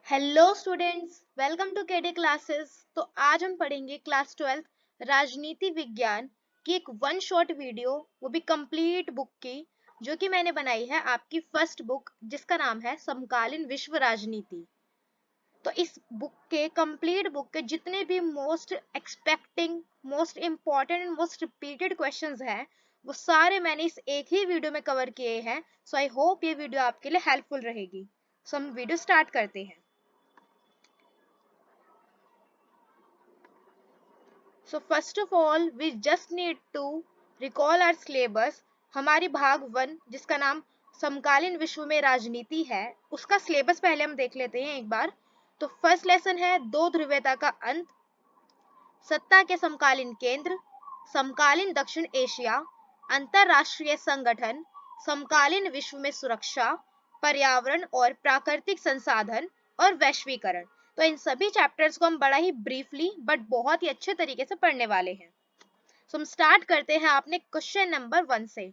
Hello students, welcome to KD classes. तो आज हम पढ़ेंगे क्लास 12 राजनीति विज्ञान की एक वन शॉट वीडियो, वो भी कंप्लीट बुक की, जो कि मैंने बनाई है आपकी फर्स्ट बुक जिसका नाम है समकालीन विश्व राजनीति। तो इस बुक के जितने भी most expecting, most important and most repeated questions हैं, वो सारे मैंने इस एक ही वीडियो में कवर किए हैं। सो आई होप ये वीडियो आपके लिए हेल्पफुल रहेगी। सो हम वीडियो स्टार्ट करते हैं। So first of all, we just need to recall our syllabus. हमारी भाग 1 जिसका नाम समकालीन विश्व में राजनीति है, उसका सिलेबस पहले हम देख लेते हैं एक बार। तो फर्स्ट लेसन है दो ध्रुवीयता का अंत, सत्ता के समकालीन केंद्र, समकालीन दक्षिण एशिया, अंतरराष्ट्रीय संगठन, समकालीन विश्व में सुरक्षा, पर्यावरण और प्राकृतिक संसाधन और वैश्वीकरण। तो इन सभी चैप्टर्स को हम बड़ा ही ब्रीफली बट बहुत ही अच्छे तरीके से पढ़ने वाले हैं। तो हम स्टार्ट करते हैं आपने क्वेश्चन नंबर 1 से।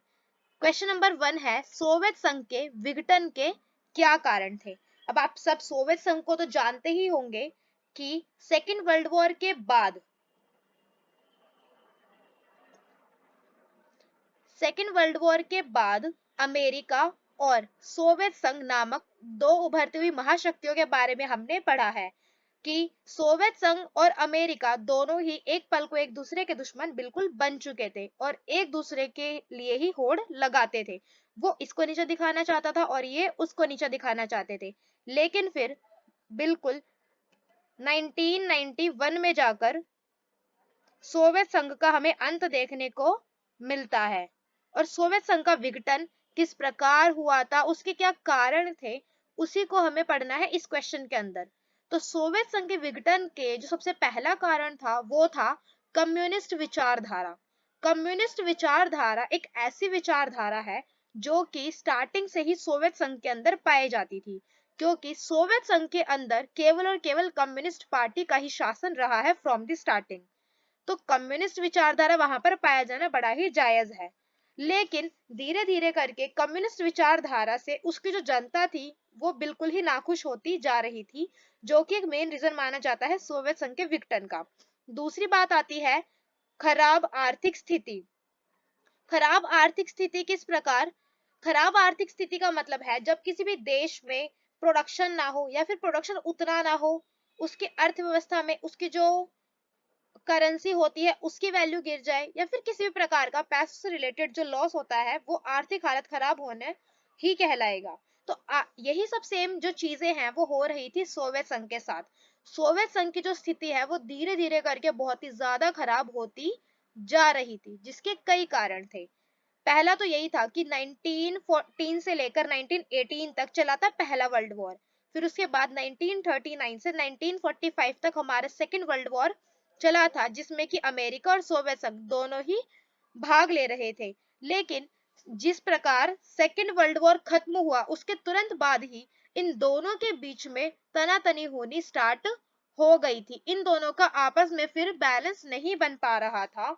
क्वेश्चन नंबर 1 है सोवियत संघ के विघटन के क्या कारण थे। अब आप सब सोवियत संघ को तो जानते ही होंगे कि सेकेंड वर्ल्ड वॉर के बाद अमेरिका और सोवियत संघ नामक दो उभरती हुई महाशक्तियों के बारे में हमने पढ़ा है कि सोवियत संघ और अमेरिका दोनों ही एक पल को एक दूसरे के दुश्मन बिल्कुल बन चुके थे और एक दूसरे के लिए ही होड़ लगाते थे। वो इसको नीचा दिखाना चाहता था और ये उसको नीचा दिखाना चाहते थे। लेकिन फिर बिल्कुल 1991 में जाकर सोवियत संघ का हमें अंत देखने को मिलता है। और सोवियत संघ का विघटन किस प्रकार हुआ था, उसके क्या कारण थे, उसी को हमें पढ़ना है इस क्वेश्चन के अंदर। तो सोवियत संघ के विघटन के जो सबसे पहला कारण था वो था कम्युनिस्ट विचारधारा। कम्युनिस्ट विचारधारा एक ऐसी विचारधारा है जो कि स्टार्टिंग से ही सोवियत संघ के अंदर पाई जाती थी, क्योंकि सोवियत संघ के अंदर केवल और केवल कम्युनिस्ट पार्टी का ही शासन रहा है फ्रॉम द स्टार्टिंग। तो कम्युनिस्ट विचारधारा वहां पर पाया जाना बड़ा ही जायज है। लेकिन धीरे धीरे करके कम्युनिस्ट विचारधारा से उसकी जो जनता थी वो बिल्कुल ही नाखुश होती जा रही थी, जो कि एक मेन रीजन माना जाता है सोवियत संघ के विघटन का। दूसरी बात आती है खराब आर्थिक स्थिति। खराब आर्थिक स्थिति किस प्रकार? खराब आर्थिक स्थिति का मतलब है जब किसी भी देश में प्रोडक्शन ना हो या फिर प्रोडक्शन उतना ना हो, उसकी अर्थव्यवस्था में उसकी जो करेंसी होती है उसकी वैल्यू गिर जाए, या फिर किसी भी प्रकार का पैसे से रिलेटेड जो लॉस होता है वो आर्थिक हालत खराब होने ही कहलाएगा। तो यही सब सेम जो चीजें हैं वो हो रही थी सोवियत संघ के साथ। सोवियत संघ की जो स्थिति है वो धीरे धीरे करके बहुत ही ज्यादा खराब होती जा रही थी, जिसके कई कारण थे। पहला तो यही था कि 1914 से लेकर 1918 तक चला था पहला वर्ल्ड वॉर। फिर उसके बाद 1939 से 1945 तक हमारा सेकेंड वर्ल्ड वॉर चला था, जिसमें कि अमेरिका और सोवियत संघ दोनों ही भाग ले रहे थे। लेकिन जिस प्रकार सेकेंड वर्ल्ड वॉर खत्म हुआ उसके तुरंत बाद ही इन दोनों के बीच में तनातनी होनी स्टार्ट हो गई थी। इन दोनों का आपस में फिर बैलेंस नहीं बन पा रहा था,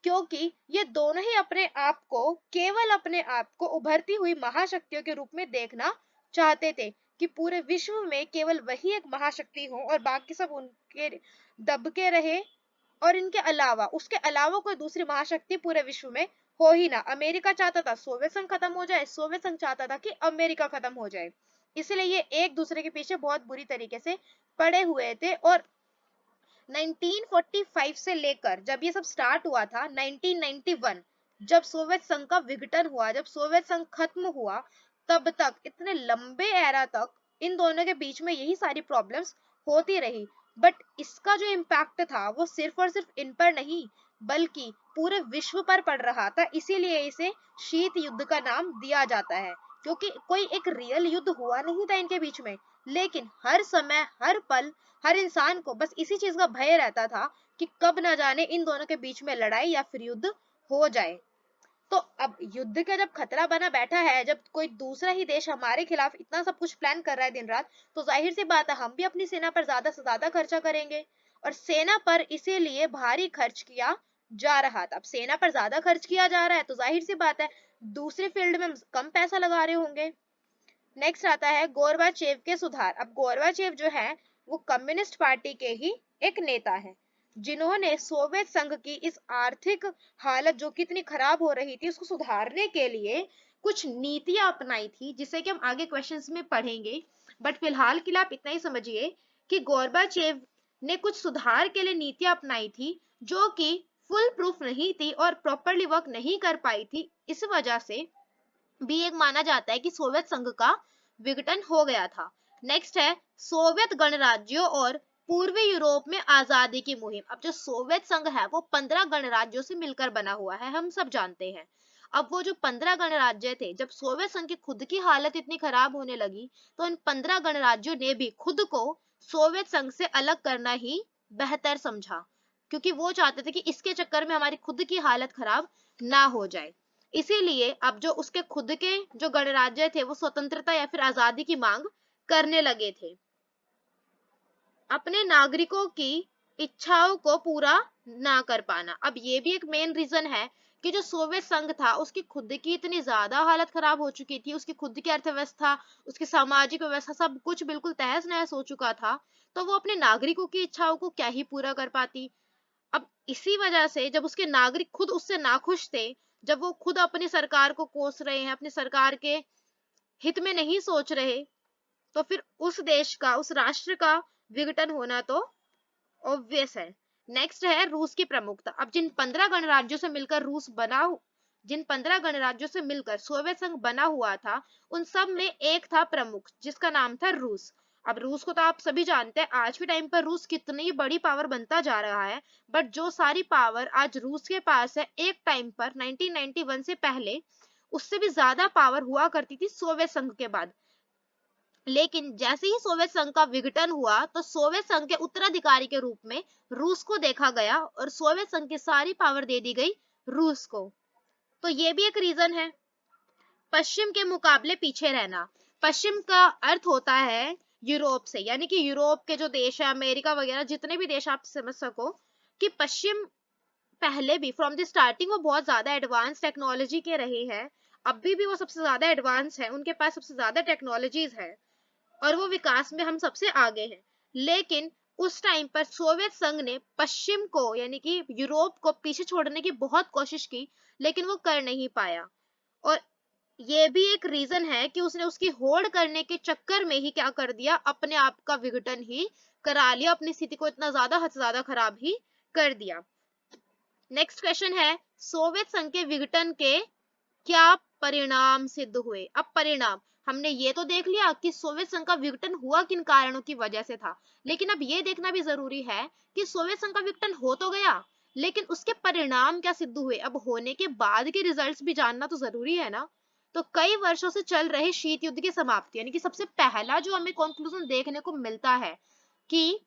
क्योंकि ये दोनों ही अपने आप को केवल अपने आप को उभरती हुई महाशक्तियों के रूप में देखना चाहते थे कि पूरे विश्व में केवल वही एक महाशक्ति हो और बाकी सब उनके दबके रहे, और इनके अलावा उसके अलावा कोई दूसरी महाशक्ति पूरे विश्व में हो ही ना। अमेरिका चाहता था सोवियत संघ खत्म हो जाए, सोवियत संघ चाहता था कि अमेरिका खत्म हो जाए। इसलिए ये एक दूसरे के पीछे बहुत बुरी तरीके से पड़े हुए थे। और 1945 से लेकर जब ये सब स्टार्ट हुआ था 1991, जब सोवियत संघ का विघटन हुआ, जब सोवियत संघ खत्म हुआ, तब तक इतने लंबे एरा तक इन दोनों के बीच में यही सारी प्रॉब्लम्स होती रही। बट इसका जो इम्पैक्ट था वो सिर्फ और सिर्फ इन पर नहीं बल्कि पूरे विश्व पर पड़ रहा था। इसीलिए इसे शीत युद्ध का नाम दिया जाता है, क्योंकि कोई एक रियल युद्ध हुआ नहीं था इनके बीच में, लेकिन हर समय हर पल हर इंसान को बस इसी चीज का भय रहता था कि कब ना जाने इन दोनों के बीच में लड़ाई या फिर युद्ध हो जाए। तो अब युद्ध का जब खतरा बना बैठा है, जब कोई दूसरा ही देश हमारे खिलाफ इतना सब कुछ प्लान कर रहा है दिन रात, तो जाहिर सी बात है हम भी अपनी सेना पर ज्यादा से ज्यादा खर्चा करेंगे। और सेना पर इसीलिए भारी खर्च किया जा रहा था। अब सेना पर ज्यादा खर्च किया जा रहा है तो जाहिर सी बात है दूसरे फील्ड में कम पैसा लगा रहे होंगे। नेक्स्ट आता है गोरबाचेव के सुधार। अब गोरबाचेव जो है वो कम्युनिस्ट पार्टी के ही एक नेता है, जिन्होंने सोवियत संघ की इस आर्थिक हालत जो कि इतनी खराब हो रही थी उसको सुधारने के लिए कुछ नीतियां अपनाई थी, जिसे कि हम आगे क्वेश्चंस में पढ़ेंगे। बट फिलहाल के लिए आप इतना ही समझिए कि गोरबाचेव ने कुछ सुधार के लिए नीतियां अपनाई थी जो कि फुल प्रूफ नहीं थी और प्रॉपरली वर्क नहीं कर पाई थी। इस वजह से भी एक माना जाता है कि सोवियत संघ का विघटन हो गया था। नेक्स्ट है सोवियत गणराज्यों और पूर्वी यूरोप में आजादी की मुहिम। अब जो सोवियत संघ है वो 15 गणराज्यों से मिलकर बना हुआ है, हम सब जानते हैं। अब वो जो 15 गणराज्य थे, जब सोवियत संघ की खुद की हालत इतनी खराब होने लगी तो इन 15 गणराज्यों ने भी खुद को सोवियत संघ से अलग करना ही बेहतर समझा, क्योंकि वो चाहते थे कि इसके चक्कर में हमारी खुद की हालत खराब ना हो जाए। इसीलिए अब जो उसके खुद के जो गणराज्य थे वो स्वतंत्रता या फिर आजादी की मांग करने लगे थे। अपने नागरिकों की इच्छाओं को पूरा ना कर पाना, अब ये भी एक मेन रीजन है कि जो सोवियत संघ था उसकी खुद की इतनी ज्यादा हालत खराब हो चुकी थी, उसकी खुद की अर्थव्यवस्था, उसकी सामाजिक व्यवस्था सब कुछ बिल्कुल तहस नहस हो चुका था, तो वो अपने नागरिकों की इच्छाओं को क्या ही पूरा कर पाती। अब इसी वजह से जब उसके नागरिक खुद उससे नाखुश थे, जब वो खुद अपनी सरकार को कोस रहे हैं, अपनी सरकार के हित में नहीं सोच रहे, तो फिर उस देश का, उस राष्ट्र का विघटन होना तो ऑब्वियस है। नेक्स्ट है रूस की प्रमुखता। अब जिन 15 गणराज्यों से मिलकर रूस बना, जिन 15 गणराज्यों से मिलकर सोवियत संघ बना हुआ था, उन सब में एक था प्रमुख जिसका नाम था रूस। अब रूस को तो आप सभी जानते हैं, आज के टाइम पर रूस कितनी बड़ी पावर बनता जा रहा है, बट जो सारी पावर आज रूस के पास है, एक टाइम पर 1991 से पहले उससे भी ज्यादा पावर हुआ करती थी सोवियत संघ के बाद। लेकिन जैसे ही सोवियत संघ का विघटन हुआ तो सोवियत संघ के उत्तराधिकारी के रूप में रूस को देखा गया और सोवियत संघ की सारी पावर दे दी गई रूस को। तो ये भी एक रीजन है। पश्चिम के मुकाबले पीछे रहना। पश्चिम का अर्थ होता है यूरोप से, यानी कि यूरोप के जो देश है, अमेरिका वगैरह जितने भी देश आप समझ सको कि पश्चिम पहले भी फ्रॉम द स्टार्टिंग वो बहुत ज्यादा एडवांस टेक्नोलॉजी के रहे हैं, अभी भी वो सबसे ज्यादा एडवांस है, उनके पास सबसे ज्यादा टेक्नोलॉजीज है और वो विकास में हम सबसे आगे हैं। लेकिन उस टाइम पर सोवियत संघ ने पश्चिम को यानी कि यूरोप को पीछे छोड़ने की बहुत कोशिश की, लेकिन वो कर नहीं पाया। और ये भी एक रीजन है कि उसने उसकी होड़ करने के चक्कर में ही क्या कर दिया, अपने आप का विघटन ही करा लिया, अपनी स्थिति को इतना ज्यादा हद से ज्यादा खराब ही कर दिया। नेक्स्ट क्वेश्चन है सोवियत संघ के विघटन के क्या परिणाम सिद्ध हुए। अब परिणाम हमने ये तो देख लिया कि सोवियत संघ का विघटन हुआ किन कारणों की वजह से था, लेकिन अब ये देखना भी जरूरी है कि सोवियत संघ का विघटन हो तो गया, लेकिन उसके परिणाम क्या सिद्ध हुए। अब होने के बाद के रिजल्ट्स भी जानना तो जरूरी है ना। तो कई वर्षों से चल रहे शीत युद्ध की समाप्ति, यानी कि सबसे पहला जो हमें कंक्लूजन देखने को मिलता है कि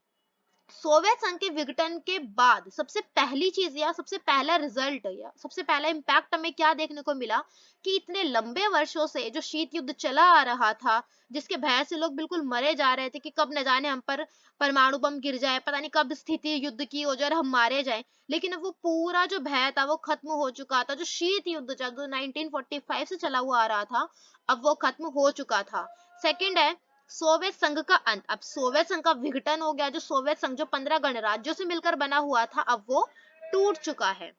सोवियत संघ के विघटन के बाद सबसे पहली चीज या सबसे पहला रिजल्ट या सबसे पहला इंपैक्ट हमें क्या देखने को मिला कि इतने लंबे वर्षों से जो शीत युद्ध चला आ रहा था, जिसके भय से लोग बिल्कुल मरे जा रहे थे कि कब न जाने हम पर परमाणु बम गिर जाए, पता नहीं कब स्थिति युद्ध की हो जाए और हम मारे जाए, लेकिन अब वो पूरा जो भय था वो खत्म हो चुका था। जो शीत युद्ध जो 1945 से चला हुआ आ रहा था, अब वो खत्म हो चुका था। सेकंड है सोवियत संघ का अंत। अब सोवियत संघ का विघटन हो गया, जो सोवियत संघ जो 15 गणराज्यों से मिलकर बना हुआ था अब वो टूट चुका है।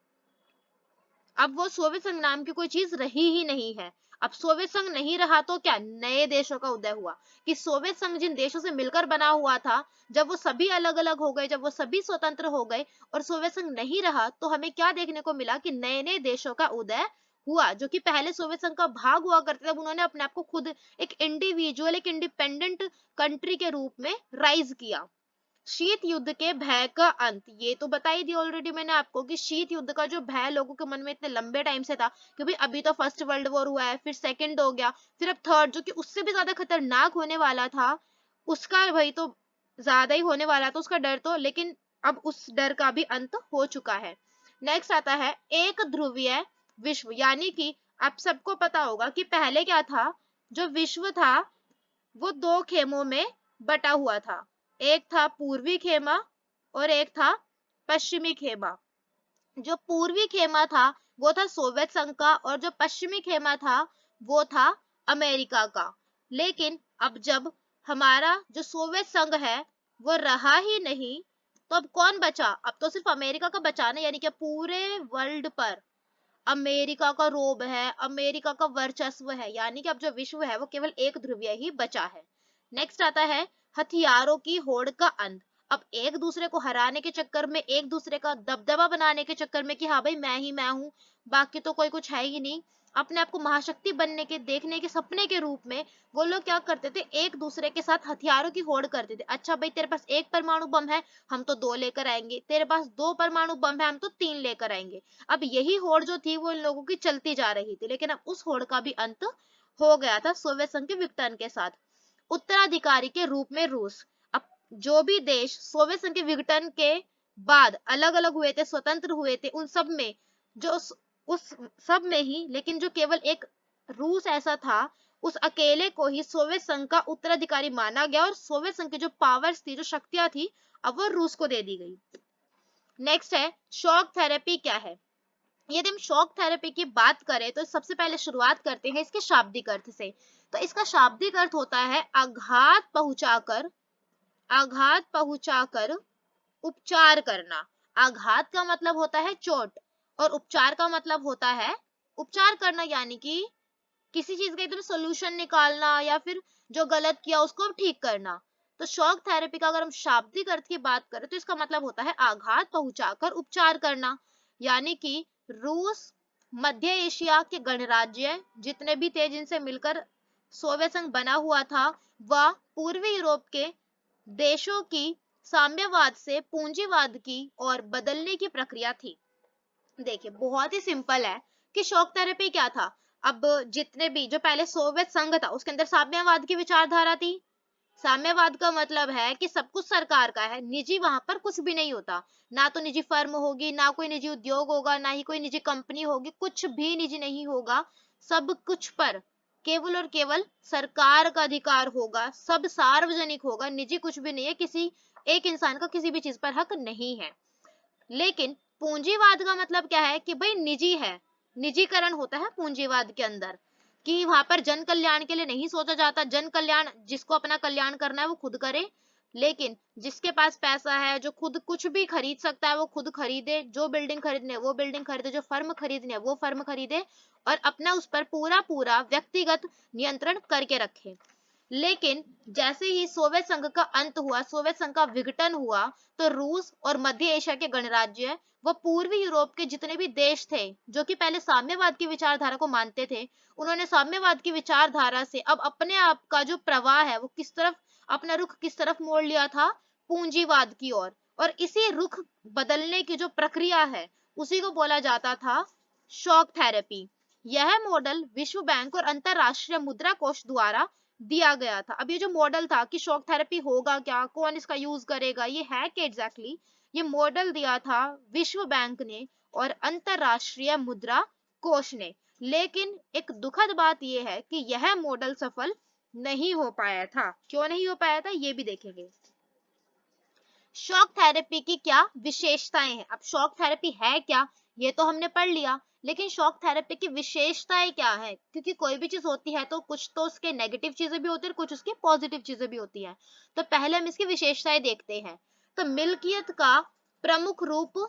अब वो सोवियत संघ नाम की कोई चीज रही ही नहीं है। अब सोवियत संघ नहीं रहा तो क्या नए देशों का उदय हुआ कि सोवियत संघ जिन देशों से मिलकर बना हुआ था, जब वो सभी अलग अलग हो गए, जब वो सभी स्वतंत्र हो गए और सोवियत संघ नहीं रहा, तो हमें क्या देखने को मिला कि नए नए देशों का उदय हुआ। जो कि पहले सोवियत संघ का भाग हुआ करते थे, उन्होंने अपने आप को खुद एक इंडिविजुअल, एक इंडिपेंडेंट कंट्री के रूप में राइज किया। शीत युद्ध के भय का अंत, ये तो बता ही दिया ऑलरेडी मैंने आपको कि शीत युद्ध का जो भय लोगों के मन में इतने लंबे टाइम से था, क्योंकि अभी तो फर्स्ट वर्ल्ड वॉर हुआ है, फिर सेकंड हो गया, फिर अब थर्ड जो कि उससे भी ज्यादा खतरनाक होने वाला था, उसका भय तो ज्यादा ही होने वाला था, उसका डर तो, लेकिन अब उस डर का भी अंत हो चुका है। नेक्स्ट आता है एक ध्रुवीय विश्व, यानी कि आप सबको पता होगा कि पहले क्या था, जो विश्व था वो दो खेमों में बटा हुआ था। एक था पूर्वी खेमा और एक था पश्चिमी खेमा। जो पूर्वी खेमा था वो था सोवियत संघ का और जो पश्चिमी खेमा था वो था अमेरिका का। लेकिन अब जब हमारा जो सोवियत संघ है वो रहा ही नहीं, तो अब कौन बचा? अब तो सिर्फ अमेरिका का बचा ना, यानी कि पूरे वर्ल्ड पर अमेरिका का रोब है, अमेरिका का वर्चस्व है, यानी कि अब जो विश्व है वो केवल एक ध्रुवीय ही बचा है। नेक्स्ट आता है हथियारों की होड़ का अंत। अब एक दूसरे को हराने के चक्कर में, एक दूसरे का दबदबा बनाने के चक्कर में कि हाँ भाई मैं ही मैं हूँ, बाकी तो कोई कुछ है ही नहीं, अपने आप को महाशक्ति बनने के देखने के सपने के रूप में वो लोग क्या करते थे, एक दूसरे के साथ हथियारों की होड़ करते थे। अच्छा भाई तेरे पास एक परमाणु बम है, हम तो दो लेकर आएंगे, तेरे पास दो परमाणु बम है, हम तो तीन लेकर आएंगे। अब यही होड़ जो थी वो इन लोगों की चलती जा रही थी, लेकिन अब उस होड़ का भी अंत हो गया था सोवियत संघ के विघटन के साथ। उत्तराधिकारी के रूप में रूस। अब जो भी देश सोवियत संघ के विघटन के बाद अलग अलग हुए थे, स्वतंत्र हुए थे, उन सब में जो उस सब में ही, लेकिन जो केवल एक रूस ऐसा था, उस अकेले को ही सोवियत संघ का उत्तराधिकारी माना गया और सोवियत संघ की जो पावर्स थी, जो शक्तियां थी, अब वो रूस को दे दी गई। नेक्स्ट है शॉक थेरेपी क्या है। यदि हम शॉक थेरेपी की बात करें तो सबसे पहले शुरुआत करते हैं इसके शाब्दिक अर्थ से। तो इसका शाब्दिक अर्थ होता है आघात पहुंचाकर उपचार करना। आघात का मतलब होता है चोट और उपचार का मतलब होता है उपचार करना, यानी कि किसी चीज का एकदम सोल्यूशन निकालना या फिर जो गलत किया उसको ठीक करना। तो शॉक थेरेपी का अगर हम शाब्दिक अर्थ की बात करें तो इसका मतलब होता है आघात पहुंचाकर उपचार करना, यानी कि रूस, मध्य एशिया के गणराज्य जितने भी थे जिनसे मिलकर सोवियत संघ बना हुआ था, वह पूर्वी यूरोप के देशों की साम्यवाद से पूंजीवाद की और बदलने की प्रक्रिया थी। देखिए बहुत ही सिंपल है कि शॉक थेरेपी क्या था। अब जितने भी जो पहले सोवियत संघ था उसके अंदर साम्यवाद की विचारधारा थी। साम्यवाद का मतलब है कि सब कुछ सरकार का है, निजी वहां पर कुछ भी नहीं होता, ना तो निजी फर्म होगी, ना कोई निजी उद्योग होगा, ना ही कोई निजी कंपनी होगी, कुछ भी निजी नहीं होगा। सब कुछ पर केवल और केवल सरकार का अधिकार होगा, सब सार्वजनिक होगा, निजी कुछ भी नहीं है, किसी एक इंसान का किसी भी चीज पर हक नहीं है। लेकिन पूंजीवाद का मतलब क्या है कि भाई निजी है, निजीकरण होता है पूंजीवाद के अंदर, कि वहां पर जन कल्याण के लिए नहीं सोचा जाता, जन कल्याण जिसको अपना कल्याण करना है वो खुद करे, लेकिन जिसके पास पैसा है, जो खुद कुछ भी खरीद सकता है वो खुद खरीदे, जो बिल्डिंग खरीदने है वो बिल्डिंग खरीदे, जो फर्म खरीदने है वो फर्म खरीदे और अपना उस पर पूरा पूरा व्यक्तिगत नियंत्रण करके रखे। लेकिन जैसे ही सोवियत संघ का अंत हुआ, सोवियत संघ का विघटन हुआ, तो रूस और मध्य एशिया के गणराज्य व पूर्वी यूरोप के जितने भी देश थे जो कि पहले साम्यवाद की विचारधारा को मानते थे, उन्होंने साम्यवाद की विचारधारा से अब अपने आप का जो प्रवाह है वो किस तरफ, अपना रुख किस तरफ मोड़ लिया था, पूंजीवाद की ओर। और इसी रुख बदलने की जो प्रक्रिया है उसी को बोला जाता था शॉक थेरेपी। यह मॉडल विश्व बैंक और अंतरराष्ट्रीय मुद्रा कोष द्वारा दिया गया था। अब ये जो मॉडल था कि शॉक थेरेपी होगा क्या, कौन इसका यूज करेगा, ये है कि एग्जैक्टली ये मॉडल दिया था विश्व बैंक ने और अंतरराष्ट्रीय मुद्रा कोष ने। लेकिन एक दुखद बात यह है कि यह मॉडल सफल नहीं हो पाया था। क्यों नहीं हो पाया था ये भी देखेंगे। शॉक थेरेपी की क्या विशेषताएं हैं। अब शॉक थेरेपी है क्या ये तो हमने पढ़ लिया, लेकिन शॉक थेरेपी की विशेषताएं क्या है, क्योंकि कोई भी चीज होती है तो कुछ तो उसके नेगेटिव चीजें भी होती है और कुछ उसकी पॉजिटिव चीजें भी होती है। तो पहले हम इसकी विशेषताएं देखते हैं। तो मिल्कियत का प्रमुख रूप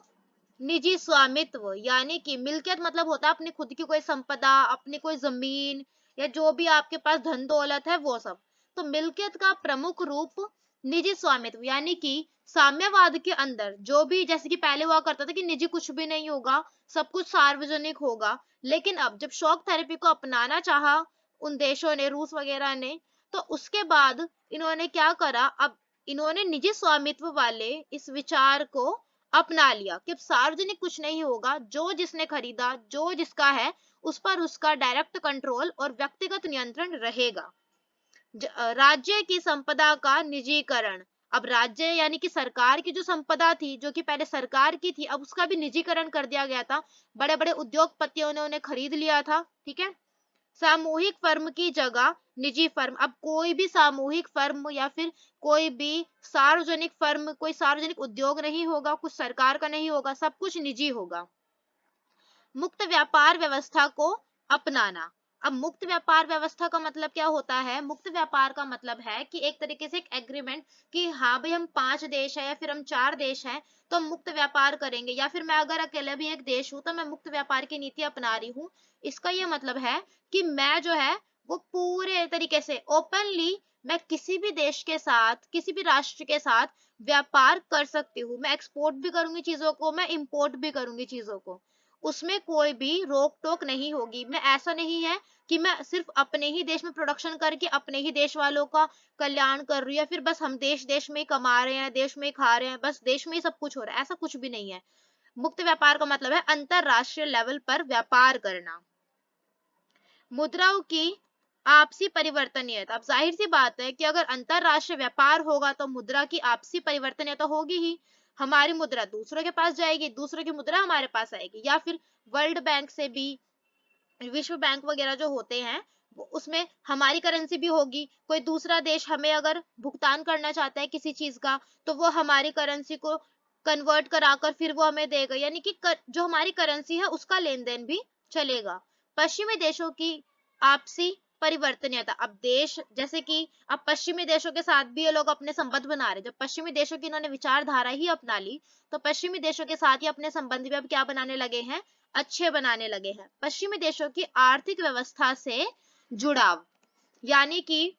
निजी स्वामित्व, यानी कि मिल्कियत मतलब होता है अपनी खुद की कोई संपदा, अपनी कोई जमीन या जो भी आपके पास धन दौलत है वो सब। तो मिल्कियत का प्रमुख रूप निजी स्वामित्व, यानी कि साम्यवाद के अंदर जो भी, जैसे कि पहले हुआ करता था कि निजी कुछ भी नहीं होगा, सब कुछ सार्वजनिक होगा, लेकिन अब जब शॉक थेरेपी को अपनाना चाहा उन देशों ने, रूस वगैरह ने, तो उसके बाद इन्होंने क्या करा, अब इन्होंने निजी स्वामित्व वाले इस विचार को अपना लिया कि सार्वजनिक कुछ नहीं होगा, जो जिसने खरीदा, जो जिसका है उस पर उसका डायरेक्ट कंट्रोल और व्यक्तिगत नियंत्रण रहेगा। राज्य की संपदा का निजीकरण। अब राज्य यानी कि सरकार की जो संपदा थी, जो कि पहले सरकार की थी, अब उसका भी निजीकरण कर दिया गया था, बड़े बड़े उद्योगपतियों ने उन्हें खरीद लिया था। ठीक है। सामूहिक फर्म की जगह निजी फर्म। अब कोई भी सामूहिक फर्म या फिर कोई भी सार्वजनिक फर्म, कोई सार्वजनिक उद्योग नहीं होगा, कुछ सरकार का नहीं होगा, सब कुछ निजी होगा। मुक्त व्यापार व्यवस्था को अपनाना। अब मुक्त व्यापार व्यवस्था का मतलब क्या होता है? मुक्त व्यापार का मतलब है कि एक तरीके से एक एग्रीमेंट कि हाँ भाई हम 5 देश है या फिर हम 4 देश हैं तो हम मुक्त व्यापार करेंगे, या फिर मैं अगर अकेले भी एक देश हूँ तो मैं मुक्त व्यापार की नीति अपना रही हूँ। इसका ये मतलब है कि मैं जो है वो पूरे तरीके से ओपनली मैं किसी भी देश के साथ, किसी भी राष्ट्र के साथ व्यापार कर सकती हूँ। मैं एक्सपोर्ट भी करूंगी चीजों को, मैं इंपोर्ट भी करूंगी चीजों को, उसमें कोई भी रोक टोक नहीं होगी। मैं ऐसा नहीं है कि मैं सिर्फ अपने ही देश में प्रोडक्शन करके अपने ही देश वालों का कल्याण कर रही हूँ, या फिर बस हम देश देश में ही कमा रहे हैं, देश में ही खा रहे हैं, बस देश में ही सब कुछ हो रहा है, ऐसा कुछ भी नहीं है। मुक्त व्यापार का मतलब है अंतरराष्ट्रीय लेवल पर व्यापार करना। मुद्राओं की आपसी परिवर्तनीयता, अब जाहिर सी बात है कि अगर अंतरराष्ट्रीय व्यापार होगा तो मुद्रा की आपसी परिवर्तनीयता होगी ही। हमारी मुद्रा दूसरों के पास जाएगी, दूसरों की मुद्रा हमारे पास आएगी, या फिर वर्ल्ड बैंक से भी, विश्व बैंक वगैरह जो होते हैं उसमें हमारी करेंसी भी होगी। कोई दूसरा देश हमें अगर भुगतान करना चाहता है किसी चीज का तो वो हमारी करेंसी को कन्वर्ट कराकर फिर वो हमें देगा, यानी कि जो हमारी करेंसी है उसका लेन देन भी चलेगा। पश्चिमी देशों की आपसी परिवर्तनीयता, अब देश जैसे कि अब पश्चिमी देशों के साथ भी ये लोग अपने संबंध बना रहे, जब पश्चिमी देशों की इन्होंने विचारधारा ही अपना ली तो पश्चिमी देशों के साथ ही अपने संबंध भी अब क्या बनाने लगे हैं, अच्छे बनाने लगे हैं। पश्चिमी देशों की आर्थिक व्यवस्था से जुड़ाव, यानी कि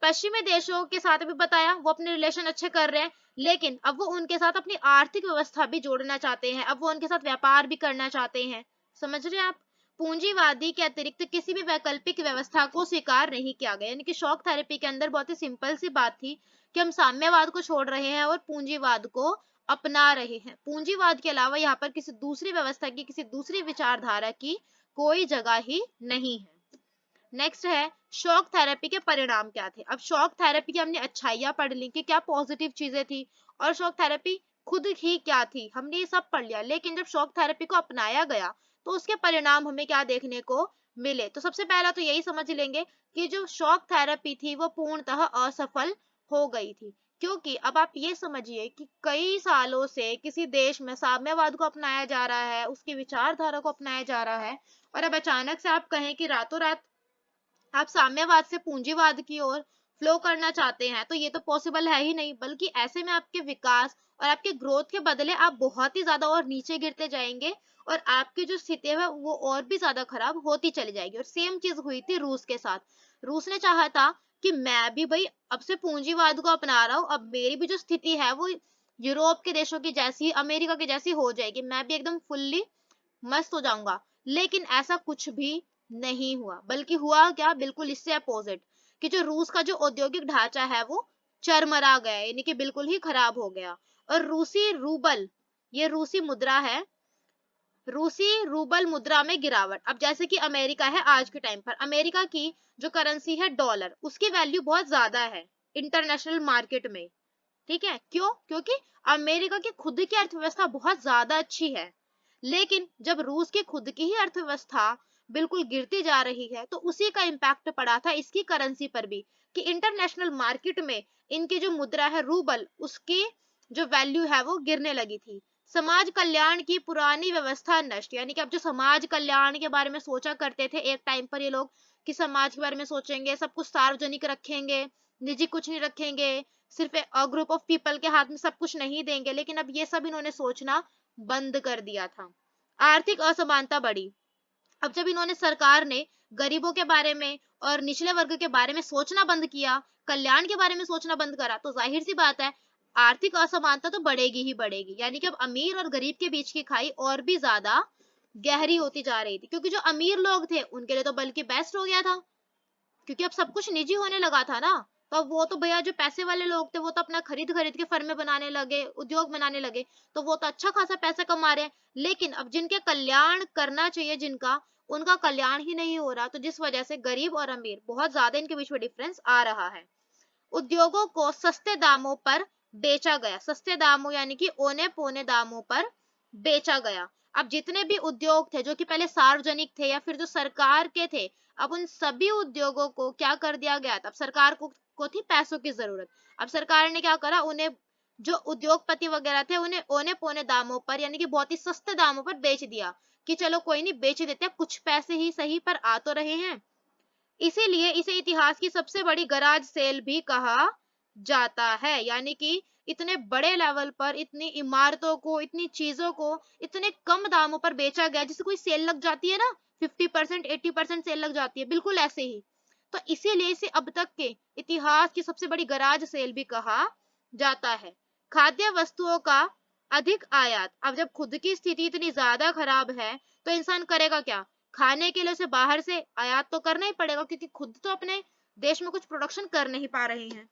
पश्चिमी देशों के साथ भी बताया वो अपने रिलेशन अच्छे कर रहे हैं, लेकिन अब वो उनके साथ अपनी आर्थिक व्यवस्था भी जोड़ना चाहते हैं, अब वो उनके साथ व्यापार भी करना चाहते हैं। समझ रहे हैं आप? पूंजीवादी के अतिरिक्त किसी भी वैकल्पिक व्यवस्था को स्वीकार नहीं किया गया, यानी कि शॉक थेरेपी के अंदर बहुत ही सिंपल सी बात थी कि हम साम्यवाद को छोड़ रहे हैं और पूंजीवाद को अपना रहे हैं। पूंजीवाद के अलावा यहाँ पर किसी दूसरी व्यवस्था की, किसी दूसरी विचारधारा की कोई जगह ही नहीं है। नेक्स्ट है शॉक थेरेपी के परिणाम क्या थे। अब शॉक थेरेपी की हमने अच्छाइयां पढ़ ली कि क्या पॉजिटिव चीजें थी, और शॉक थेरेपी खुद ही क्या थी, हमने ये सब पढ़ लिया। लेकिन जब शॉक थेरेपी को अपनाया गया तो उसके परिणाम हमें क्या देखने को मिले, तो सबसे पहला तो यही समझ लेंगे कि जो शॉक थेरेपी थी वो पूर्णतः असफल हो गई थी। क्योंकि अब आप ये समझिए कि कई सालों से किसी देश में साम्यवाद को अपनाया जा रहा है, उसकी विचारधारा को अपनाया जा रहा है, और अब अचानक से आप कहें कि रातों रात आप साम्यवाद से पूंजीवाद की ओर फ्लो करना चाहते हैं तो ये तो पॉसिबल है ही नहीं, बल्कि ऐसे में आपके विकास और आपके ग्रोथ के बदले आप बहुत ही ज्यादा और नीचे गिरते जाएंगे, और आपकी जो स्थिति है वो और भी ज्यादा खराब होती चली जाएगी। और सेम चीज हुई थी रूस के साथ। रूस ने चाहा था कि मैं भी भाई अब से पूंजीवाद को अपना रहा हूँ, अब मेरी भी जो स्थिति है वो यूरोप के देशों की जैसी, अमेरिका की जैसी हो जाएगी, मैं भी एकदम फुल्ली मस्त हो जाऊंगा। लेकिन ऐसा कुछ भी नहीं हुआ, बल्कि हुआ क्या, बिल्कुल इससे अपोजिट, कि जो रूस का जो औद्योगिक ढांचा है वो चरमरा गया, यानी कि बिल्कुल ही खराब हो गया। और रूसी रूबल, ये रूसी मुद्रा है, रूसी रूबल मुद्रा में गिरावट। अब जैसे कि अमेरिका है, आज के टाइम पर अमेरिका की जो करेंसी है डॉलर, उसकी वैल्यू बहुत ज्यादा है इंटरनेशनल मार्केट में। ठीक है, क्यों? क्योंकि अमेरिका की खुद की अर्थव्यवस्था बहुत ज्यादा अच्छी है। लेकिन जब रूस की खुद की ही अर्थव्यवस्था बिल्कुल गिरती जा रही है तो उसी का इम्पैक्ट पड़ा था इसकी करेंसी पर भी, कि इंटरनेशनल मार्केट में इनकी जो मुद्रा है रूबल, उसकी जो वैल्यू है वो गिरने लगी थी। समाज कल्याण की पुरानी व्यवस्था नष्ट, यानी कि अब जो समाज कल्याण के बारे में सोचा करते थे एक टाइम पर ये लोग, कि समाज के बारे में सोचेंगे, सब कुछ सार्वजनिक रखेंगे, निजी कुछ नहीं रखेंगे, सिर्फ ग्रुप ऑफ पीपल के हाथ में सब कुछ नहीं देंगे, लेकिन अब ये सब इन्होंने सोचना बंद कर दिया था। आर्थिक असमानता बढ़ी। अब जब इन्होंने, सरकार ने गरीबों के बारे में और निचले वर्ग के बारे में सोचना बंद किया, कल्याण के बारे में सोचना बंद करा, तो जाहिर सी बात है आर्थिक असमानता तो बढ़ेगी ही बढ़ेगी, यानी कि अब अमीर और गरीब के बीच की खाई और भी ज्यादा गहरी होती जा रही थी। क्योंकि जो अमीर लोग थे उनके लिए तो बल्कि बेस्ट हो गया था, क्योंकि अब सब कुछ निजी होने लगा था ना। तो अब वो तो भैया जो पैसे वाले लोग थे वो तो अपना खरीद खरीद के फर्में बनाने लगे, उद्योग बनाने लगे, तो वो तो अच्छा खासा पैसा कमा रहे हैं। लेकिन अब जिनके कल्याण करना चाहिए, जिनका, उनका कल्याण ही नहीं हो रहा, तो जिस वजह से गरीब और अमीर बहुत ज्यादा इनके बीच में डिफरेंस आ रहा है। उद्योगों को सस्ते दामों पर बेचा गया, सस्ते दामों यानी कि औने पौने दामों पर बेचा गया। अब जितने भी उद्योग थे जो कि पहले सार्वजनिक थे या फिर जो सरकार के थे, अब उन सभी उद्योगों को क्या कर दिया गया था, अब सरकार को थी पैसों की जरूरत। अब सरकार ने क्या करा, उन्हें जो उद्योगपति वगैरह थे उन्हें औने पौने दामों पर, यानी कि बहुत ही सस्ते दामों पर बेच दिया, कि चलो कोई नहीं बेच देते, कुछ पैसे ही सही पर आ तो रहे हैं। इसीलिए इसे इतिहास की सबसे बड़ी गराज सेल भी कहा जाता है। यानी कि इतने बड़े लेवल पर इतनी इमारतों को, इतनी चीजों को इतने कम दामों पर बेचा गया, जैसे कोई सेल लग जाती है ना, 50% 80% सेल लग जाती है, बिल्कुल ऐसे ही। तो इसीलिए इसे अब तक के इतिहास की सबसे बड़ी गराज सेल भी कहा जाता है। खाद्य वस्तुओं का अधिक आयात, अब जब खुद की स्थिति इतनी ज्यादा खराब है तो इंसान करेगा क्या? खाने के लिए उसे बाहर से आयात तो करना ही पड़ेगा, क्योंकि खुद तो अपने देश में कुछ प्रोडक्शन कर नहीं पा रहे हैं।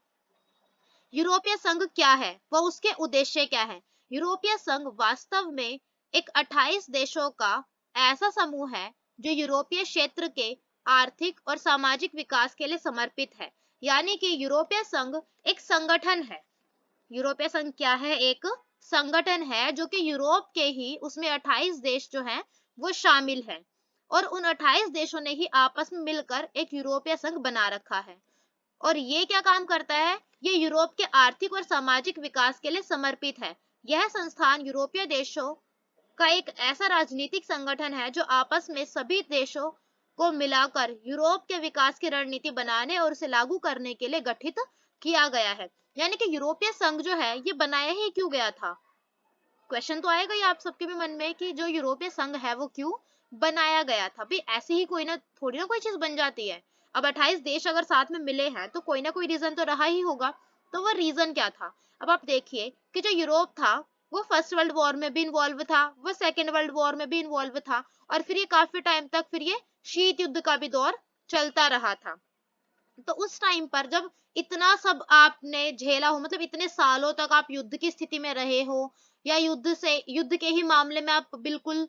यूरोपीय संघ क्या है, वह उसके उद्देश्य क्या है? यूरोपीय संघ वास्तव में एक 28 देशों का ऐसा समूह है जो यूरोपीय क्षेत्र के आर्थिक और सामाजिक विकास के लिए समर्पित है। यानी कि यूरोपीय संघ एक संगठन है। यूरोपीय संघ क्या है? एक संगठन है जो कि यूरोप के ही, उसमें 28 देश जो हैं वो शामिल है, और उन 28 देशों ने ही आपस में मिलकर एक यूरोपीय संघ बना रखा है। और ये क्या काम करता है? ये यूरोप के आर्थिक और सामाजिक विकास के लिए समर्पित है। यह संस्थान यूरोपीय देशों का एक ऐसा राजनीतिक संगठन है जो आपस में सभी देशों को मिलाकर यूरोप के विकास की रणनीति बनाने और उसे लागू करने के लिए गठित किया गया है। यानी कि यूरोपीय संघ जो है ये बनाया ही क्यों गया था? क्वेश्चन तो आएगा ही आप सबके भी मन में कि जो यूरोपीय संघ है वो क्यों बनाया गया था। भाई ऐसे ही कोई ना, थोड़ी ना कोई चीज बन जाती है। अब 28 देश अगर साथ में मिले हैं तो कोई ना कोई रीजन तो रहा ही होगा। तो वो रीजन क्या था? अब आप देखिए कि जो यूरोप था वो फर्स्ट वर्ल्ड वॉर में भी इन्वॉल्व था, वो सेकेंड वर्ल्ड वॉर में भी इन्वॉल्व था, और फिर ये काफी टाइम तक फिर ये शीत युद्ध का भी दौर चलता रहा था। तो उस टाइम पर जब इतना सब आपने झेला हो, मतलब इतने सालों तक आप युद्ध की स्थिति में रहे हो, या युद्ध के ही मामले में आप बिल्कुल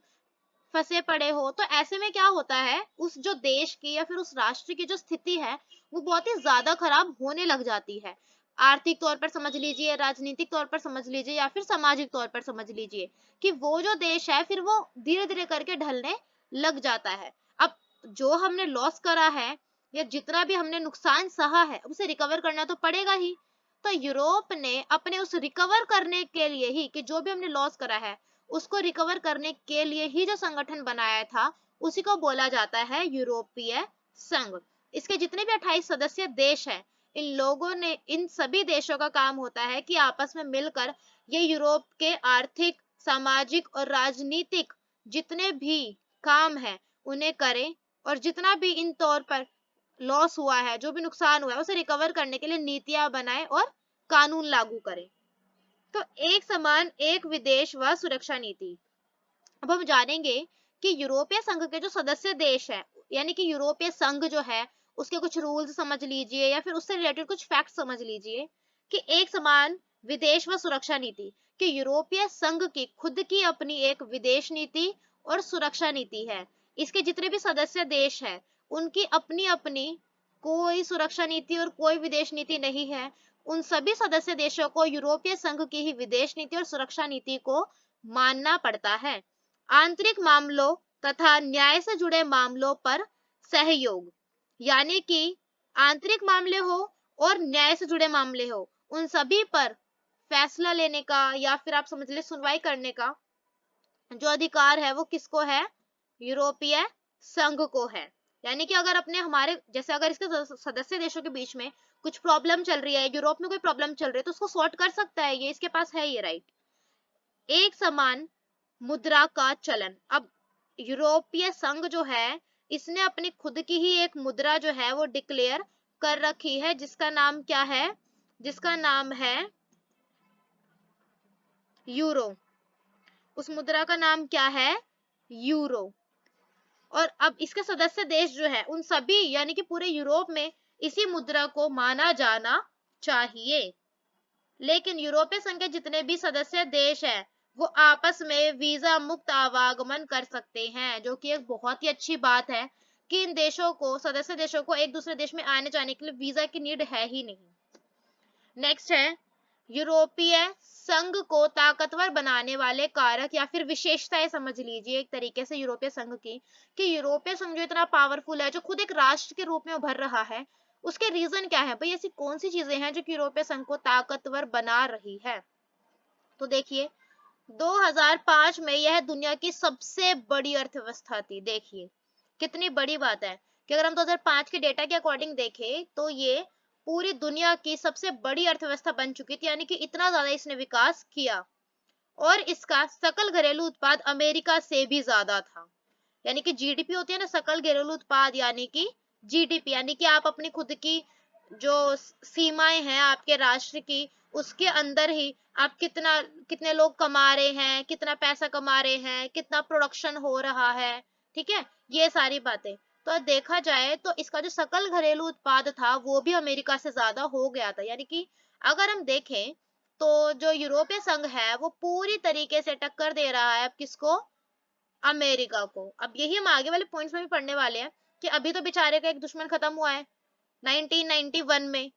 फंसे पड़े हो, तो ऐसे में क्या होता है, उस जो देश की या फिर उस राष्ट्र की जो स्थिति है वो बहुत ही ज्यादा खराब होने लग जाती है। आर्थिक तौर पर समझ लीजिए, राजनीतिक तौर पर समझ लीजिए, या फिर सामाजिक तौर पर समझ लीजिए, कि वो जो देश है फिर वो धीरे धीरे करके ढलने लग जाता है। अब जो हमने लॉस करा है या जितना भी हमने नुकसान सहा है उसे रिकवर करना तो पड़ेगा ही। तो यूरोप ने अपने उस रिकवर करने के लिए ही, कि जो भी हमने लॉस करा है उसको रिकवर करने के लिए ही जो संगठन बनाया था उसी को बोला जाता है यूरोपीय संघ। इसके जितने भी 28 सदस्य देश हैं, इन लोगों ने, इन सभी देशों का काम होता है कि आपस में मिलकर ये यूरोप के आर्थिक, सामाजिक और राजनीतिक जितने भी काम हैं उन्हें करें, और जितना भी इन तौर पर लॉस हुआ है, जो भी नुकसान हुआ है, उसे रिकवर करने के लिए नीतियां बनाए और कानून लागू करें। तो एक समान एक विदेश व सुरक्षा नीति। अब हम जानेंगे कि यूरोपीय संघ के जो सदस्य देश हैं, यानी कि यूरोपीय संघ जो है उसके कुछ रूल्स समझ लीजिए, या फिर उससे रिलेटेड कुछ फैक्ट समझ लीजिए, कि एक समान विदेश व सुरक्षा नीति, कि यूरोपीय संघ की खुद की अपनी एक विदेश नीति और सुरक्षा नीति है। इसके जितने भी सदस्य देश हैं उनकी अपनी अपनी कोई सुरक्षा नीति और कोई विदेश नीति नहीं है। उन सभी सदस्य देशों को यूरोपीय संघ की ही विदेश नीति और सुरक्षा नीति को मानना पड़ता है। आंतरिक मामलों तथा न्याय से जुड़े मामलों पर सहयोग, यानी कि आंतरिक मामले हो और न्याय से जुड़े मामले हो, उन सभी पर फैसला लेने का, या फिर आप समझ ले सुनवाई करने का जो अधिकार है वो किसको है? यूरोपीय संघ को है। यानी कि अगर अपने हमारे जैसे अगर इसके सदस्य देशों के बीच में कुछ प्रॉब्लम चल रही है, यूरोप में कोई प्रॉब्लम चल रही है, तो उसको सॉर्ट कर सकता है, ये इसके पास है ये राइट। एक समान मुद्रा का चलन, अब यूरोपीय संघ जो है इसने अपनी खुद की ही एक मुद्रा जो है वो डिक्लेयर कर रखी है, जिसका नाम क्या है? जिसका नाम है यूरो। उस मुद्रा का नाम क्या है? यूरो। और अब इसके सदस्य देश जो है उन सभी, यानी कि पूरे यूरोप में इसी मुद्रा को माना जाना चाहिए। लेकिन यूरोपीय संघ के जितने भी सदस्य देश हैं वो आपस में वीजा मुक्त आवागमन कर सकते हैं, जो कि एक बहुत ही अच्छी बात है कि इन देशों को, सदस्य देशों को एक दूसरे देश में आने जाने के लिए वीजा की नीड है ही नहीं। नेक्स्ट है यूरोपीय संघ को ताकतवर बनाने वाले कारक या फिर विशेषताएं समझ लीजिए एक तरीके से यूरोपीय संघ की, कि यूरोपीय संघ जो इतना पावरफुल है, जो खुद एक राष्ट्र के रूप में उभर रहा है, उसके रीजन क्या है भाई? ऐसी कौन सी चीजें हैं जो कि यूरोपीय संघ को ताकतवर बना रही है? तो देखिए 2005 में यह दुनिया की सबसे बड़ी अर्थव्यवस्था थी। देखिए कितनी बड़ी बात है कि अगर हम 2005 के डेटा के अकॉर्डिंग देखें तो ये पूरी दुनिया की सबसे बड़ी अर्थव्यवस्था बन चुकी थी, यानी कि इतना ज्यादा इसने विकास किया। और इसका सकल घरेलू उत्पाद अमेरिका से भी ज्यादा था। यानी कि जीडीपी होती है ना, सकल घरेलू उत्पाद, यानी कि जीडीपी, यानी कि आप अपनी खुद की जो सीमाएं हैं आपके राष्ट्र की, उसके अंदर ही आप कितना, कितने लोग कमा रहे हैं, कितना पैसा कमा रहे हैं, कितना प्रोडक्शन हो रहा है, ठीक है, ये सारी बातें। तो देखा जाए तो इसका जो सकल घरेलू उत्पाद था वो भी अमेरिका से ज्यादा हो गया था। यानी कि अगर हम देखें तो जो यूरोपीय संघ है वो पूरी तरीके से टक्कर दे रहा है अब किसको, अमेरिका को। अब यही हम आगे वाले पॉइंट्स में भी पढ़ने वाले हैं कि अभी तो बेचारे का एक दुश्मन खत्म हुआ है 1991 में,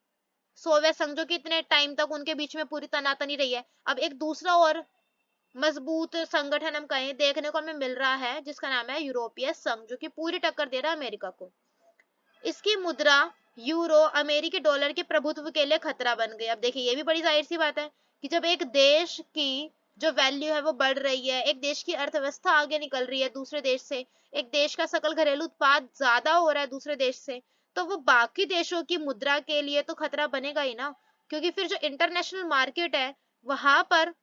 सोवियत संघ, जो कि इतने टाइम तक उनके बीच में पूरी तनातनी रही है। अब एक दूसरा और मजबूत संगठन हम कहें देखने को हमें मिल रहा है जिसका नाम है यूरोपीय संघ, जो कि पूरी टक्कर दे रहा है अमेरिका को। इसकी मुद्रा यूरो अमेरिकी डॉलर के प्रभुत्व के लिए खतरा बन गई। अब देखिए ये भी बड़ी जाहिर सी बात है कि जब एक देश की जो वैल्यू है वो बढ़ रही है, एक देश की अर्थव्यवस्था आगे निकल रही है दूसरे देश से, एक देश का सकल घरेलू उत्पाद ज्यादा हो रहा है दूसरे देश से, तो वो बाकी देशों की मुद्रा के लिए तो खतरा बनेगा ही ना। क्योंकि फिर जो इंटरनेशनल मार्केट है वहां पर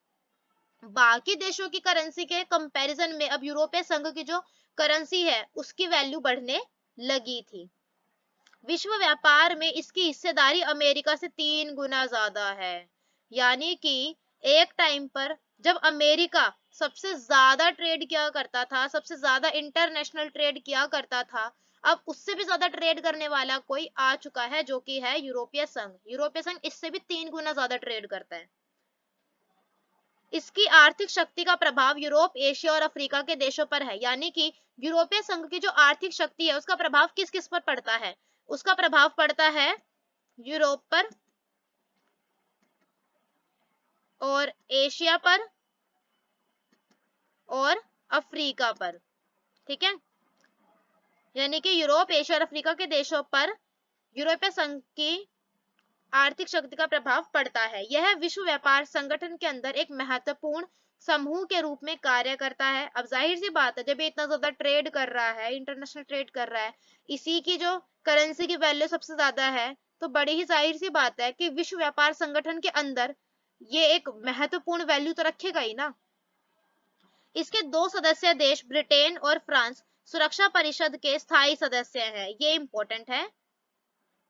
बाकी देशों की करेंसी के कंपैरिजन में अब यूरोपीय संघ की जो करेंसी है उसकी वैल्यू बढ़ने लगी थी। विश्व व्यापार में इसकी हिस्सेदारी अमेरिका से 3 गुना ज्यादा है। यानी कि एक टाइम पर जब अमेरिका सबसे ज्यादा ट्रेड किया करता था, सबसे ज्यादा इंटरनेशनल ट्रेड किया करता था, अब उससे भी ज्यादा ट्रेड करने वाला कोई आ चुका है जो कि है यूरोपीय संघ। यूरोपीय संघ इससे भी 3 गुना ज्यादा ट्रेड करता है। इसकी आर्थिक शक्ति का प्रभाव यूरोप, एशिया और अफ्रीका के देशों पर है। यानी कि यूरोपीय संघ की जो आर्थिक शक्ति है उसका प्रभाव किस किस पर पड़ता है, उसका प्रभाव पड़ता है यूरोप पर और एशिया पर और अफ्रीका पर, ठीक है। यानी कि यूरोप, एशिया और अफ्रीका के देशों पर यूरोपीय संघ की आर्थिक शक्ति का प्रभाव पड़ता है। यह विश्व व्यापार संगठन के अंदर एक महत्वपूर्ण समूह के रूप में कार्य करता है। अब जाहिर सी बात है जब ये इतना ज्यादा ट्रेड कर रहा है, इंटरनेशनल ट्रेड कर रहा है, इसी की जो करेंसी की वैल्यू सबसे ज्यादा है, तो बड़ी ही जाहिर सी बात है कि विश्व व्यापार संगठन के अंदर ये एक महत्वपूर्ण वैल्यू तो रखेगा ही ना। इसके 2 सदस्य देश ब्रिटेन और फ्रांस सुरक्षा परिषद के स्थायी सदस्य हैं। ये इंपॉर्टेंट है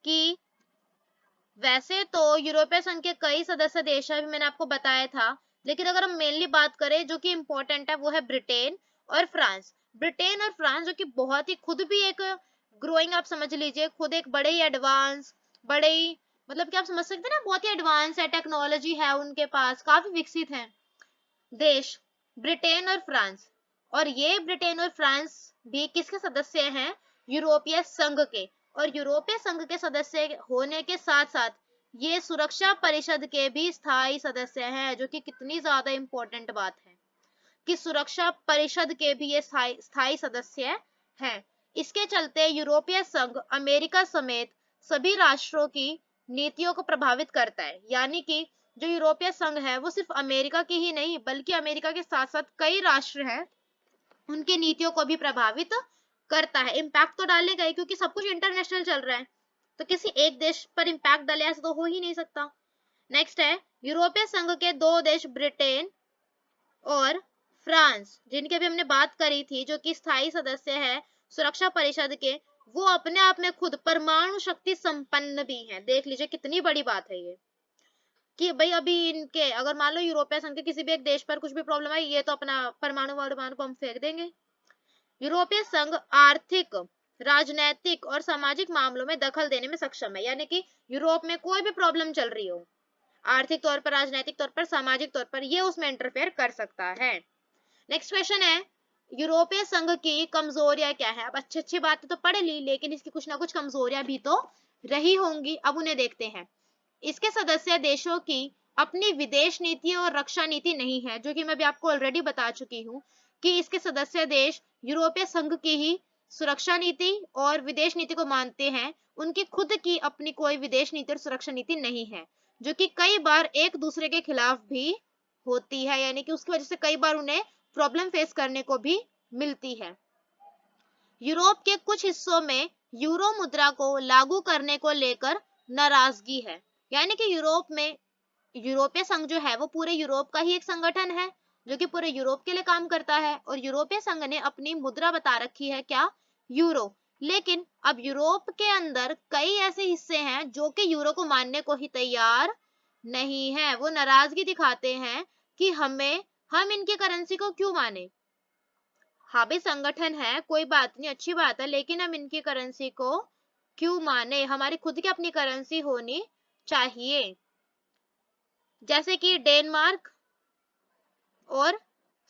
कि वैसे तो यूरोपीय संघ के कई सदस्य देश है, मैंने आपको बताया था, लेकिन अगर हम मेनली बात करें जो कि इम्पोर्टेंट है वो है ब्रिटेन और फ्रांस। ब्रिटेन और फ्रांस जो कि बहुत ही खुद भी एक ग्रोइंग, आप समझ लीजिए खुद एक बड़े ही एडवांस, बड़े ही मतलब कि आप समझ सकते हैं ना, बहुत ही एडवांस है, टेक्नोलॉजी है उनके पास, काफी विकसित है देश ब्रिटेन और फ्रांस। और ये ब्रिटेन और फ्रांस भी किसके सदस्य हैं, यूरोपीय संघ के। और यूरोपीय संघ के सदस्य होने के साथ साथ ये सुरक्षा परिषद के भी स्थायी सदस्य हैं, जो कि कितनी ज्यादा इंपॉर्टेंट बात है कि सुरक्षा परिषद के भी ये स्थायी सदस्य हैं। इसके चलते यूरोपीय संघ अमेरिका समेत सभी राष्ट्रों की नीतियों को प्रभावित करता है। यानी कि जो यूरोपीय संघ है वो सिर्फ अमेरिका की ही नहीं बल्कि अमेरिका के साथ साथ कई राष्ट्र हैं उनकी नीतियों को भी प्रभावित करता है। इम्पैक्ट तो डालेगा ही क्योंकि सब कुछ इंटरनेशनल चल रहा है, तो किसी एक देश पर इम्पैक्ट डाले ऐसा तो हो ही नहीं सकता। नेक्स्ट है यूरोपीय संघ के 2 देश ब्रिटेन और फ्रांस, जिनकी अभी हमने बात करी थी, जो कि स्थायी सदस्य है सुरक्षा परिषद के, वो अपने आप में खुद परमाणु शक्ति संपन्न भी हैं। देख लीजिए कितनी बड़ी बात है ये कि भाई अभी इनके अगर मान लो यूरोपीय संघ के किसी भी एक देश पर कुछ भी प्रॉब्लम आई, ये तो अपना परमाणु परमाणु बम फेंक देंगे। यूरोपीय संघ आर्थिक, राजनैतिक और सामाजिक मामलों में दखल देने में सक्षम है। यानी कि यूरोप में कोई भी प्रॉब्लम चल रही हो, आर्थिक तौर पर, राजनैतिक तौर पर, सामाजिक तौर पर, ये उसमें इंटरफेयर कर सकता है। नेक्स्ट क्वेश्चन है यूरोपीय संघ की कमजोरियां क्या है। अब अच्छी अच्छी बातें तो पढ़ ली लेकिन इसकी कुछ ना कुछ कमजोरियां भी तो रही होंगी, अब उन्हें देखते हैं। इसके सदस्य देशों की अपनी विदेश नीति और रक्षा नीति नहीं है, जो कि मैं भी आपको ऑलरेडी बता चुकी हूँ कि इसके सदस्य देश यूरोपीय संघ की ही सुरक्षा नीति और विदेश नीति को मानते हैं, उनकी खुद की अपनी कोई विदेश नीति और सुरक्षा नीति नहीं है, जो कि कई बार एक दूसरे के खिलाफ भी होती है। यानी कि उसकी वजह से कई बार उन्हें प्रॉब्लम फेस करने को भी मिलती है। यूरोप के कुछ हिस्सों में यूरो मुद्रा को लागू करने को लेकर नाराजगी है। यानी कि यूरोप में यूरोपीय संघ जो है वो पूरे यूरोप का ही एक संगठन है जो कि पूरे यूरोप के लिए काम करता है, और यूरोपीय संघ ने अपनी मुद्रा बता रखी है क्या, यूरो। लेकिन अब यूरोप के अंदर कई ऐसे हिस्से हैं जो कि यूरो को मानने को ही तैयार नहीं है। वो नाराजगी दिखाते हैं कि हम इनकी करेंसी को क्यों माने। हाँ भी संगठन है, कोई बात नहीं, अच्छी बात है, लेकिन हम इनकी करेंसी को क्यों माने, हमारी खुद की अपनी करेंसी होनी चाहिए। जैसे कि डेनमार्क और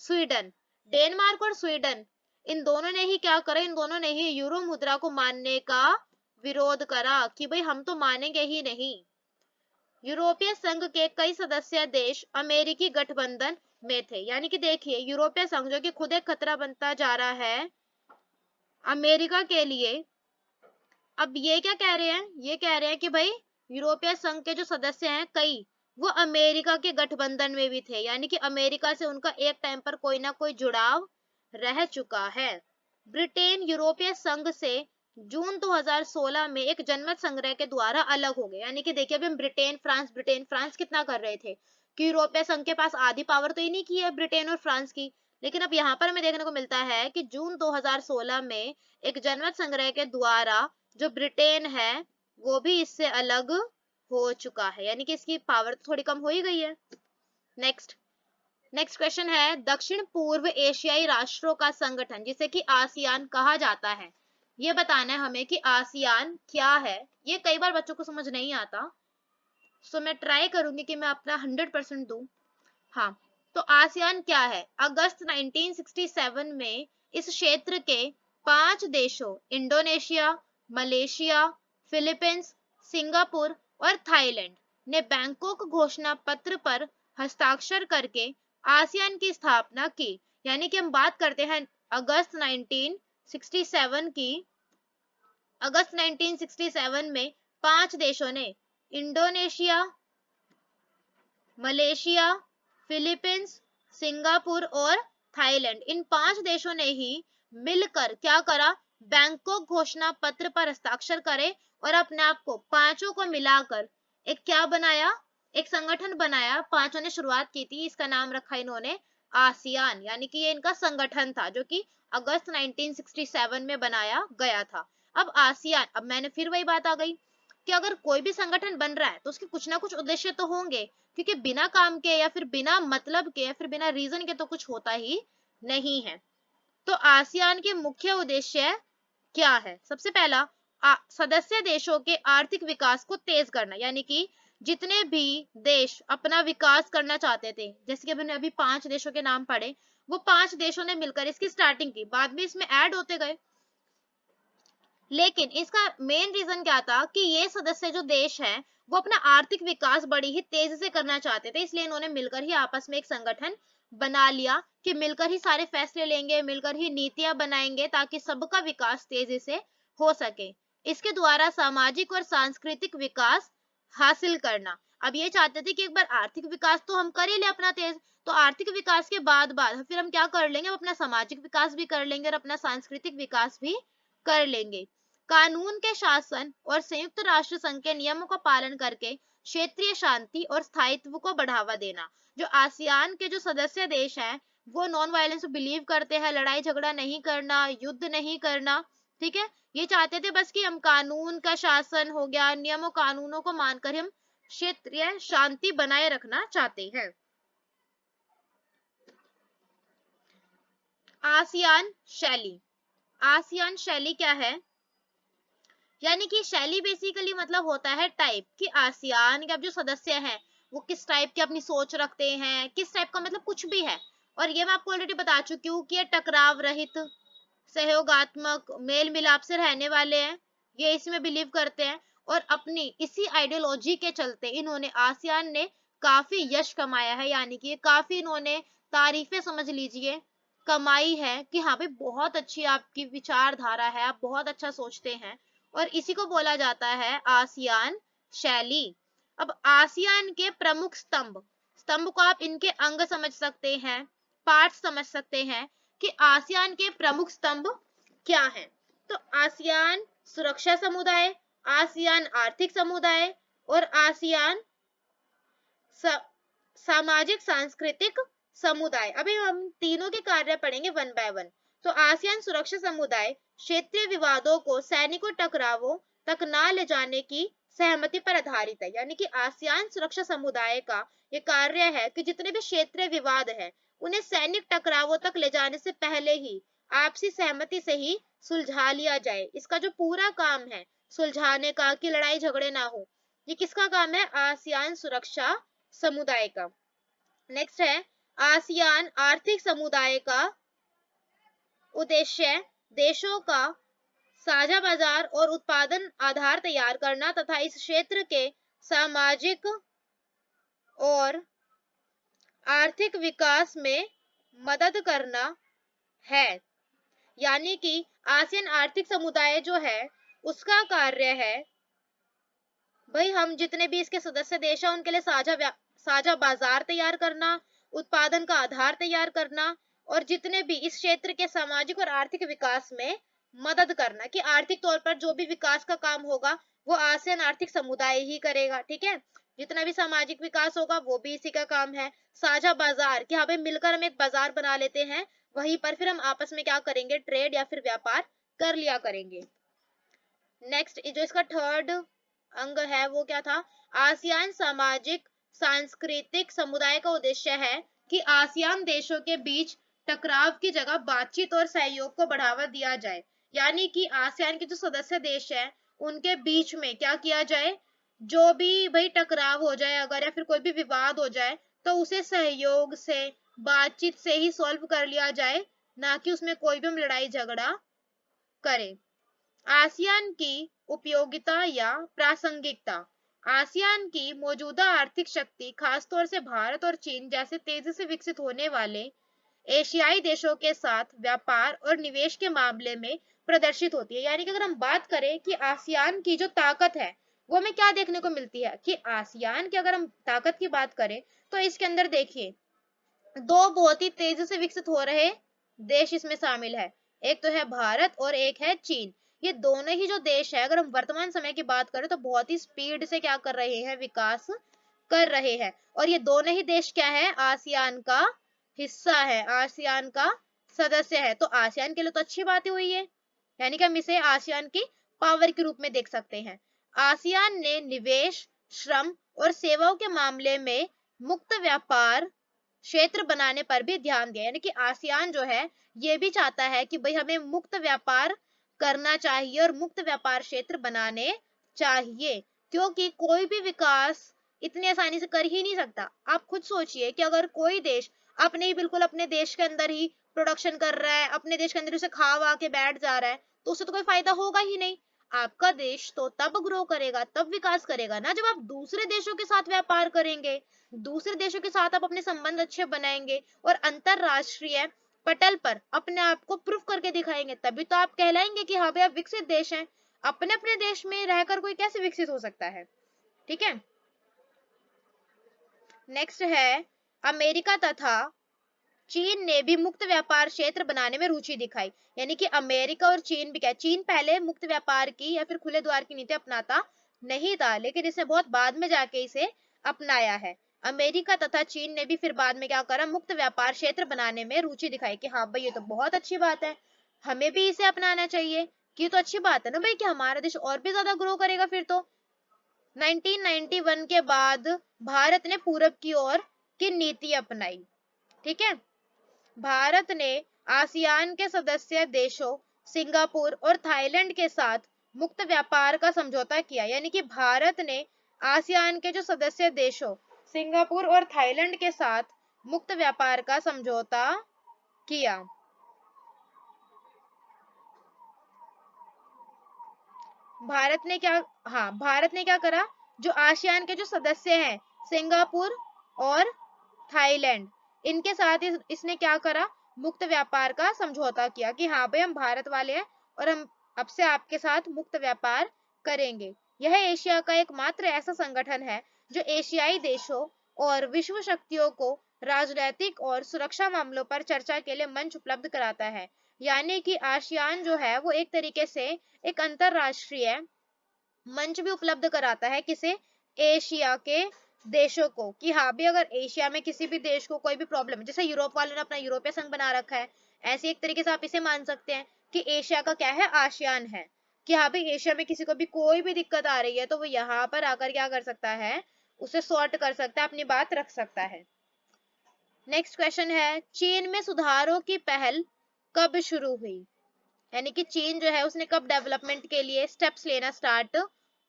स्वीडन, डेनमार्क और स्वीडन, इन दोनों ने ही क्या करा, इन दोनों ने ही यूरो मुद्रा को मानने का विरोध करा कि भाई हम तो मानेंगे ही नहीं। यूरोपीय संघ के कई सदस्य देश अमेरिकी गठबंधन में थे। यानी कि देखिए यूरोपीय संघ जो कि खुद एक खतरा बनता जा रहा है अमेरिका के लिए, अब ये क्या कह रहे हैं, ये कह रहे हैं कि भाई यूरोपीय संघ के जो सदस्य हैं कई, वो अमेरिका के गठबंधन में भी थे। यानी कि अमेरिका से उनका एक टाइम पर कोई ना कोई जुड़ाव रह चुका है। ब्रिटेन यूरोपीय संघ से जून 2016 में एक जनमत संग्रह के द्वारा अलग हो गए। यानी कि देखिए अभी हम ब्रिटेन फ्रांस कितना कर रहे थे कि यूरोपीय संघ के पास आधी पावर तो इन्हीं की है, ब्रिटेन और फ्रांस की। लेकिन अब यहाँ पर हमें देखने को मिलता है कि जून 2016 में एक जनमत संग्रह के द्वारा जो ब्रिटेन है वो भी इससे अलग हो चुका है। यानी कि इसकी पावर तो थोड़ी कम हो ही गई है। नेक्स्ट नेक्स्ट क्वेश्चन है, दक्षिण पूर्व एशियाई राष्ट्रों का संगठन जिसे कि आसियान कहा जाता है, ये बताना है हमें कि आसियान क्या है। ये कई बार बच्चों को समझ नहीं आता, सो मैं ट्राई करूंगी कि मैं अपना 100% दूं। हाँ, तो आसियान क्या है, अगस्त 1967 में इस क्षेत्र के 5 देशों इंडोनेशिया, मलेशिया, फिलीपींस, सिंगापुर और थाईलैंड ने बैंकॉक घोषणा पत्र पर हस्ताक्षर करके आसियान की स्थापना की। यानी कि हम बात करते हैं अगस्त 1967 की। अगस्त 1967 में 5 देशों ने, इंडोनेशिया, मलेशिया, फिलीपींस, सिंगापुर और थाईलैंड, इन 5 देशों ने ही मिलकर क्या करा, बैंकॉक घोषणा पत्र पर हस्ताक्षर करे और अपने आप को पांचों को मिलाकर एक क्या बनाया, एक संगठन बनाया। पांचों ने शुरुआत की थी, इसका नाम रखा इन्होंने आसियान। यानी कि ये इनका संगठन था जो कि अगस्त 1967 में बनाया गया था। अब आसियान, अब मैंने फिर वही बात आ गई कि अगर कोई भी संगठन बन रहा है तो उसके कुछ ना कुछ उद्देश्य तो होंगे, क्योंकि बिना काम के या फिर बिना मतलब के या फिर बिना रीजन के तो कुछ होता ही नहीं है। तो आसियान के मुख्य उद्देश्य क्या है, सबसे पहला सदस्य देशों के आर्थिक विकास को तेज करना। यानी कि जितने भी देश अपना विकास करना चाहते थे, जैसे कि मैंने अभी 5 देशों के नाम पढ़े, वो 5 देशों ने मिलकर इसकी स्टार्टिंग की, बाद में इसमें ऐड होते गए। लेकिन इसका मेन रीजन क्या था कि ये सदस्य जो देश हैं वो अपना आर्थिक विकास बड़ी ही तेजी से करना चाहते थे, इसलिए इन्होंने मिलकर ही आपस में एक संगठन बना लिया कि मिलकर ही सारे फैसले लेंगे, मिलकर ही नीतियां बनाएंगे ताकि सबका विकास तेजी से हो सके। इसके द्वारा सामाजिक और सांस्कृतिक विकास हासिल करना। अब ये चाहते थे कि एक बार आर्थिक विकास तो हम कर ही ले अपना तेज, तो आर्थिक विकास के बाद फिर हम क्या कर लेंगे, हम अपना सामाजिक विकास भी कर लेंगे और अपना सांस्कृतिक विकास भी कर लेंगे। कानून के शासन और संयुक्त राष्ट्र संघ के नियमों का पालन करके क्षेत्रीय शांति और स्थायित्व को बढ़ावा देना। जो आसियान के जो सदस्य देश हैं वो नॉन वायलेंस बिलीव करते हैं, लड़ाई झगड़ा नहीं करना, युद्ध नहीं करना, ठीक है। ये चाहते थे बस कि हम कानून का शासन हो गया, नियमों कानूनों को मानकर हम क्षेत्रीय शांति बनाए रखना चाहते हैं। आसियान शैली, आसियान शैली क्या है, यानी कि शैली बेसिकली मतलब होता है टाइप, कि आसियान के अब जो सदस्य हैं वो किस टाइप की अपनी सोच रखते हैं, किस टाइप का मतलब कुछ भी है। और ये मैं आपको ऑलरेडी बता चुकी हूँ कि ये टकराव रहित, सहयोगात्मक, मेल मिलाप से रहने वाले हैं, ये इसमें बिलीव करते हैं। और अपनी इसी आइडियोलॉजी के चलते इन्होंने, आसियान ने काफी यश कमाया है। यानी कि काफी इन्होंने तारीफें समझ लीजिए कमाई है कि हाँ भाई बहुत अच्छी आपकी विचारधारा है, आप बहुत अच्छा सोचते हैं, और इसी को बोला जाता है आसियान शैली। अब आसियान के प्रमुख स्तंभ, स्तंभ को आप इनके अंग समझ सकते हैं, पार्ट समझ सकते हैं कि आसियान के प्रमुख स्तंभ क्या है। तो आसियान सुरक्षा समुदाय, आसियान आर्थिक समुदाय और आसियान सामाजिक सांस्कृतिक समुदाय। अभी हम तीनों के कार्य पढ़ेंगे वन बाय वन। तो आसियान सुरक्षा समुदाय क्षेत्रीय विवादों को सैनिकों टकरावों तक ना ले जाने की सहमति पर आधारित है। यानी कि आसियान सुरक्षा समुदाय का ये कार्य है कि जितने भी क्षेत्रीय विवाद है उन्हें सैनिक टकरावों तक ले जाने से पहले ही आपसी सहमति से ही सुलझा लिया जाए। इसका जो पूरा काम है सुलझाने का, कि लड़ाई झगड़े ना हो, ये किसका काम है? आसियान सुरक्षा समुदाय का। नेक्स्ट है आसियान आर्थिक समुदाय का उद्देश्य देशों का साझा बाजार और उत्पादन आधार तैयार करना तथा इस क्षेत्र के सामाजिक और आर्थिक विकास में मदद करना है। यानी कि आसियान आर्थिक समुदाय जो है उसका कार्य है भाई हम जितने भी इसके सदस्य देश हैं उनके लिए साझा बाजार तैयार करना, उत्पादन का आधार तैयार करना और जितने भी इस क्षेत्र के सामाजिक और आर्थिक विकास में मदद करना, कि आर्थिक तौर पर जो भी विकास का काम होगा वो आसियान आर्थिक समुदाय ही करेगा। ठीक है, जितना भी सामाजिक विकास होगा वो भी इसी का काम है। साझा बाजार, कि हाँ भाई मिलकर हम एक बाजार बना लेते हैं, वहीं पर फिर हम आपस में क्या करेंगे? ट्रेड या फिर व्यापार कर लिया करेंगे। नेक्स्ट जो इसका थर्ड अंग है वो क्या था? आसियान सामाजिक सांस्कृतिक समुदाय का उद्देश्य है कि आसियान देशों के बीच टकराव की जगह बातचीत और सहयोग को बढ़ावा दिया जाए। यानी कि आसियान के जो सदस्य देश हैं उनके बीच में क्या किया जाए? जो भी भाई टकराव हो जाए अगर या फिर कोई भी विवाद हो जाए तो उसे सहयोग से, बातचीत से ही सॉल्व कर लिया जाए, ना कि उसमें कोई भी हम लड़ाई झगड़ा करें। आसियान की उपयोगिता या प्रासंगिकता। आसियान की मौजूदा आर्थिक शक्ति खासतौर से भारत और चीन जैसे तेजी से विकसित होने वाले एशियाई देशों के साथ व्यापार और निवेश के मामले में प्रदर्शित होती है। यानी कि अगर हम बात करें कि आसियान की जो ताकत है वो हमें क्या देखने को मिलती है, कि आसियान की अगर हम ताकत की बात करें तो इसके अंदर देखिए दो बहुत ही तेजी से विकसित हो रहे देश इसमें शामिल है। एक तो है भारत और एक है चीन। ये दोनों ही जो देश है अगर हम वर्तमान समय की बात करें तो बहुत ही स्पीड से क्या कर रहे हैं? विकास कर रहे हैं। और ये दोनों ही देश क्या है? आसियान का हिस्सा है, आसियान का सदस्य है। तो आसियान के लिए तो अच्छी बात ही हुई है, यानी कि हम इसे आसियान की पावर के रूप में देख सकते हैं। आसियान ने निवेश, श्रम और सेवाओं के मामले में मुक्त व्यापार क्षेत्र बनाने पर भी ध्यान दिया। यानी कि आसियान जो है ये भी चाहता है कि भाई हमें मुक्त व्यापार करना चाहिए और मुक्त व्यापार क्षेत्र बनाने चाहिए, क्योंकि कोई भी विकास इतनी आसानी से कर ही नहीं सकता। आप खुद सोचिए कि अगर कोई देश अपने ही बिल्कुल अपने देश के अंदर ही प्रोडक्शन कर रहा है, अपने देश के अंदर उसे खा वा के बैठ जा रहा है, तो उससे तो कोई फायदा होगा ही नहीं। आपका देश तो तब ग्रो करेगा, तब विकास करेगा ना जब आप दूसरे देशों के साथ व्यापार करेंगे, दूसरे देशों के साथ आप अपने संबंध अच्छे बनाएंगे और अंतरराष्ट्रीय पटल पर अपने आप को प्रूफ करके दिखाएंगे, तभी तो आप कहलाएंगे कि हाँ भाई आप विकसित देश हैं। अपने अपने देश में रहकर कोई कैसे विकसित हो सकता है? ठीक है, नेक्स्ट है अमेरिका तथा चीन ने भी मुक्त व्यापार क्षेत्र बनाने में रुचि दिखाई। यानी कि अमेरिका और चीन भी क्या, चीन पहले मुक्त व्यापार की या फिर खुले द्वार की नीति अपनाता नहीं था, लेकिन इसने बहुत बाद में जाके इसे अपनाया है। अमेरिका तथा चीन ने भी फिर बाद में क्या करा? मुक्त व्यापार क्षेत्र बनाने में रुचि दिखाई कि हाँ भाई ये तो बहुत अच्छी बात है, हमें भी इसे अपनाना चाहिए। कि ये तो अच्छी बात है ना भाई कि हमारा देश और भी ज्यादा ग्रो करेगा। फिर तो 1991 के बाद भारत ने पूरब की ओर की नीति अपनाई। ठीक है, भारत ने आसियान के सदस्य देशों सिंगापुर और थाईलैंड के साथ मुक्त व्यापार का समझौता किया। यानी कि भारत ने आसियान के जो सदस्य देशों सिंगापुर और थाईलैंड के साथ मुक्त व्यापार का समझौता किया। भारत ने क्या करा? जो आसियान के जो सदस्य हैं सिंगापुर और थाईलैंड, इनके साथ इसने क्या करा? मुक्त व्यापार का समझौता किया कि हाँ भाई हम भारत वाले हैं और हम अब से आपके साथ मुक्त व्यापार करेंगे। यह एशिया का एकमात्र ऐसा संगठन है जो एशियाई देशों और विश्व शक्तियों को राजनीतिक और सुरक्षा मामलों पर चर्चा के लिए मंच उपलब्ध कराता है। यानी कि आसियान जो है वो एक तरीके से एक अंतरराष्ट्रीय मंच भी उपलब्ध कराता है किसे, एशिया के देशों को, कि हाँ भी अगर एशिया में किसी भी देश को कोई भी प्रॉब्लम, जैसे यूरोप वालों ने अपना यूरोपीय संघ बना रखा है, ऐसे एक तरीके से आप इसे मान सकते हैं कि एशिया का क्या है, आसियान है, कि हाँ भाई एशिया में किसी को भी कोई भी दिक्कत आ रही है तो वो यहाँ पर आकर क्या कर सकता है, उसे सॉर्ट कर सकता है, अपनी बात रख सकता है। नेक्स्ट क्वेश्चन है, चीन में सुधारों की पहल कब शुरू हुई, यानी कि चीन जो है उसने कब डेवलपमेंट के लिए स्टेप्स लेना स्टार्ट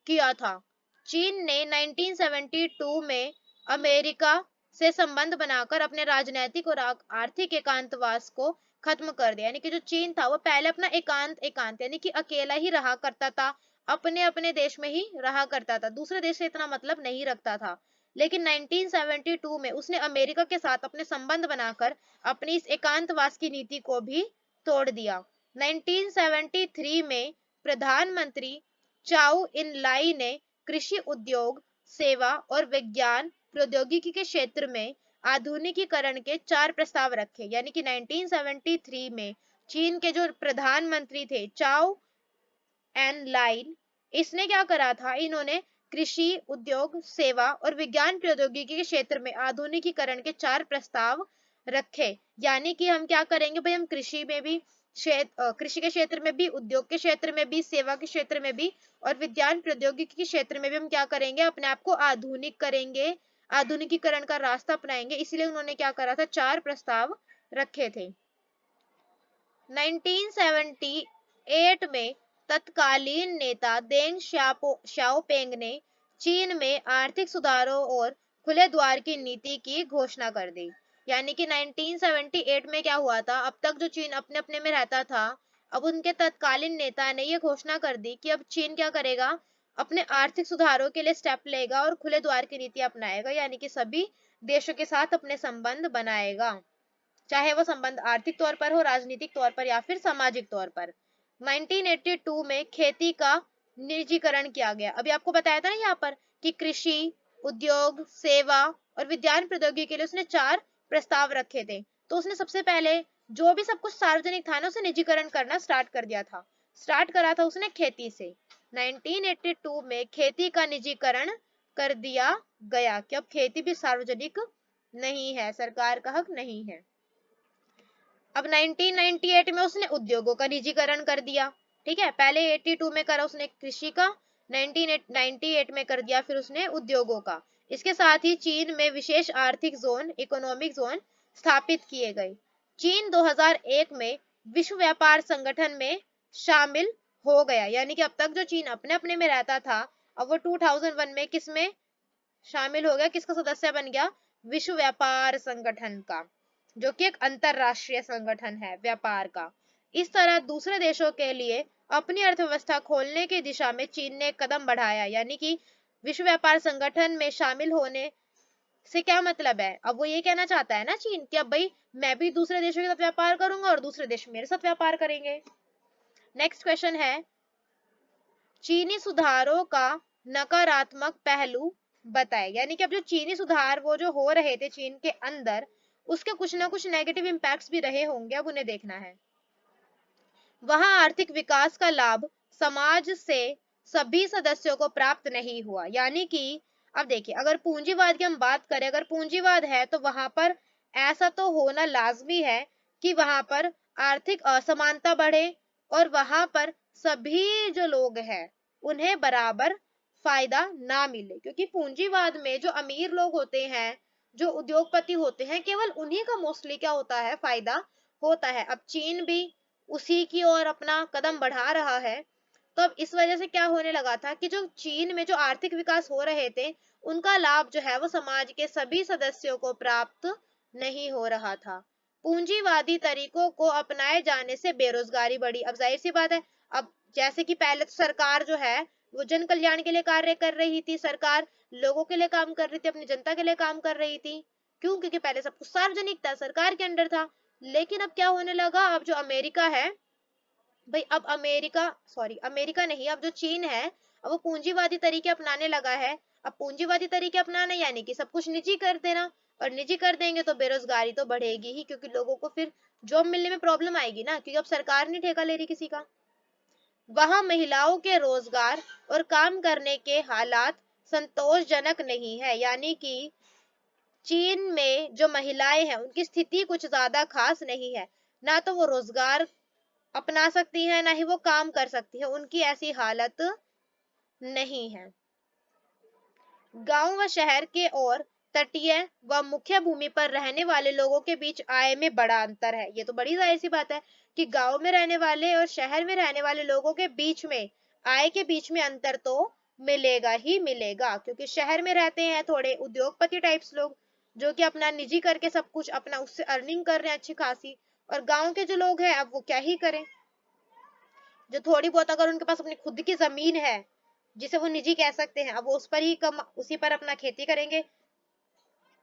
किया था। चीन ने 1972 में अमेरिका से संबंध बनाकर अपने राजनीतिक और आर्थिक एकांतवास को खत्म कर दिया, यानी कि जो चीन था वो पहले अपना एकांत एकांत यानी कि अकेला ही रहा करता था, अपने अपने देश में ही रहा करता था, दूसरे देश से इतना मतलब नहीं रखता था। लेकिन 1972 में उसने अमेरिका के साथ अपने संबंध बनाकर अपनी इस एकांतवास की नीति को भी तोड़ दिया। 1973 में प्रधानमंत्री चाउ इन लाई ने कृषि उद्योग, सेवा और विज्ञान प्रौद्योगिकी के क्षेत्र में आधुनिकीकरण के 4 प्रस्ताव रखे, यानी कि 1973 में चीन के जो प्रधानमंत्री थे चाउ एन लाइन, इसने क्या करा था, इन्होंने कृषि उद्योग, सेवा और विज्ञान प्रौद्योगिकी के क्षेत्र में आधुनिकीकरण के 4 प्रस्ताव रखे, यानी कि हम क्या करेंगे भाई, हम कृषि में भी कृषि के क्षेत्र में भी, उद्योग के क्षेत्र में भी, सेवा के क्षेत्र में भी और विज्ञान प्रौद्योगिकी के क्षेत्र में भी हम क्या करेंगे, अपने आप को आधुनिक करेंगे, आधुनिकीकरण का रास्ता अपनाएंगे, इसलिए उन्होंने क्या करा था, 4 प्रस्ताव रखे थे। 1978 में तत्कालीन नेता देंग शाओपेंग ने चीन में आर्थिक सुधारों और खुले द्वार की नीति की घोषणा कर दी, यानी कि 1978 में क्या हुआ था, अब तक जो चीन अपने अपने में रहता था, अब उनके तत्कालीन नेता ने ये घोषणा कर दी कि अब चीन क्या करेगा, अपने आर्थिक सुधारों के लिए स्टेप लेगा और खुले द्वार की नीति अपनाएगा, यानी कि सभी देशों के साथ अपने संबंध बनाएगा, चाहे वो संबंध आर्थिक तौर पर हो, राजनीतिक तौर पर या फिर सामाजिक तौर पर। 1982 में खेती का निजीकरण किया गया, अभी आपको बताया था ना यहाँ पर कि कृषि, उद्योग, सेवा और विज्ञान प्रौद्योगिकी के लिए उसने 4 प्रस्ताव रखे थे, तो उसने सबसे पहले जो भी सब कुछ सार्वजनिक था ना उसे निजीकरण करना स्टार्ट कर दिया था, स्टार्ट करा था उसने खेती से। 1982 में खेती का निजीकरण कर दिया गया कि अब खेती भी सार्वजनिक नहीं है, सरकार का हक नहीं है। अब 1998 में उसने उद्योगों का निजीकरण कर दिया, ठीक है, पहले 82 में करा उसने कृषि का, 1998 में कर दिया फिर उसने उद्योगों का। इसके साथ ही चीन में विशेष आर्थिक जोन, इकोनॉमिक जोन स्थापित किए गए। चीन 2001 में विश्व व्यापार संगठन में शामिल हो गया, यानी कि अब तक जो चीन अपने अपने में रहता था, अब वो 2001 में किस में शामिल हो गया, किसका सदस्य बन गया, विश्व व्यापार संगठन का, जो कि एक अंतरराष्ट्रीय संगठन है व्यापार का। इस तरह दूसरे देशों के लिए अपनी अर्थव्यवस्था खोलने की दिशा में चीन ने एक कदम बढ़ाया, यानी कि विश्व व्यापार संगठन में शामिल होने से क्या मतलब है, अब वो ये कहना चाहता है ना चीन कि अब भाई मैं भी दूसरे देशों के साथ व्यापार करूंगा और दूसरे देश मेरे साथ व्यापार करेंगे। नेक्स्ट क्वेश्चन है, चीनी सुधारों का नकारात्मक पहलू बताए, यानी कि अब जो चीनी सुधार वो जो हो रहे थे चीन के अंदर, उसके कुछ ना कुछ नेगेटिव इम्पैक्ट्स भी रहे होंगे, अब उन्हें देखना है। वहां आर्थिक विकास का लाभ समाज से सभी सदस्यों को प्राप्त नहीं हुआ, यानी कि अब देखिए अगर पूंजीवाद की हम बात करें, अगर पूंजीवाद है तो वहां पर ऐसा तो होना लाजमी है कि वहां पर आर्थिक असमानता बढ़े और वहां पर सभी जो लोग हैं उन्हें बराबर फायदा ना मिले, क्योंकि पूंजीवाद में जो अमीर लोग होते हैं, जो उद्योगपति होते हैं, केवल उन्हीं का मोस्टली क्या होता है, फायदा होता है। अब चीन भी उसी की ओर अपना कदम बढ़ा रहा है, तो अब इस वजह से क्या होने लगा था कि जो चीन में जो आर्थिक विकास हो रहे थे उनका लाभ जो है वो समाज के सभी सदस्यों को प्राप्त नहीं हो रहा था। पूंजीवादी तरीकों को अपनाए जाने से बेरोजगारी बढ़ी, अब जाहिर सी बात है, अब जैसे कि पहले तो सरकार जो है वो जन कल्याण के लिए कार्य कर रही थी, सरकार लोगों के लिए काम कर रही थी, अपनी जनता के लिए काम कर रही थी, क्यों, क्योंकि पहले सब कुछ सार्वजनिक था, सरकार के अंडर था। लेकिन अब क्या होने लगा, अब जो अमेरिका है भाई, अब अमेरिका नहीं, अब जो चीन है अब वो पूंजीवादी तरीके अपनाने लगा है। अब पूंजीवादी तरीके अपनाने यानी कि सब कुछ निजी कर देना, और निजी कर देंगे तो बेरोजगारी तो बढ़ेगी ही, क्योंकि लोगों को फिर जॉब मिलने में प्रॉब्लम आएगी ना, क्योंकि अब सरकार नहीं ठेका ले रही किसी का। वहां महिलाओं के रोजगार और काम करने के हालात संतोषजनक नहीं है, यानी कि चीन में जो महिलाएं हैं उनकी स्थिति कुछ ज्यादा खास नहीं है। ना तो वो रोजगार अपना सकती हैं, ना ही वो काम कर सकती है, उनकी ऐसी हालत नहीं है। गांव व शहर के और तटीय व मुख्य भूमि पर रहने वाले लोगों के बीच आय में बड़ा अंतर है। ये तो बड़ी जाहिर सी बात है कि गांव में रहने वाले और शहर में रहने वाले लोगों के बीच में आय के बीच में अंतर तो मिलेगा ही मिलेगा, क्योंकि शहर में रहते हैं थोड़े उद्योगपति टाइप्स लोग, जो कि अपना निजी करके सब कुछ अपना उससे अर्निंग कर रहे हैं अच्छी खासी। और गांव के जो लोग हैं अब वो क्या ही करें, जो थोड़ी बहुत अगर उनके पास अपनी खुद की जमीन है जिसे वो निजी कह सकते हैं, अब वो उस पर ही कम उसी पर अपना खेती करेंगे,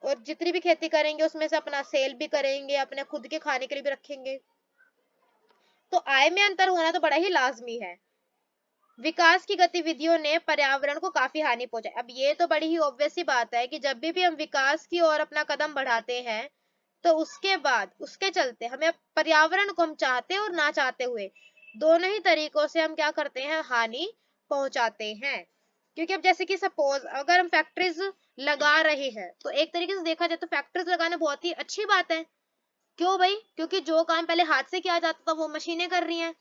और जितनी भी खेती करेंगे उसमें से अपना सेल भी करेंगे, अपने खुद के खाने के लिए भी रखेंगे। तो आय में अंतर होना तो बड़ा ही लाजमी है। विकास की गतिविधियों ने पर्यावरण को काफी हानि पहुंचाई। अब ये तो बड़ी ही ऑब्वियस सी बात है कि जब भी हम विकास की ओर अपना कदम बढ़ाते हैं तो उसके बाद उसके चलते हमें पर्यावरण को हम चाहते और ना चाहते हुए दोनों ही तरीकों से हम क्या करते हैं, हानि पहुंचाते हैं। क्योंकि अब जैसे कि सपोज अगर हम फैक्ट्रीज लगा रहे हैं तो एक तरीके से देखा जाए तो फैक्ट्रीज लगाना बहुत ही अच्छी बात है। क्यों भाई? क्योंकि जो काम पहले हाथ से किया जाता था वो मशीनें कर रही हैं,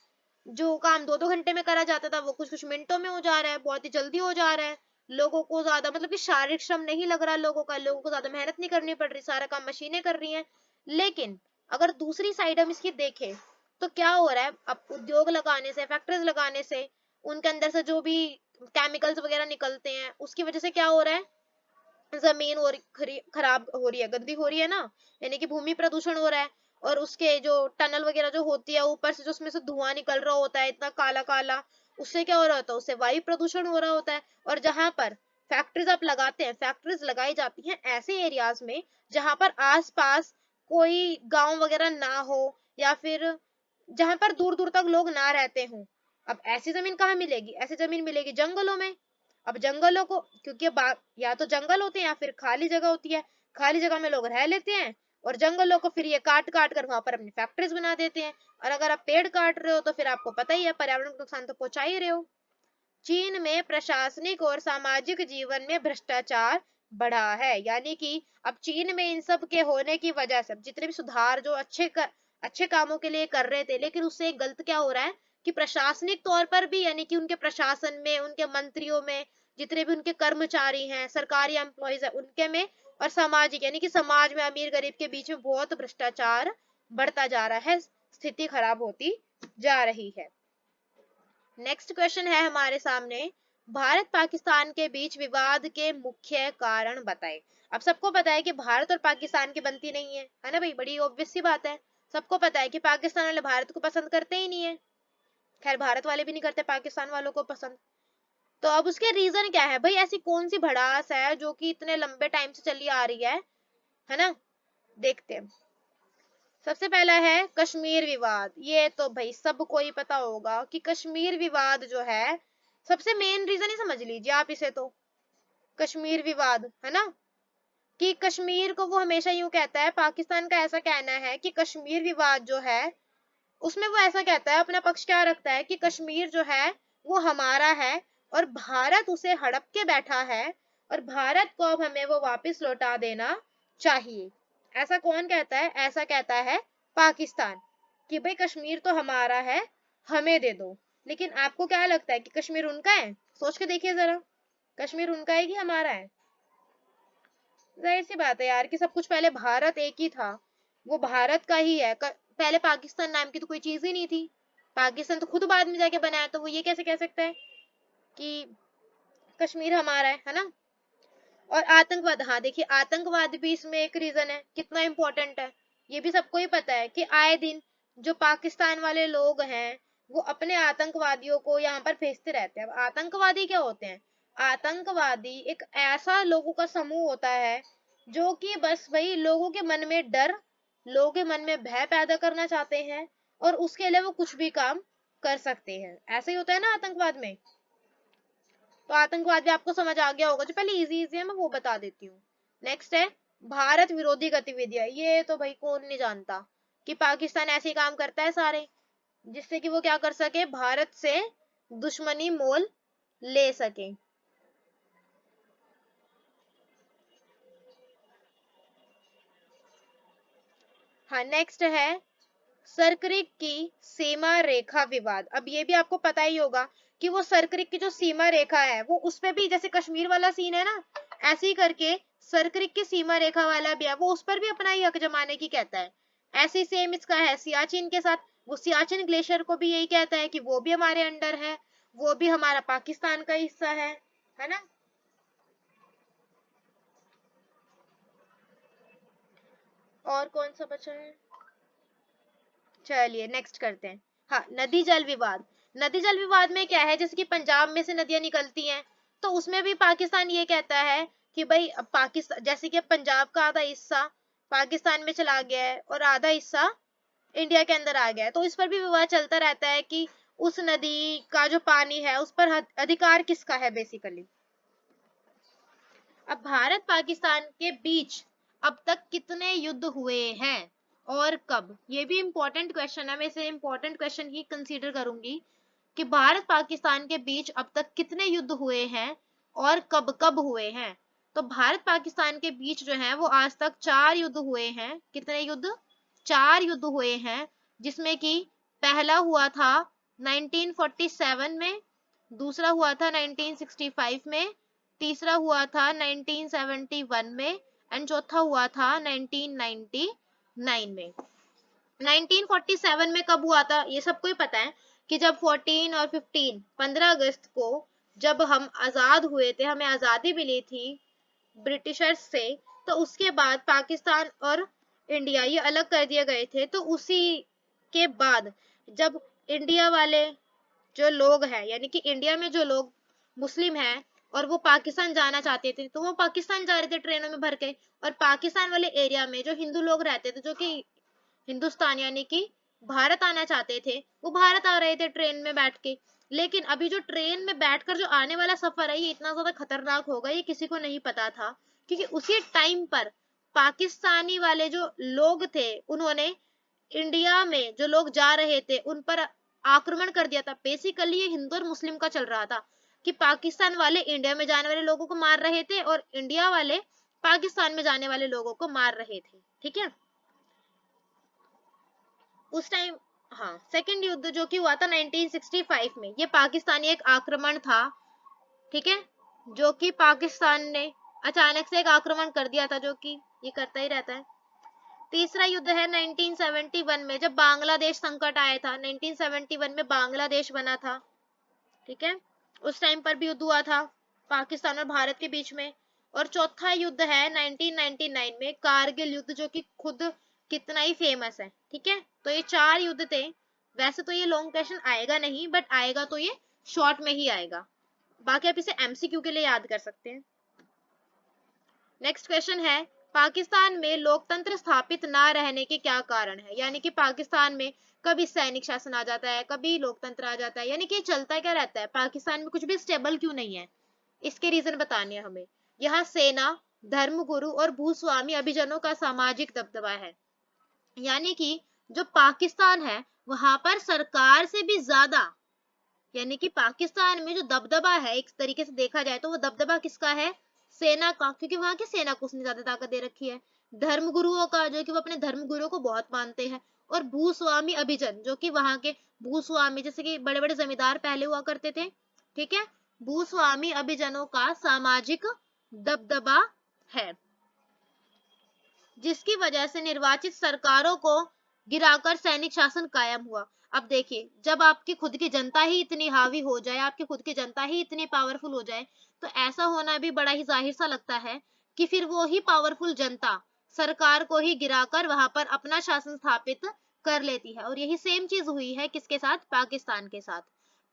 जो काम 2-2 घंटे में करा जाता था वो कुछ कुछ मिनटों में हो जा रहा है, बहुत ही जल्दी हो जा रहा है। लोगों को ज्यादा मतलब कि शारीरिक श्रम नहीं लग रहा, लोगों को ज्यादा मेहनत नहीं करनी पड़ रही, सारा काम मशीनें कर रही हैं। लेकिन अगर दूसरी साइड हम इसकी देखें तो क्या हो रहा है, अब उद्योग लगाने से, फैक्ट्रीज लगाने से उनके अंदर से जो भी केमिकल्स वगैरह निकलते हैं उसकी वजह से क्या हो रहा है, जमीन खराब हो रही है, गंदी हो रही है ना, यानी कि भूमि प्रदूषण हो रहा है। और उसके जो टनल वगैरह जो होती है ऊपर से जो उसमें से धुआं निकल रहा होता है इतना काला काला, उससे क्या हो रहा होता है, उससे वायु प्रदूषण हो रहा होता है। और जहां पर फैक्ट्रीज आप लगाते हैं, फैक्ट्रीज लगाई जाती हैं ऐसे एरियाज में जहां पर आसपास कोई गांव वगैरह ना हो, या फिर जहां पर दूर दूर तक लोग ना रहते हों। अब ऐसी जमीन कहाँ मिलेगी? ऐसी जमीन मिलेगी जंगलों में। अब जंगलों को क्योंकि या तो जंगल होते हैं या फिर खाली जगह होती है, खाली जगह में लोग रह लेते हैं, और जंगलों को फिर ये काट काट कर वहां पर अपनी फैक्ट्रीज बना देते हैं। और अगर आप पेड़ काट रहे हो तो फिर आपको पता ही है पर्यावरण को नुकसान तो पहुंचा ही रहे हो। चीन में प्रशासनिक और सामाजिक जीवन में भ्रष्टाचार बढ़ा है, यानी कि अब चीन में इन सब के होने की वजह से जितने भी सुधार जो अच्छे कामों के लिए कर रहे थे, लेकिन उससे एक गलत क्या हो रहा है कि प्रशासनिक तौर पर भी, यानी कि उनके प्रशासन में, उनके मंत्रियों में, जितने भी उनके कर्मचारी हैं, सरकारी एम्प्लॉयज है उनके में, और सामाजिक यानी कि समाज में अमीर गरीब के बीच में बहुत भ्रष्टाचार बढ़ता जा रहा है, स्थिति खराब होती जा रही है। नेक्स्ट क्वेश्चन है हमारे सामने, भारत पाकिस्तान के बीच विवाद के मुख्य कारण बताएं। अब सबको पता है कि भारत और पाकिस्तान की बनती नहीं है ना भाई, बड़ी ऑब्वियस सी बात है। सबको पता है कि पाकिस्तान वाले भारत को पसंद करते ही नहीं है, खैर भारत वाले भी नहीं करते पाकिस्तान वालों को पसंद। तो अब उसके रीजन क्या है भाई, ऐसी कौन सी भड़ास है जो कि इतने लंबे टाइम से चली आ रही है ना? देखते हैं। सबसे पहला है कश्मीर विवाद। ये तो भाई सबको ही पता होगा कि कश्मीर विवाद जो है सबसे मेन रीजन ही समझ लीजिए आप इसे तो, कश्मीर विवाद है ना, कि कश्मीर को वो हमेशा यूं कहता है, पाकिस्तान का ऐसा कहना है कि कश्मीर विवाद जो है उसमें वो ऐसा कहता है, अपना पक्ष क्या रखता है कि कश्मीर जो है वो हमारा है और भारत उसे हड़प के बैठा है, और भारत को अब हमें वो वापस लौटा देना चाहिए। ऐसा कौन कहता है? ऐसा कहता है पाकिस्तान, कि भाई कश्मीर तो हमारा है, हमें दे दो। लेकिन आपको क्या लगता है कि कश्मीर उनका है? सोच के देखिए जरा, कश्मीर उनका है कि हमारा है? जाहिर सी बात है यार कि सब कुछ पहले भारत एक ही था, वो भारत का ही है। पहले पाकिस्तान नाम की तो कोई चीज ही नहीं थी, पाकिस्तान तो खुद बाद में जाके बनाया, तो वो ये कैसे कह सकता है कि कश्मीर हमारा है ना? और आतंकवाद, हाँ देखिए आतंकवाद भी इसमें एक रीजन है, कितना इंपॉर्टेंट है ये भी सबको ही पता है कि आए दिन जो पाकिस्तान वाले लोग हैं वो अपने आतंकवादियों को यहाँ पर भेजते रहते हैं। अब आतंकवादी क्या होते हैं? आतंकवादी एक ऐसा लोगों का समूह होता है जो कि बस वही लोगों के मन में डर, लोगों के मन में भय पैदा करना चाहते हैं, और उसके लिए वो कुछ भी काम कर सकते हैं। ऐसा ही होता है ना आतंकवाद में। तो आतंकवाद भी आपको समझ आ गया होगा, जो पहले इजी इजी है मैं वो बता देती हूँ। नेक्स्ट है भारत विरोधी गतिविधियां, ये तो भाई कौन नहीं जानता कि पाकिस्तान ऐसे ही काम करता है सारे, जिससे कि वो क्या कर सके, भारत से दुश्मनी मोल ले सके। हाँ, नेक्स्ट है सर्करिक की सीमा रेखा विवाद। अब ये भी आपको पता ही होगा कि वो सर्करिक की जो सीमा रेखा है वो उस पे भी जैसे कश्मीर वाला सीन है ना, ऐसे ही करके सर्करिक की सीमा रेखा वाला भी है, वो उस पर भी अपना ही हक जमाने की कहता है। ऐसे सेम इसका है सियाचिन के साथ, वो सियाचिन ग्लेशियर को भी यही कहता है कि वो भी हमारे अंडर है, वो भी हमारा पाकिस्तान का हिस्सा है ना। और कौन सा बचा है, चलिए नेक्स्ट करते हैं। हाँ, नदी जल विवाद। नदी जल विवाद में क्या है, जैसे कि पंजाब में से नदियां निकलती हैं, तो उसमें भी पाकिस्तान ये कहता है कि भाई अब पाकिस्तान, जैसे कि पंजाब का आधा हिस्सा पाकिस्तान में चला गया है और आधा हिस्सा इंडिया के अंदर आ गया है, तो इस पर भी विवाद चलता रहता है कि उस नदी का जो पानी है उस पर अधिकार किसका है बेसिकली। अब भारत पाकिस्तान के बीच अब तक कितने युद्ध हुए हैं और कब, ये भी इंपॉर्टेंट क्वेश्चन है, मैं इसे इंपॉर्टेंट क्वेश्चन ही कंसीडर करूंगी कि भारत पाकिस्तान के बीच अब तक कितने युद्ध हुए हैं और कब कब हुए हैं। तो भारत पाकिस्तान के बीच जो है वो आज तक 4 युद्ध हुए हैं। कितने युद्ध, 4 युद्ध हुए हैं, जिसमें कि पहला हुआ था 1947 में, दूसरा हुआ था 1965 में, तीसरा हुआ था 1971 में एंड चौथा हुआ था 1999 में। 1947 में कब हुआ था ये सबको ही पता है कि जब 14 और 15 अगस्त को जब हम आजाद हुए थे, हमें आजादी मिली थी ब्रिटिशर्स से, तो उसके बाद पाकिस्तान और इंडिया ये अलग कर दिए गए थे। तो उसी के बाद जब इंडिया वाले जो लोग हैं, यानी कि इंडिया में जो लोग मुस्लिम हैं और वो पाकिस्तान जाना चाहते थे, तो वो पाकिस्तान जा रहे थे ट्रेनों में भर के, और पाकिस्तान वाले एरिया में जो हिंदू लोग रहते थे, जो कि हिंदुस्तान यानी कि भारत आना चाहते थे, वो भारत आ रहे थे ट्रेन में बैठ के। लेकिन अभी जो ट्रेन में बैठकर जो आने वाला सफर है ये इतना ज्यादा खतरनाक होगा, ये किसी को नहीं पता था, क्योंकि उसी टाइम पर पाकिस्तानी वाले जो लोग थे उन्होंने इंडिया में जो लोग जा रहे थे उन पर आक्रमण कर दिया था। बेसिकली ये हिंदू और मुस्लिम का चल रहा था कि पाकिस्तान वाले इंडिया में जाने वाले लोगों को मार रहे थे और इंडिया वाले पाकिस्तान में जाने वाले लोगों को मार रहे थे। ठीक है, उस टाइम, हाँ, सेकंड युद्ध जो कि हुआ था 1965 में, ये पाकिस्तानी एक आक्रमण था। ठीक है, जो कि पाकिस्तान ने अचानक से एक आक्रमण कर दिया था, जो कि ये करता ही रहता है। तीसरा युद्ध है 1971 में, जब बांग्लादेश संकट आया था, 1971 में बांग्लादेश बना था। ठीक है, उस टाइम पर भी युद्ध हुआ था पाकिस्तान और भारत के बीच में। और चौथा युद्ध है 1999 में, कारगिल युद्ध, जो कि खुद कितना ही फेमस है। ठीक है, तो ये 4 युद्ध थे। वैसे तो ये लॉन्ग क्वेश्चन आएगा नहीं, बट आएगा तो ये शॉर्ट में ही आएगा, बाकी आप इसे एमसीक्यू के लिए याद कर सकते हैं। नेक्स्ट क्वेश्चन है, पाकिस्तान में लोकतंत्र स्थापित ना रहने के क्या कारण है। यानी कि पाकिस्तान में कभी सैनिक शासन आ जाता है, कभी लोकतंत्र आ जाता है, यानी कि चलता क्या रहता है, पाकिस्तान में कुछ भी स्टेबल क्यों नहीं है, इसके रीजन बताने हैं हमें। यहाँ सेना, धर्मगुरु और भूस्वामी अभिजनों का सामाजिक दबदबा है। यानी कि जो पाकिस्तान है वहां पर सरकार से भी ज्यादा, यानी कि पाकिस्तान में जो दबदबा है एक तरीके से देखा जाए तो वो दबदबा किसका है, सेना का, क्योंकि वहां की सेना को उसने ज्यादा ताकत दे रखी है। धर्मगुरुओं का, जो कि वो अपने धर्मगुरुओं को बहुत मानते हैं। और भूस्वामी अभिजन, जो कि वहां के भूस्वामी, जैसे कि बड़े बड़े जमींदार पहले हुआ करते थे। ठीक है, भूस्वामी अभिजनों का सामाजिक दबदबा है, जिसकी वजह से निर्वाचित सरकारों को गिराकर सैनिक शासन कायम हुआ। अब देखिए, जब आपकी खुद की जनता ही इतनी हावी हो जाए, आपकी खुद की जनता ही इतनी पावरफुल हो जाए, तो ऐसा होना भी बड़ा ही जाहिर सा लगता है कि फिर वो ही पावरफुल जनता सरकार को ही गिराकर वहां पर अपना शासन स्थापित कर लेती है। और यही सेम चीज हुई है किसके साथ, पाकिस्तान के साथ।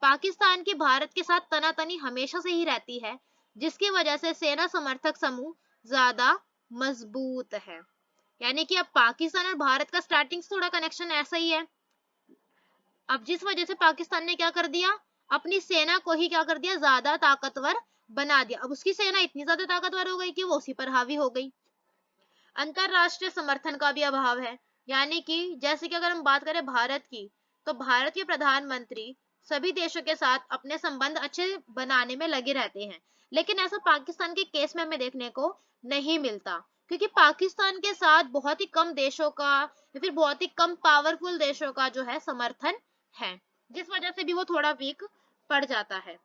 पाकिस्तान की भारत के साथ तनातनी हमेशा से ही रहती है, जिसकी वजह से सेना समर्थक समूह ज्यादा मजबूत है। यानी कि अब पाकिस्तान और भारत का स्टार्टिंग से थोड़ा कनेक्शन ऐसा ही है। अब जिस वजह से पाकिस्तान ने क्या कर दिया, अपनी सेना को ही क्या कर दिया, ज्यादा ताकतवर बना दिया। अब उसकी सेना इतनी ज्यादा ताकतवर हो गई कि वो उसी पर हावी हो गई। अंतरराष्ट्रीय समर्थन का भी अभाव है, यानी कि जैसे कि अगर हम बात करें भारत की, तो भारत के प्रधानमंत्री सभी देशों के साथ अपने संबंध अच्छे बनाने में लगे रहते हैं, लेकिन ऐसा पाकिस्तान के केस में हमें देखने को नहीं मिलता, क्योंकि पाकिस्तान के साथ बहुत ही कम देशों का या फिर बहुत ही कम पावरफुल देशों का जो है समर्थन है, जिस वजह से भी वो थोड़ा वीक पड़ जाता है।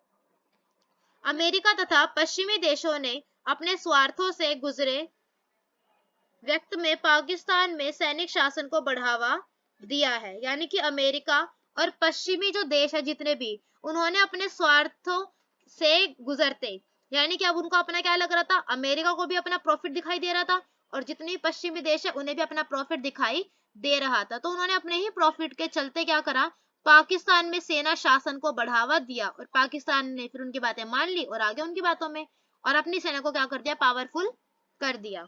अमेरिका तथा पश्चिमी देशों ने अपने स्वार्थों से गुजरे वक्त में पाकिस्तान में सैनिक शासन को बढ़ावा दिया है, यानी कि अमेरिका और पश्चिमी जो देश है जितने भी, उन्होंने अपने स्वार्थों से गुजरते, यानी कि अब उनको अपना क्या लग रहा था, अमेरिका को भी अपना प्रॉफिट दिखाई दे रहा था और जितने पश्चिमी देश है उन्हें भी अपना प्रॉफिट दिखाई दे रहा था, तो उन्होंने अपने ही प्रॉफिट के चलते क्या करा, पाकिस्तान में सेना शासन को बढ़ावा दिया और पाकिस्तान ने फिर उनकी बातें मान ली और आगे उनकी बातों में और अपनी सेना को क्या कर दिया, पावरफुल कर दिया।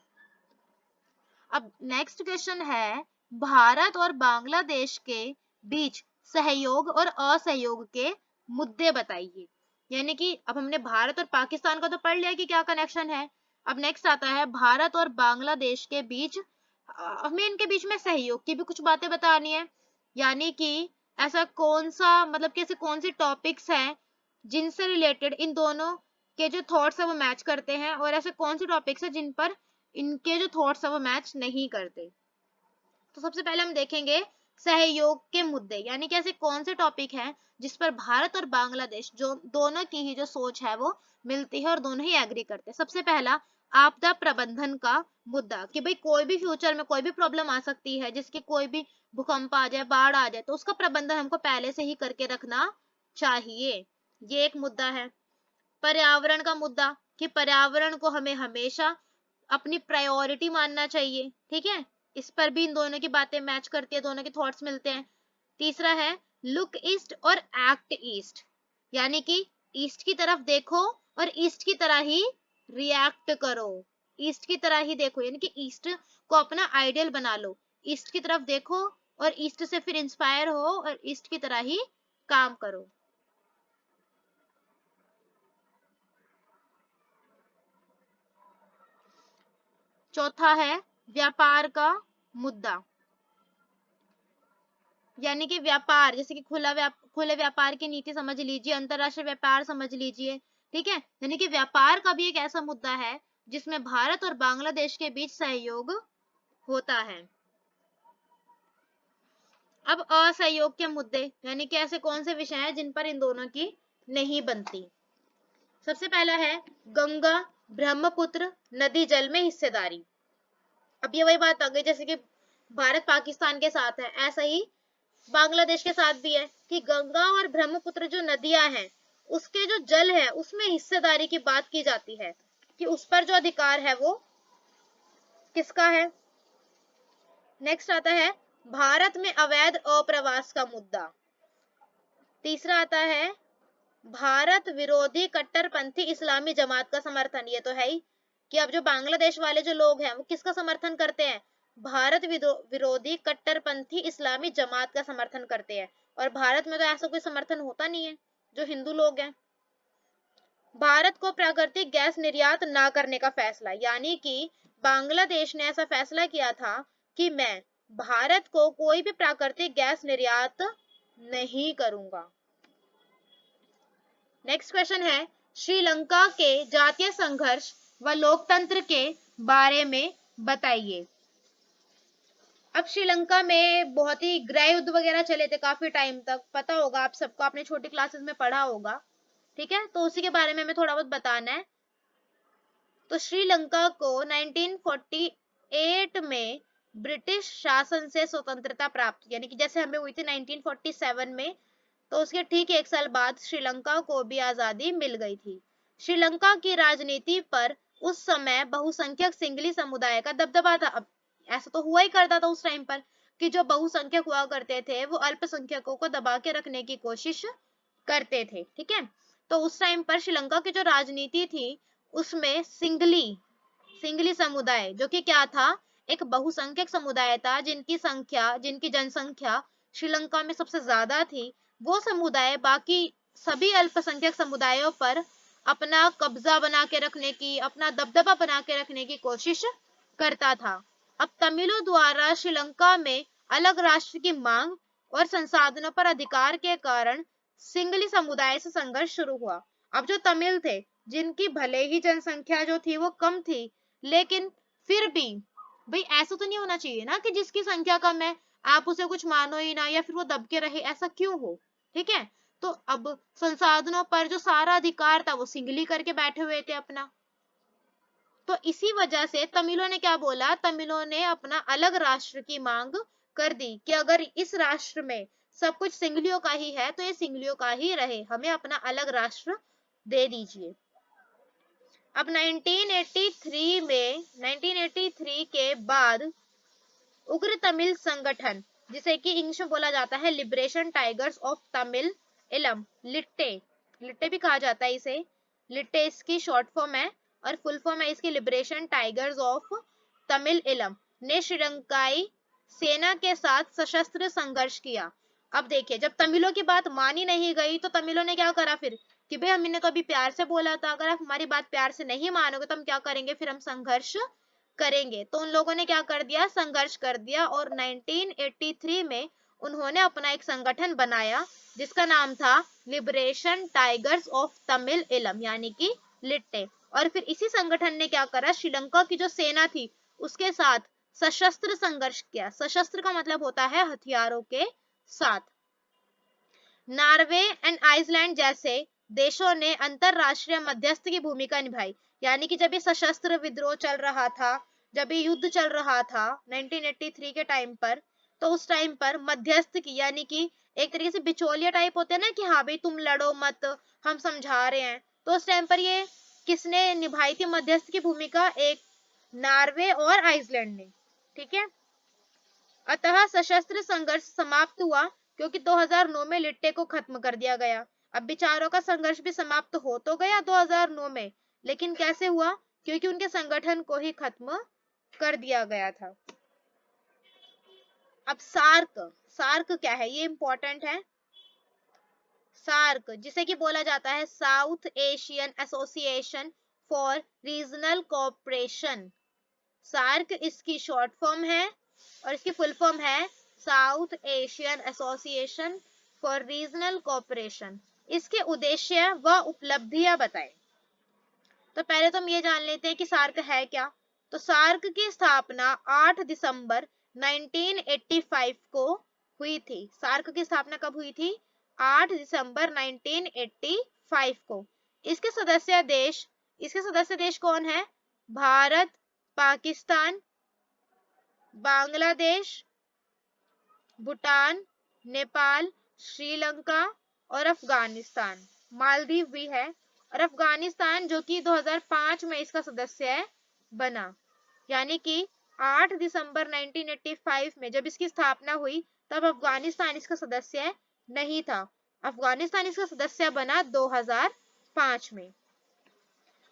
अब नेक्स्ट क्वेश्चन है, भारत और बांग्लादेश के बीच सहयोग और असहयोग के मुद्दे बताइए, यानी कि अब हमने भारत और पाकिस्तान का तो पढ़ लिया कि क्या कनेक्शन है, अब नेक्स्ट आता है भारत और बांग्लादेश के बीच, हमें इनके बीच में सहयोग की भी कुछ बातें बतानी है, यानी कि ऐसा कौन सा मतलब कि ऐसे कौन से टॉपिक्स हैं जिनसे रिलेटेड इन दोनों के जो थॉट्स है वो मैच करते हैं और ऐसे कौन से टॉपिक्स हैं जिन पर इनके जो थॉट्स है वो मैच नहीं करते। तो सबसे पहले हम देखेंगे सहयोग के मुद्दे, यानी कि ऐसे कौन से टॉपिक हैं जिस पर भारत और बांग्लादेश जो दोनों की ही जो सोच है वो मिलती है और दोनों ही एग्री करते हैं। सबसे पहला आपदा प्रबंधन का मुद्दा, कि भाई कोई भी फ्यूचर में कोई भी प्रॉब्लम आ सकती है, जिसकी कोई भी भूकंप आ जाए, बाढ़ आ जाए, तो उसका प्रबंधन हमको पहले से ही करके रखना चाहिए, ये एक मुद्दा है। पर्यावरण का मुद्दा, कि पर्यावरण को हमें हमेशा अपनी प्रायोरिटी मानना चाहिए, ठीक है, इस पर भी इन दोनों की बातें मैच करती है, दोनों के थॉट्स मिलते हैं। तीसरा है लुक ईस्ट और एक्ट ईस्ट, यानी कि ईस्ट की तरफ देखो और ईस्ट की तरह ही रिएक्ट करो, ईस्ट की तरह ही देखो, यानी कि ईस्ट को अपना आइडियल बना लो, ईस्ट की तरफ देखो और ईस्ट से फिर इंस्पायर हो और ईस्ट की तरह ही काम करो। चौथा है व्यापार का मुद्दा, यानी कि व्यापार, जैसे कि खुले व्यापार की नीति समझ लीजिए, अंतरराष्ट्रीय व्यापार समझ लीजिए, ठीक है, यानी कि व्यापार का भी एक ऐसा मुद्दा है जिसमें भारत और बांग्लादेश के बीच सहयोग होता है। अब असहयोग के मुद्दे, यानी कि ऐसे कौन से विषय हैं जिन पर इन दोनों की नहीं बनती। सबसे पहला है गंगा ब्रह्मपुत्र नदी जल में हिस्सेदारी। अब ये वही बात आ गई जैसे कि भारत पाकिस्तान के साथ है, ऐसा ही बांग्लादेश के साथ भी है कि गंगा और ब्रह्मपुत्र जो नदियां हैं उसके जो जल है उसमें हिस्सेदारी की बात की जाती है कि उस पर जो अधिकार है वो किसका है। नेक्स्ट आता है भारत में अवैध अप्रवास का मुद्दा। तीसरा आता है भारत विरोधी कट्टरपंथी इस्लामी जमात का समर्थन। ये तो है ही कि अब जो बांग्लादेश वाले जो लोग हैं वो किसका समर्थन करते हैं, भारत विरोधी कट्टरपंथी इस्लामी जमात का समर्थन करते हैं, और भारत में तो ऐसा कोई समर्थन होता नहीं है जो हिंदू लोग हैं। भारत को प्राकृतिक गैस निर्यात ना करने का फैसला, यानी कि बांग्लादेश ने ऐसा फैसला किया था कि मैं भारत को कोई भी प्राकृतिक गैस निर्यात नहीं करूंगा। नेक्स्ट क्वेश्चन है श्रीलंका के जातीय संघर्ष व लोकतंत्र के बारे में बताइए। अब श्रीलंका में बहुत ही गृह युद्ध वगैरह चले थे काफी टाइम तक, पता होगा आप सबको, आपने छोटी क्लासेस में पढ़ा होगा, ठीक है, तो उसी के बारे में हमें थोड़ा बहुत बताना है। तो श्रीलंका को 1948 में ब्रिटिश शासन से स्वतंत्रता प्राप्त, यानी कि जैसे हमें हुई थी 1947 में, तो उसके ठीक एक साल बाद श्रीलंका को भी आजादी मिल गई थी। श्रीलंका की राजनीति पर उस समय बहुसंख्यक सिंगली समुदाय का दबदबा था। अब ऐसा तो हुआ ही करता था उस टाइम पर कि जो बहुसंख्यक हुआ करते थे वो अल्पसंख्यकों को दबा के रखने की कोशिश करते थे, ठीक है, तो उस टाइम पर श्रीलंका की जो राजनीति थी उसमें सिंगली समुदाय जो कि क्या था, एक बहुसंख्यक समुदाय था, जिनकी जनसंख्या श्रीलंका में सबसे ज्यादा थी, वो समुदाय बाकी सभी अल्पसंख्यक समुदायों पर अपना कब्जा बना के रखने की, अपना दबदबा बना के रखने की कोशिश करता था। अब तमिलों द्वारा श्रीलंका में अलग राष्ट्र की मांग और संसाधनों पर अधिकार के कारण सिंगली समुदाय से संघर्ष शुरू हुआ। अब जो तमिल थे, जिनकी भले ही जनसंख्या जो थी वो कम थी, लेकिन फिर भी भाई ऐसा तो नहीं होना चाहिए ना कि जिसकी संख्या कम है आप उसे कुछ मानो ही ना या फिर वो दब के रहे, ऐसा क्यों हो। ठीक है, तो अब संसाधनों पर जो सारा अधिकार था वो सिंगली करके बैठे हुए थे अपना। तो इसी वजह से तमिलों ने क्या बोला, तमिलों ने अपना अलग राष्ट्र की मांग कर दी कि अगर इस राष्ट्र में सब कुछ सिंगलियों का ही है तो ये सिंगलियों का ही रहे, हमें अपना अलग राष्ट्र दे दीजिए। अब 1983 के बाद उग्र तमिल संगठन, जिसे कि इंग्लिश में बोला जाता है लिबरेशन टाइगर्स ऑफ तमिल इलम, लिट्टे, लिट्टे भी कहा जाता है इसे, लिट्टे इसकी शॉर्ट फॉर्म है और फुल फॉर्म है इसकी लिबरेशन टाइगर्स ऑफ तमिल इलम, ने श्रीलंकाई सेना के साथ सशस्त्र संघर्ष किया। अब देखिए, जब तमिलों की बात मानी नहीं गई तो तमिलों ने क्या करा फिर कि भाई हमने तो अभी प्यार से बोला था, अगर आप हमारी बात प्यार से नहीं मानोगे तो हम क्या करेंगे, फिर हम संघर्ष करेंगे। तो उन लोगों ने क्या कर दिया, संघर्ष कर दिया और 1983 में उन्होंने अपना एक संगठन बनाया जिसका नाम था लिबरेशन टाइगर्स ऑफ तमिल इलम, यानी कि लिट्टे। और फिर इसी संगठन ने क्या करा, श्रीलंका की जो सेना थी उसके साथ सशस्त्र संघर्ष किया। सशस्त्र का मतलब होता है हथियारों के साथ। नॉर्वे एंड आइसलैंड जैसे देशों ने अंतरराष्ट्रीय मध्यस्थ की भूमिका निभाई, यानी कि जब ये सशस्त्र विद्रोह चल रहा था, जब ये युद्ध चल रहा था 1983 के टाइम पर, तो उस टाइम पर मध्यस्थ की, यानी कि एक तरीके से बिचौलिया टाइप होते हैं ना कि हाँ भाई तुम लड़ो मत, हम समझा रहे हैं, तो उस टाइम पर ये किसने निभाई थी मध्यस्थ की भूमिका, एक नॉर्वे और आइसलैंड ने। ठीक है, अतः सशस्त्र संघर्ष समाप्त हुआ क्योंकि 2009 में लिट्टे को खत्म कर दिया गया। अब विचारों का संघर्ष भी समाप्त हो तो गया 2009 में, लेकिन कैसे हुआ, क्योंकि उनके संगठन को ही खत्म कर दिया गया था। अब सार्क, सार्क क्या है ये इंपॉर्टेंट है। सार्क जिसे कि बोला जाता है South Asian Association for Regional Cooperation, SAARC इसकी शॉर्ट फॉर्म है और इसकी फुल फॉर्म है South Asian Association for Regional Cooperation. इसके उद्देश्य व उपलब्धियां बताएं। तो पहले तो हम ये जान लेते हैं कि सार्क है क्या। तो सार्क की स्थापना 8 दिसंबर 1985 को हुई थी। सार्क की स्थापना कब हुई थी, 8 दिसंबर 1985 को। इसके सदस्य देश कौन है, भारत, पाकिस्तान, बांग्लादेश, भूटान, नेपाल, श्रीलंका और अफगानिस्तान, मालदीव भी है, और अफगानिस्तान जो कि 2005 में इसका सदस्य बना। यानी कि 8 दिसंबर 1985 में जब इसकी स्थापना हुई तब अफगानिस्तान इसका सदस्य नहीं था, अफगानिस्तान इसका सदस्य बना 2005 में।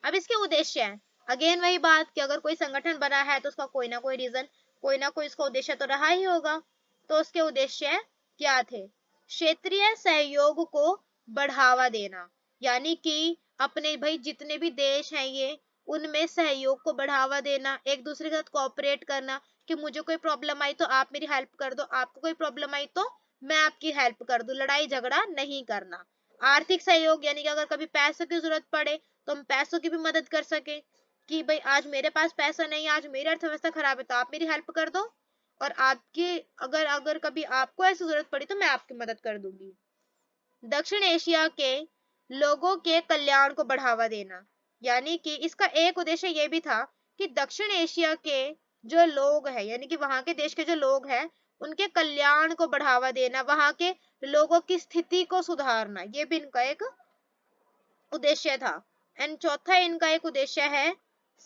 अब इसके उद्देश्य है, अगेन वही बात कि अगर कोई संगठन बना है तो उसका कोई ना कोई रीजन, कोई ना कोई इसका उद्देश्य तो रहा ही होगा। तो उसके उद्देश्य क्या थे, क्षेत्रीय सहयोग को बढ़ावा देना, यानी कि अपने भाई जितने भी देश हैं ये, उनमें सहयोग को बढ़ावा देना, एक दूसरे के साथ कोऑपरेट करना कि मुझे कोई प्रॉब्लम आई तो आप मेरी हेल्प कर दो, आपको कोई प्रॉब्लम आई तो मैं आपकी हेल्प कर दूं, लड़ाई झगड़ा नहीं करना। आर्थिक सहयोग, यानी कि अगर कभी पैसों की जरूरत पड़े तो हम पैसों की भी मदद कर सके कि भाई आज मेरे पास पैसा नहीं, आज मेरी अर्थव्यवस्था खराब है तो आप मेरी हेल्प कर दो, और आपकी अगर अगर कभी आपको ऐसी जरूरत पड़ी तो मैं आपकी मदद कर दूंगी। दक्षिण एशिया के लोगों के कल्याण को बढ़ावा देना, यानी कि इसका एक उद्देश्य ये भी था कि दक्षिण एशिया के जो लोग हैं, यानी कि वहां के देश के जो लोग हैं उनके कल्याण को बढ़ावा देना, वहां के लोगों की स्थिति को सुधारना, ये भी इनका एक उद्देश्य था। एंड चौथा इनका एक उद्देश्य है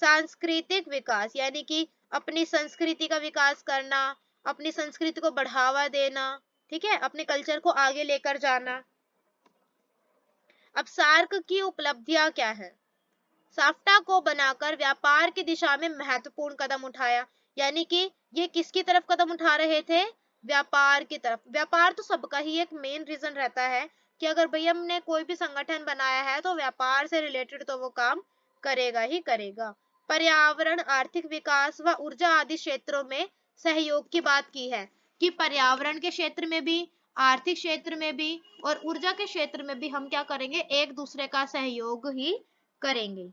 सांस्कृतिक विकास, यानी कि अपनी संस्कृति का विकास करना, अपनी संस्कृति को बढ़ावा देना, ठीक है, अपने कल्चर को आगे लेकर जाना। अब सार्क की उपलब्धियां क्या है, साफ्टा को बनाकर व्यापार की दिशा में महत्वपूर्ण कदम उठाया, यानी कि ये किसकी तरफ कदम उठा रहे थे, व्यापार की तरफ। व्यापार तो सबका ही एक मेन रीजन रहता है कि अगर भैया हमने कोई भी संगठन बनाया है तो व्यापार से रिलेटेड तो वो काम करेगा ही करेगा। पर्यावरण, आर्थिक विकास व ऊर्जा आदि क्षेत्रों में सहयोग की बात की है कि पर्यावरण के क्षेत्र में भी, आर्थिक क्षेत्र में भी और ऊर्जा के क्षेत्र में भी हम क्या करेंगे, एक दूसरे का सहयोग ही करेंगे।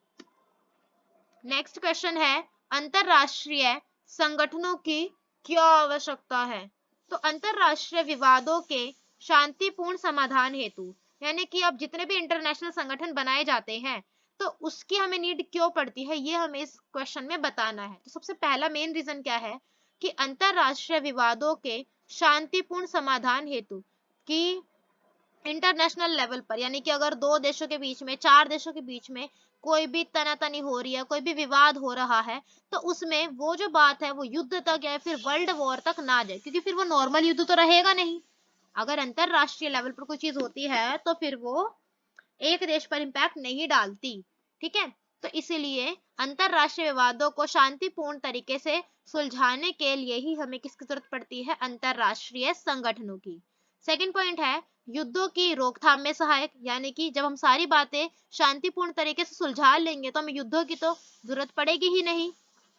नेक्स्ट क्वेश्चन है, अंतरराष्ट्रीय संगठनों की क्या आवश्यकता है? तो अंतरराष्ट्रीय विवादों के शांतिपूर्ण समाधान हेतु, यानी कि अब जितने भी इंटरनेशनल संगठन बनाए जाते हैं तो उसकी हमें नीड क्यों पड़ती है, ये हमें इस क्वेश्चन में बताना है। तो सबसे पहला मेन रीजन क्या है कि अंतरराष्ट्रीय विवादों के शांतिपूर्ण समाधान हेतु कि इंटरनेशनल लेवल पर, यानी कि अगर दो देशों के बीच में, चार देशों के बीच में कोई भी तनातनी हो रही है, कोई भी विवाद हो रहा है, तो उसमें वो जो बात है वो युद्ध तक या फिर वर्ल्ड वॉर तक ना जाए, क्योंकि फिर वो नॉर्मल युद्ध तो रहेगा नहीं। अगर अंतरराष्ट्रीय लेवल पर कोई चीज होती है तो फिर वो एक देश पर इम्पैक्ट नहीं डालती, ठीक है। तो इसीलिए अंतरराष्ट्रीय विवादों को शांतिपूर्ण तरीके से सुलझाने के लिए ही हमें किसकी जरूरत पड़ती है, अंतरराष्ट्रीय संगठनों की। सेकंड पॉइंट है युद्धों की रोकथाम में सहायक, यानी कि जब हम सारी बातें शांतिपूर्ण तरीके से सुलझा लेंगे तो हमें युद्धों की तो जरूरत पड़ेगी ही नहीं।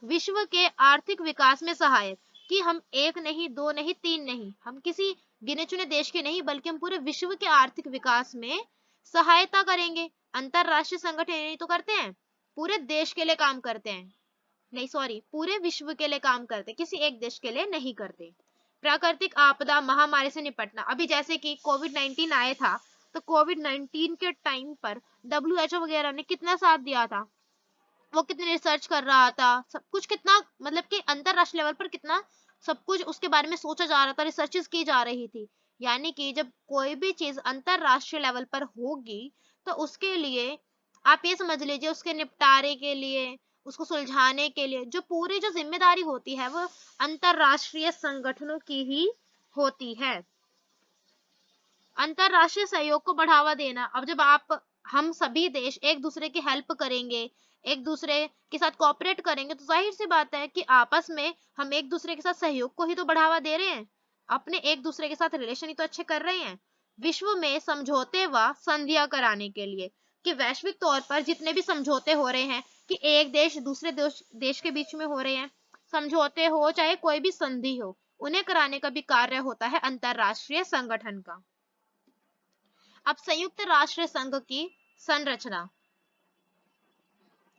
विश्व के आर्थिक विकास में सहायक, कि हम एक नहीं, दो नहीं, तीन नहीं, हम किसी गिने चुने देश के नहीं बल्कि हम पूरे विश्व के आर्थिक विकास में सहायता करेंगे। अंतरराष्ट्रीय संगठन यही तो करते हैं, पूरे देश के लिए काम करते हैं, नहीं सॉरी, पूरे विश्व के लिए काम करते हैं, किसी एक देश के लिए नहीं करते। प्राकृतिक आपदा महामारी से निपटना, अभी जैसे कि कोविड-19 आया था, तो कोविड-19 के टाइम पर WHO वगैरह ने कितना साथ दिया था, वो कितनी रिसर्च कर रहा था, सब कुछ कितना, मतलब कि अंतरराष्ट्रीय लेवल पर कितना सब कुछ उसके बारे में सोचा जा रहा था, रिसर्चेस की जा रही थी। यानी कि जब कोई भी चीज अंतरराष्ट्रीय लेवल पर होगी तो उसके लिए आप ये समझ लीजिए, उसके निपटारे के लिए, उसको सुलझाने के लिए जो पूरी जो जिम्मेदारी होती है वो अंतरराष्ट्रीय संगठनों की ही होती है। अंतरराष्ट्रीय सहयोग को बढ़ावा देना, अब जब हम सभी देश एक दूसरे की हेल्प करेंगे, एक दूसरे के साथ कोऑपरेट करेंगे, तो जाहिर सी बात है कि आपस में हम एक दूसरे के साथ सहयोग को ही तो बढ़ावा दे रहे हैं, अपने एक दूसरे के साथ रिलेशन ही तो अच्छे कर रहे हैं। विश्व में समझौते व संधियां कराने के लिए, कि वैश्विक तौर पर जितने भी समझौते हो रहे हैं, कि एक देश दूसरे देश के बीच में हो रहे हैं, समझौते हो चाहे कोई भी संधि हो, उन्हें कराने का भी कार्य होता है अंतरराष्ट्रीय संगठन का। अब संयुक्त राष्ट्र संघ की संरचना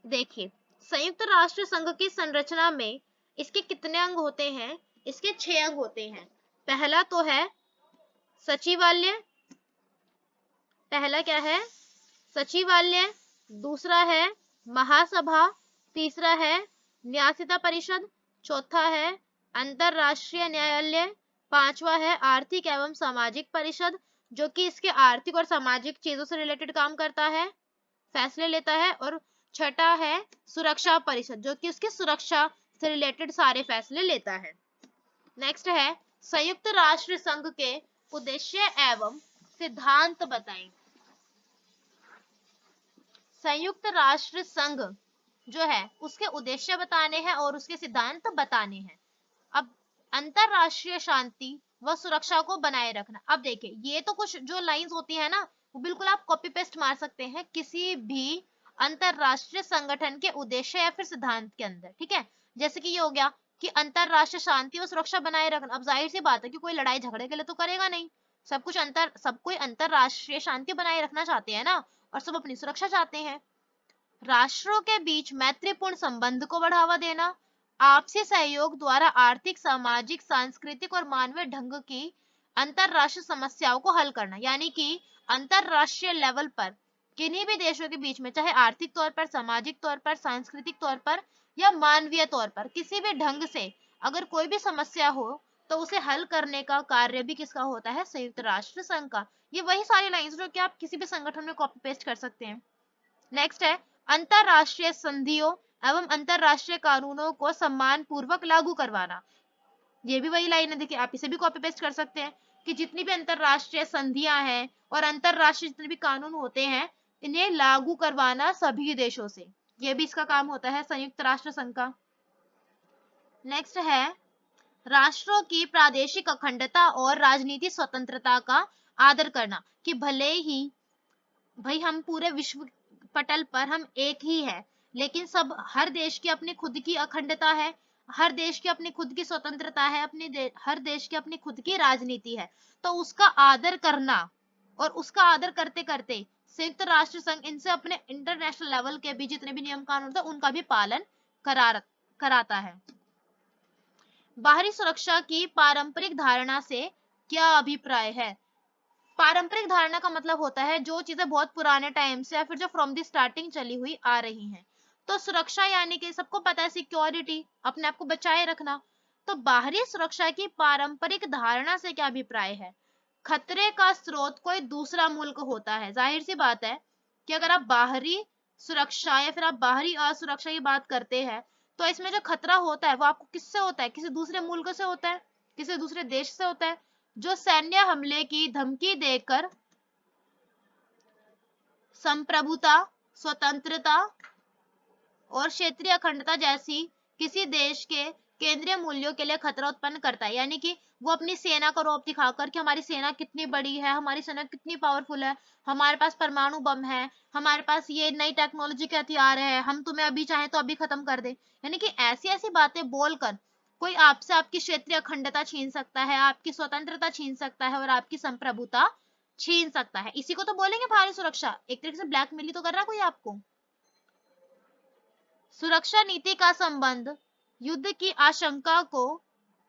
देखिए, संयुक्त राष्ट्र संघ की संरचना में इसके कितने अंग होते हैं, इसके 6 अंग होते हैं। पहला तो है सचिवालय, पहला क्या है, सचिवालय, दूसरा है महासभा, तीसरा है न्यासिता परिषद, चौथा है अंतरराष्ट्रीय न्यायालय, पांचवा है आर्थिक एवं सामाजिक परिषद, जो कि इसके आर्थिक और सामाजिक चीजों से रिलेटेड काम करता है, फैसले लेता है, और छठा है सुरक्षा परिषद, जो कि उसकी सुरक्षा से रिलेटेड सारे फैसले लेता है। नेक्स्ट है संयुक्त राष्ट्र संघ के उद्देश्य एवं सिद्धांत बताएं। संयुक्त राष्ट्र संघ जो है उसके उद्देश्य बताने हैं और उसके सिद्धांत बताने हैं। अब अंतरराष्ट्रीय शांति व सुरक्षा को बनाए रखना, अब देखिए ये तो कुछ जो लाइंस होती है ना वो बिल्कुल आप कॉपी पेस्ट मार सकते हैं किसी भी अंतरराष्ट्रीय संगठन के उद्देश्य या फिर सिद्धांत के अंदर, ठीक है। जैसे कि ये हो गया कि अंतरराष्ट्रीय शांति और सुरक्षा बनाए रखना, अब जाहिर सी बात है कि कोई लड़ाई झगड़े के लिए तो करेगा नहीं, सब कोई अंतरराष्ट्रीय शांति बनाए रखना चाहते हैं ना, और सब अपनी सुरक्षा चाहते हैं। राष्ट्रों के बीच मैत्रीपूर्ण संबंध को बढ़ावा देना, आपसी सहयोग द्वारा आर्थिक, सामाजिक, सांस्कृतिक और मानवीय ढंग की अंतरराष्ट्रीय समस्याओं को हल करना, यानी कि अंतरराष्ट्रीय लेवल पर किन्हीं भी देशों के बीच में, चाहे आर्थिक तौर पर, सामाजिक तौर पर, सांस्कृतिक तौर पर या मानवीय तौर पर, किसी भी ढंग से अगर कोई भी समस्या हो तो उसे हल करने का कार्य भी किसका होता है, संयुक्त राष्ट्र संघ का। ये वही सारी लाइंस जो कि आप किसी भी संगठन में कॉपी पेस्ट कर सकते हैं। नेक्स्ट है अंतरराष्ट्रीय संधियों एवं अंतरराष्ट्रीय कानूनों को सम्मान पूर्वक लागू करवाना, ये भी वही लाइन है, देखिए आप इसे भी कॉपी पेस्ट कर सकते हैं कि जितनी भी अंतरराष्ट्रीय संधियां हैं और अंतरराष्ट्रीय जितने भी कानून होते हैं इन्हें लागू करवाना सभी देशों से, ये भी इसका काम होता है संयुक्त राष्ट्र संघ का। नेक्स्ट है राष्ट्रों की प्रादेशिक अखंडता और राजनीतिक स्वतंत्रता का आदर करना, कि भले ही भाई हम पूरे विश्व पटल पर हम एक ही है, लेकिन सब हर देश की अपनी खुद की अखंडता है, हर देश की अपनी खुद की स्वतंत्रता है, हर देश की अपनी खुद की राजनीति है। तो उसका आदर करना और उसका आदर करते करते संयुक्त राष्ट्र संघ इनसे अपने इंटरनेशनल लेवल के भी जितने भी नियम कानून थे उनका भी पालन कराता है। बाहरी सुरक्षा की पारंपरिक धारणा से क्या अभिप्राय है? पारंपरिक धारणा का मतलब होता है जो चीजें बहुत पुराने टाइम से या फिर जो फ्रॉम द स्टार्टिंग चली हुई आ रही हैं। तो सुरक्षा यानी कि सबको पता है सिक्योरिटी, अपने आप को बचाए रखना। तो बाहरी सुरक्षा की पारंपरिक धारणा से क्या अभिप्राय है? खतरे का स्रोत कोई दूसरा मुल्क होता है। जाहिर सी बात है कि अगर आप बाहरी सुरक्षा या फिर आप बाहरी असुरक्षा की बात करते हैं तो इसमें जो खतरा होता है वो आपको किससे होता है? किसी दूसरे मुल्क से होता है, किसी दूसरे देश से होता है, जो सैन्य हमले की धमकी देकर संप्रभुता, स्वतंत्रता और क्षेत्रीय अखंडता जैसी किसी देश के केंद्रीय मूल्यों के लिए खतरा उत्पन्न करता है। यानी कि वो अपनी सेना का रौब दिखाकर कि हमारी सेना कितनी बड़ी है, हमारी सेना कितनी पावरफुल है, हमारे पास परमाणु बम है, हमारे पास ये नई टेक्नोलॉजी के हथियार है, हम तुम्हें अभी चाहे तो अभी खत्म कर दे। यानी कि ऐसी ऐसी बातें बोलकर कोई आपसे आपकी क्षेत्रीय अखंडता छीन सकता है, आपकी स्वतंत्रता छीन सकता है और आपकी संप्रभुता छीन सकता है। इसी को तो बोलेंगे बाहरी सुरक्षा। एक तरीके से ब्लैकमेल ही तो कर रहा है कोई आपको। सुरक्षा नीति का संबंध युद्ध की आशंका को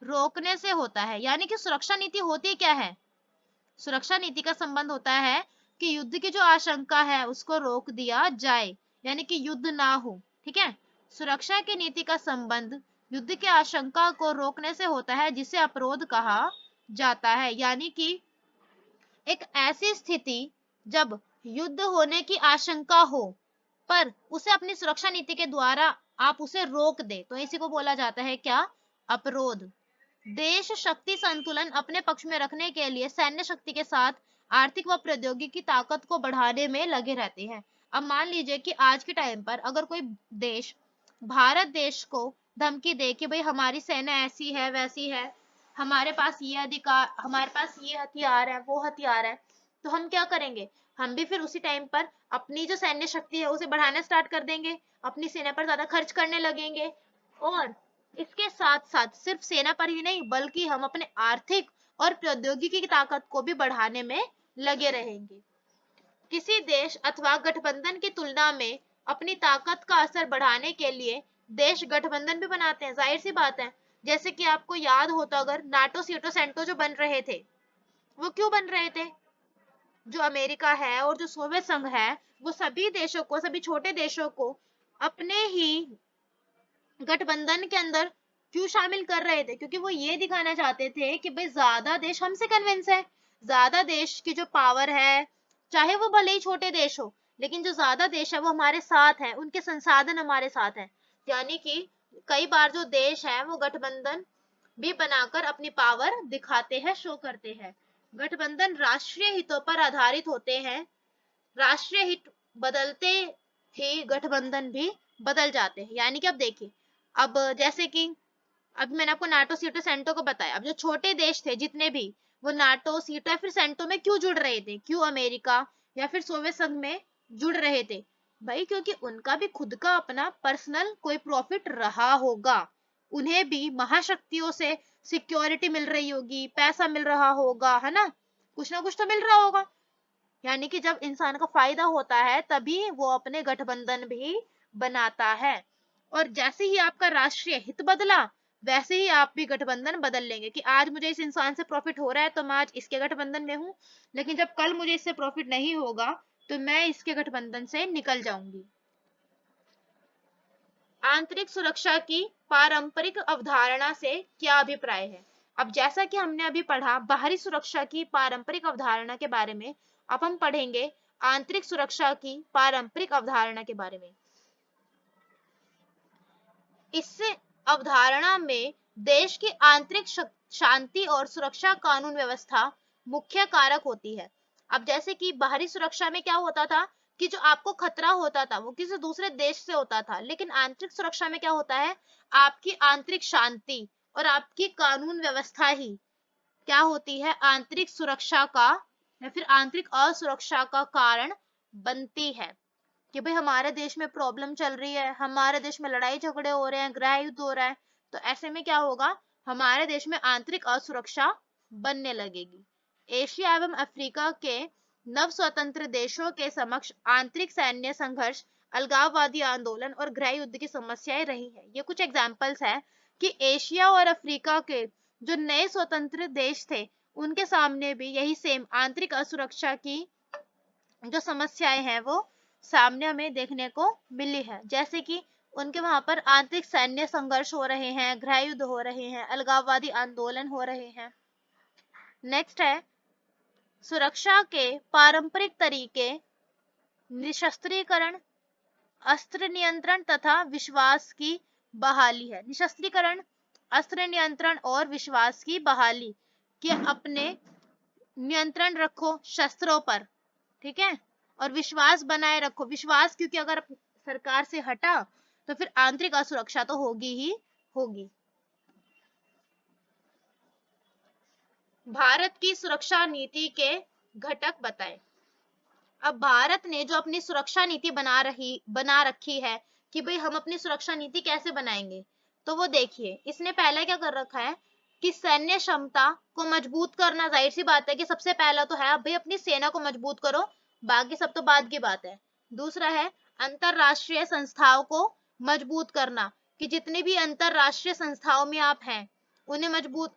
रोकने से होता है। यानी कि सुरक्षा नीति होती क्या है? सुरक्षा नीति का संबंध होता है कि युद्ध की जो आशंका है उसको रोक दिया जाए, यानी कि युद्ध ना हो। ठीक है, सुरक्षा की नीति का संबंध युद्ध की आशंका को रोकने से होता है जिसे अपरोध कहा जाता है। यानी कि एक ऐसी स्थिति जब युद्ध होने की आशंका हो पर उसे अपनी सुरक्षा नीति के द्वारा आप उसे रोक दे तो इसी को बोला जाता है क्या? अपरोध। देश शक्ति संतुलन अपने पक्ष में रखने के लिए सैन्य शक्ति के साथ आर्थिक व प्रौद्योगिकी ताकत को बढ़ाने में लगे रहते हैं। अब मान लीजिए कि आज के टाइम पर अगर कोई देश भारत देश को धमकी दे कि भाई हमारी सेना ऐसी है वैसी है, हमारे पास ये अधिकार, हमारे पास ये हथियार है, वो हथियार है, तो हम क्या करेंगे? हम भी फिर उसी टाइम पर अपनी जो सैन्य शक्ति है उसे बढ़ाना स्टार्ट कर देंगे, अपनी सेना पर ज्यादा खर्च करने लगेंगे और इसके साथ साथ सिर्फ सेना पर ही नहीं बल्कि हम अपने आर्थिक और प्रौद्योगिकी की ताकत को भी बढ़ाने में लगे रहेंगे। किसी देश अथवा गठबंधन की तुलना में अपनी ताकत का असर बढ़ाने के लिए देश गठबंधन भी बनाते हैं। जाहिर सी बात है, जैसे कि आपको याद हो तो अगर नाटो सीटो सेंटो जो बन रहे थे वो क्यों बन रहे थे? जो अमेरिका है और जो सोवियत संघ है वो सभी देशों को, सभी छोटे देशों को अपने ही गठबंधन के अंदर क्यों शामिल कर रहे थे? क्योंकि वो ये दिखाना चाहते थे कि भाई ज्यादा देश हमसे कन्विंस है, ज्यादा देश की जो पावर है, चाहे वो भले ही छोटे देश हो, लेकिन जो ज्यादा देश है वो हमारे साथ है, उनके संसाधन हमारे साथ है। यानी कि कई बार जो देश है वो गठबंधन भी बनाकर अपनी पावर दिखाते हैं, शो करते हैं। गठबंधन राष्ट्रीय हितों पर आधारित होते हैं, राष्ट्रीय हित बदलते ही गठबंधन भी बदल जाते हैं। यानी कि अब देखिए, अब जैसे कि अब मैंने आपको नाटो सीटो सेंटो को बताया, अब जो छोटे देश थे जितने भी वो नाटो सीटो या फिर सेंटो में क्यों जुड़ रहे थे, क्यों अमेरिका या फिर सोवियत संघ में जुड़ रहे थे? भाई क्योंकि उनका भी खुद का अपना पर्सनल कोई प्रॉफिट रहा होगा, उन्हें भी महाशक्तियों से सिक्योरिटी मिल रही होगी, पैसा मिल रहा होगा, है ना कुछ तो मिल रहा होगा। यानी कि जब इंसान को फायदा होता है तभी वो अपने गठबंधन भी बनाता है। और जैसे ही आपका राष्ट्रीय हित बदला वैसे ही आप भी गठबंधन बदल लेंगे कि आज मुझे इस इंसान से प्रॉफिट हो रहा है तो मैं आज इसके गठबंधन में हूं, लेकिन जब कल मुझे इससे प्रॉफिट नहीं होगा तो मैं इसके गठबंधन से निकल जाऊंगी। आंतरिक सुरक्षा की पारंपरिक अवधारणा से क्या अभिप्राय है? अब जैसा कि हमने अभी पढ़ा बाहरी सुरक्षा की पारंपरिक अवधारणा के बारे में, अब हम पढ़ेंगे आंतरिक सुरक्षा की पारंपरिक अवधारणा के बारे में। इससे अवधारणा में देश की आंतरिक शांति और सुरक्षा कानून व्यवस्था मुख्य कारक होती है। अब जैसे कि बाहरी सुरक्षा में क्या होता था कि जो आपको खतरा होता था वो किसी दूसरे देश से होता था, लेकिन आंतरिक सुरक्षा में क्या होता है? आपकी आंतरिक शांति और आपकी कानून व्यवस्था ही क्या होती है? आंतरिक सुरक्षा का या फिर आंतरिक असुरक्षा का कारण बनती है। कि भाई हमारे देश में प्रॉब्लम चल रही है, हमारे देश में लड़ाई झगड़े हो रहे हैं, गृह युद्ध हो रहा है, तो ऐसे में क्या होगा, हमारे देश में आंतरिक असुरक्षा बनने लगेगी। एशिया एवं अफ्रीका के नव स्वतंत्र देशों के समक्ष आंतरिक सैन्य संघर्ष, अलगाववादी आंदोलन और गृह युद्ध की समस्याएं रही है। ये कुछ एग्जाम्पल्स है कि एशिया और अफ्रीका के जो नए स्वतंत्र देश थे, उनके सामने भी यही सेम आंतरिक असुरक्षा की जो समस्याएं हैं वो सामने हमें देखने को मिली है। जैसे कि उनके वहां पर आंतरिक सैन्य संघर्ष हो रहे हैं, गृह युद्ध हो रहे हैं, अलगाववादी आंदोलन हो रहे हैं। नेक्स्ट है सुरक्षा के पारंपरिक तरीके, निशस्त्रीकरण, अस्त्र नियंत्रण तथा विश्वास की बहाली है। निशस्त्रीकरण, अस्त्र नियंत्रण और विश्वास की बहाली, कि अपने नियंत्रण रखो शस्त्रों पर, ठीक है, और विश्वास बनाए रखो। विश्वास क्योंकि अगर सरकार से हटा तो फिर आंतरिक असुरक्षा तो होगी ही होगी। भारत की सुरक्षा नीति के घटक बताएं। अब भारत ने जो अपनी सुरक्षा नीति बना रखी है कि भाई हम अपनी सुरक्षा नीति कैसे बनाएंगे, तो वो देखिए, इसने पहला क्या कर रखा है कि सैन्य क्षमता को मजबूत करना। जाहिर सी बात है कि सबसे पहला तो है भाई अपनी सेना को मजबूत करो, बाकी सब तो बाद की बात है। दूसरा है अंतरराष्ट्रीय संस्थाओं को मजबूत करना, कि जितनी भी अंतरराष्ट्रीय संस्थाओं में आप हैं उन्हें मजबूत,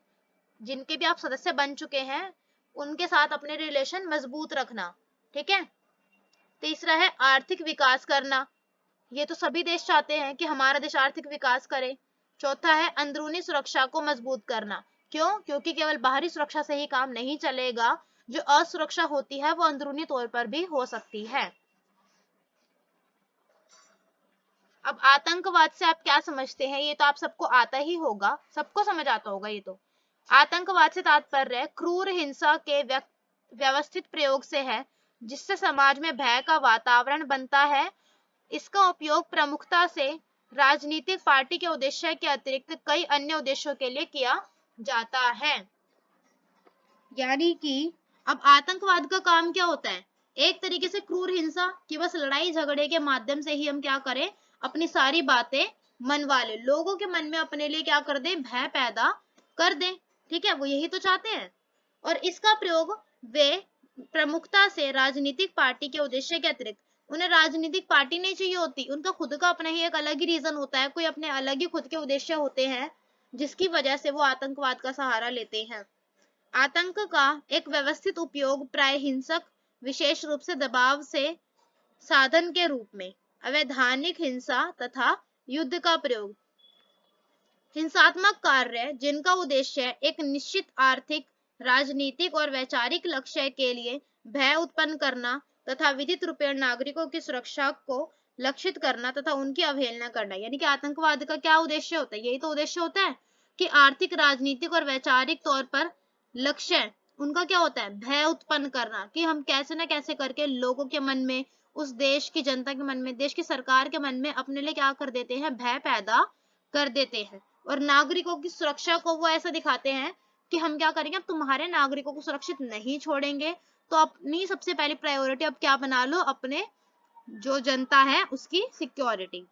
जिनके भी आप सदस्य बन चुके हैं उनके साथ अपने रिलेशन मजबूत रखना, ठीक है। तीसरा है आर्थिक विकास करना, ये तो सभी देश चाहते हैं कि हमारा देश आर्थिक विकास करे। चौथा है अंदरूनी सुरक्षा को मजबूत करना। क्यों? क्योंकि केवल बाहरी सुरक्षा से ही काम नहीं चलेगा, जो असुरक्षा होती है वो अंदरूनी तौर पर भी हो सकती है। अब आतंकवाद से आप क्या समझते हैं, ये तो आप सबको आता ही होगा, सबको समझ आता होगा ये तो। आतंकवाद से तात्पर्य क्रूर हिंसा के व्यवस्थित प्रयोग से है, जिससे समाज में भय का वातावरण बनता है। इसका उपयोग प्रमुखता से राजनीतिक पार्टी के उद्देश्य के अतिरिक्त कई अन्य उद्देश्यों के लिए किया जाता है। यानी कि अब आतंकवाद का काम क्या होता है, एक तरीके से क्रूर हिंसा, कि बस लड़ाई झगड़े के माध्यम से ही हम क्या करें, अपनी सारी बातें मनवा ले, लोगों के मन में अपने लिए क्या कर दे, भय पैदा कर दे, ठीक है, वो यही तो चाहते हैं। और इसका प्रयोग वे प्रमुखता से राजनीतिक पार्टी के उद्देश्य के अतिरिक्त, उन्हें राजनीतिक पार्टी नहीं चाहिए होती, उनका खुद का अपना ही एक अलग ही रीजन होता है, कोई अपने अलग ही खुद के उद्देश्य होते हैं, जिसकी वजह से वो आतंकवाद का सहारा लेते हैं। आतंक का एक व्यवस्थित उपयोग प्राय हिंसक, विशेष रूप से दबाव से साधन के रूप में, अवैधानिक हिंसा तथा युद्ध का प्रयोग, हिंसात्मक कार्य जिनका उद्देश्य एक निश्चित आर्थिक, राजनीतिक और वैचारिक लक्ष्य के लिए भय उत्पन्न करना तथा विधित रूपेण नागरिकों की सुरक्षा को लक्षित करना तथा उनकी अवहेलना करना। यानी कि आतंकवाद का क्या उद्देश्य होता है, यही तो उद्देश्य होता है कि आर्थिक, राजनीतिक और वैचारिक तौर पर लक्ष्य उनका क्या होता है, भय उत्पन्न करना, कि हम कैसे ना कैसे करके लोगों के मन में, उस देश की जनता के मन में, देश की सरकार के मन में अपने लिए क्या कर देते हैं, भय पैदा कर देते हैं। और नागरिकों की सुरक्षा को वो ऐसा दिखाते हैं कि हम क्या करेंगे, अब तुम्हारे नागरिकों को सुरक्षित नहीं छोड़ेंगे, तो अपनी सबसे पहली प्रायोरिटी अब क्या बना लो, अपने जो जनता है उसकी सिक्योरिटी।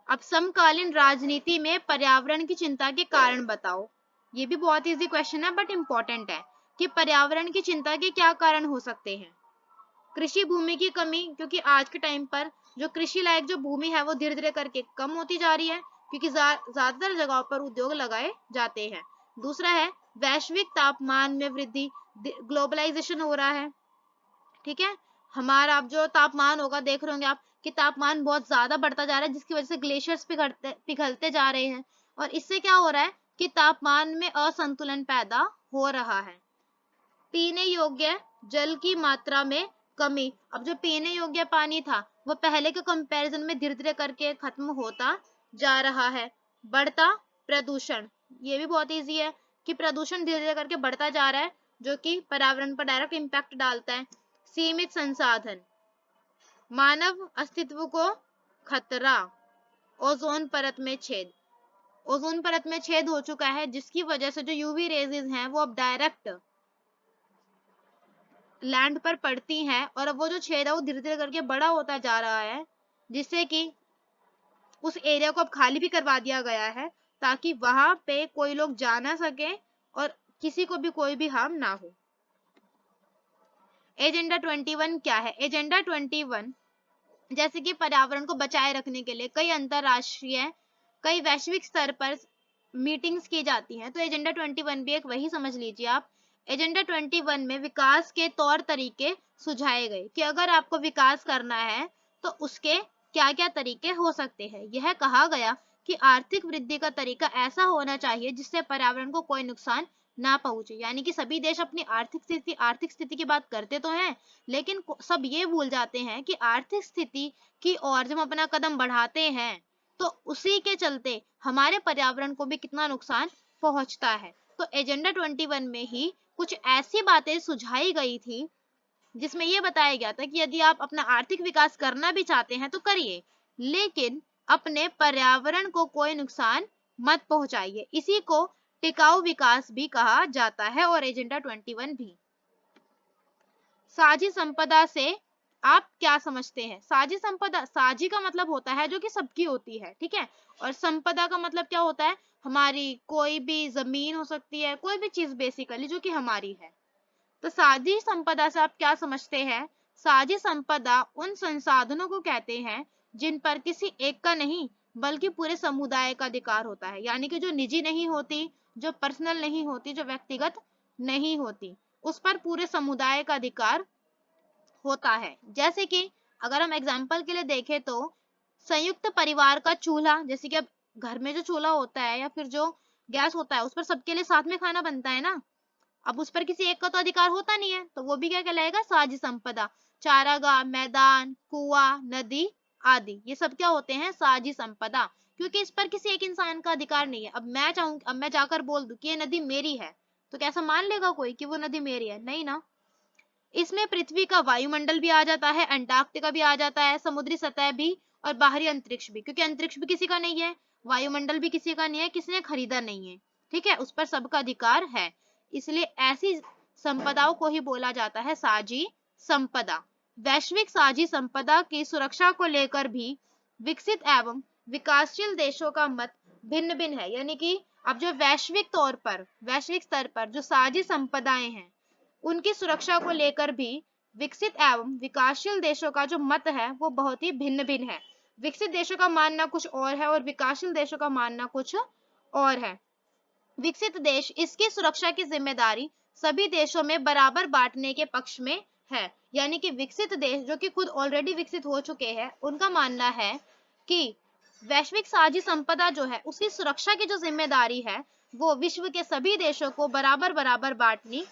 अब समकालीन राजनीति में पर्यावरण की चिंता के कारण बताओ। ये भी बहुत इजी क्वेश्चन है बट इंपॉर्टेंट है कि पर्यावरण की चिंता के क्या कारण हो सकते हैं। कृषि भूमि की कमी, क्योंकि आज के टाइम पर जो कृषि लायक जो भूमि है वो धीरे धीरे करके कम होती जा रही है, क्योंकि ज्यादातर जगहों पर उद्योग लगाए जाते हैं। दूसरा है वैश्विक तापमान में वृद्धि, ग्लोबलाइजेशन हो रहा है, ठीक है। हमारा अब जो तापमान होगा, देख रहे होंगे आप कि तापमान बहुत ज्यादा बढ़ता जा रहा है, जिसकी वजह से ग्लेशियर्स पिघलते जा रहे हैं, और इससे क्या हो रहा है कि तापमान में असंतुलन पैदा हो रहा है। पीने योग्य जल की मात्रा में कमी, अब जो पीने योग्य पानी था वो पहले के कंपैरिजन में धीरे धीरे करके खत्म होता जा रहा है। बढ़ता प्रदूषण, ये भी बहुत इजी है कि प्रदूषण धीरे धीरे करके बढ़ता जा रहा है, जो कि पर्यावरण पर डायरेक्ट इम्पैक्ट डालता है। सीमित संसाधन, मानव अस्तित्व को खतरा, ओजोन परत में छेद, ओजोन परत में छेद हो चुका है, जिसकी वजह से जो यूवी रेजेस हैं वो अब डायरेक्ट लैंड पर पड़ती हैं और अब वो जो छेद है वो धीरे धीरे करके बड़ा होता जा रहा है, जिससे कि उस एरिया को अब खाली भी करवा दिया गया है ताकि वहां पे कोई लोग जा ना सके और किसी को भी कोई भी हार्म ना हो। एजेंडा 21 क्या है? एजेंडा 21 जैसे कि पर्यावरण को बचाए रखने के लिए कई अंतरराष्ट्रीय, कई वैश्विक स्तर पर मीटिंग्स की जाती हैं, तो एजेंडा 21 भी एक वही समझ लीजिए आप। एजेंडा 21 में विकास के तौर तरीके सुझाए गए कि अगर आपको विकास करना है तो उसके क्या क्या तरीके हो सकते हैं। यह कहा गया कि आर्थिक वृद्धि का तरीका ऐसा होना चाहिए जिससे पर्यावरण को कोई नुकसान ना पहुंचे। यानी कि सभी देश अपनी आर्थिक स्थिति की बात करते तो हैं, लेकिन सब ये भूल जाते हैं कि आर्थिक स्थिति की ओर जब हम अपना कदम बढ़ाते हैं तो उसी के चलते हमारे पर्यावरण को भी कितना नुकसान पहुंचता है। तो एजेंडा 21 में ही कुछ ऐसी बातें सुझाई गई थी जिसमें यह बताया गया था कि यदि आप अपना आर्थिक विकास करना भी चाहते हैं तो करिए, लेकिन अपने पर्यावरण को कोई नुकसान मत पहुंचाइए। इसी को टिकाऊ विकास भी कहा जाता है और एजेंडा 21 भी। साझी संपदा से आप क्या समझते हैं? साझी संपदा, साझी का मतलब होता है जो कि सबकी होती है, ठीक है, और संपदा का मतलब क्या होता है? हमारी कोई भी जमीन हो सकती है, कोई भी चीज बेसिकली जो कि हमारी है। तो साझी संपदा से आप क्या समझते हैं? साझी संपदा उन संसाधनों को कहते हैं जिन पर किसी एक का नहीं बल्कि पूरे समुदाय का अधिकार होता है। यानी कि जो निजी नहीं होती, जो पर्सनल नहीं होती, जो व्यक्तिगत नहीं होती, उस पर पूरे समुदाय का अधिकार होता है। जैसे कि अगर हम एग्जाम्पल के लिए देखें तो संयुक्त परिवार का चूल्हा, जैसे कि अब घर में जो चूल्हा होता है या फिर जो गैस होता है उस पर सबके लिए साथ में खाना बनता है ना, अब उस पर किसी एक का तो अधिकार होता नहीं है, तो वो भी क्या कहलाएगा? साझी संपदा। चारागाह, मैदान, कुआं, नदी आदि ये सब क्या होते हैं? साझी संपदा, क्योंकि इस पर किसी एक इंसान का अधिकार नहीं है। अब मैं जाकर बोल दूं कि ये नदी मेरी है, तो कैसा मान लेगा कोई कि वो नदी मेरी है? नहीं ना। इसमें पृथ्वी का वायुमंडल भी आ जाता है, अंटार्कटिका भी आ जाता है, समुद्री सतह भी और बाहरी अंतरिक्ष भी, क्योंकि अंतरिक्ष भी किसी का नहीं है, वायुमंडल भी किसी का नहीं है, किसी ने खरीदा नहीं है, ठीक है, उस पर सबका अधिकार है। इसलिए ऐसी संपदाओं को ही बोला जाता है साझी संपदा। वैश्विक साझी संपदा की सुरक्षा को लेकर भी विकसित एवं विकासशील देशों का मत भिन्न भिन्न है। यानी कि अब जो वैश्विक स्तर पर जो साझी संपदाएं हैं उनकी सुरक्षा को लेकर भी विकसित एवं विकासशील देशों का जो मत है वो बहुत ही भिन्न भिन्न है। विकसित देशों का मानना कुछ और है और विकासशील देशों का मानना कुछ और है। विकसित देश इसकी सुरक्षा की जिम्मेदारी सभी देशों में बराबर बांटने के पक्ष में है। यानी कि विकसित देश जो कि खुद ऑलरेडी विकसित हो चुके हैं उनका मानना है कि वैश्विक साझी संपदा जो है उसकी सुरक्षा की जो जिम्मेदारी है वो विश्व के सभी देशों को बराबर बराबर बांटनी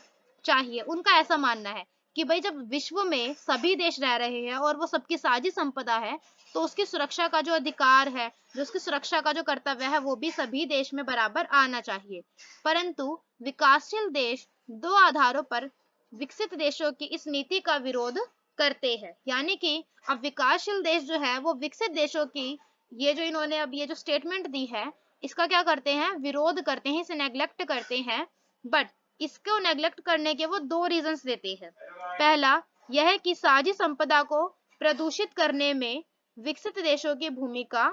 चाहिए। उनका ऐसा मानना है कि भाई जब विश्व में सभी देश रह रहे हैं और वो सबकी साझी संपदा है तो उसकी सुरक्षा का जो अधिकार है, जो उसकी सुरक्षा का जो कर्तव्य है वो भी सभी देश में बराबर आना चाहिए। परंतु विकासशील देश दो आधारों पर विकसित देशों की इस नीति का विरोध करते हैं। यानी कि अब विकासशील देश जो है वो विकसित देशों की ये जो इन्होंने अब ये जो स्टेटमेंट दी है इसका क्या करते हैं? विरोध करते हैं, इसे नेग्लेक्ट करते हैं। बट इसको नेग्लेक्ट करने के वो दो रीजंस देते हैं। पहला यह है कि साझी संपदा को प्रदूषित करने में विकसित देशों की भूमिका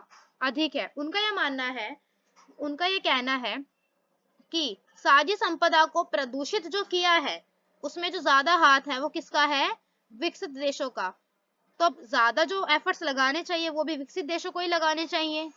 अधिक है। उनका यह मानना है, उनका ये कहना है कि साझी संपदा को प्रदूषित जो किया है उसमें जो ज्यादा हाथ है वो किसका है? विकसित देशों का। तो अब ज्यादा जो एफर्ट्स लगाने चाहिए वो भी विकसित देशों को ही लगाने चाहिए।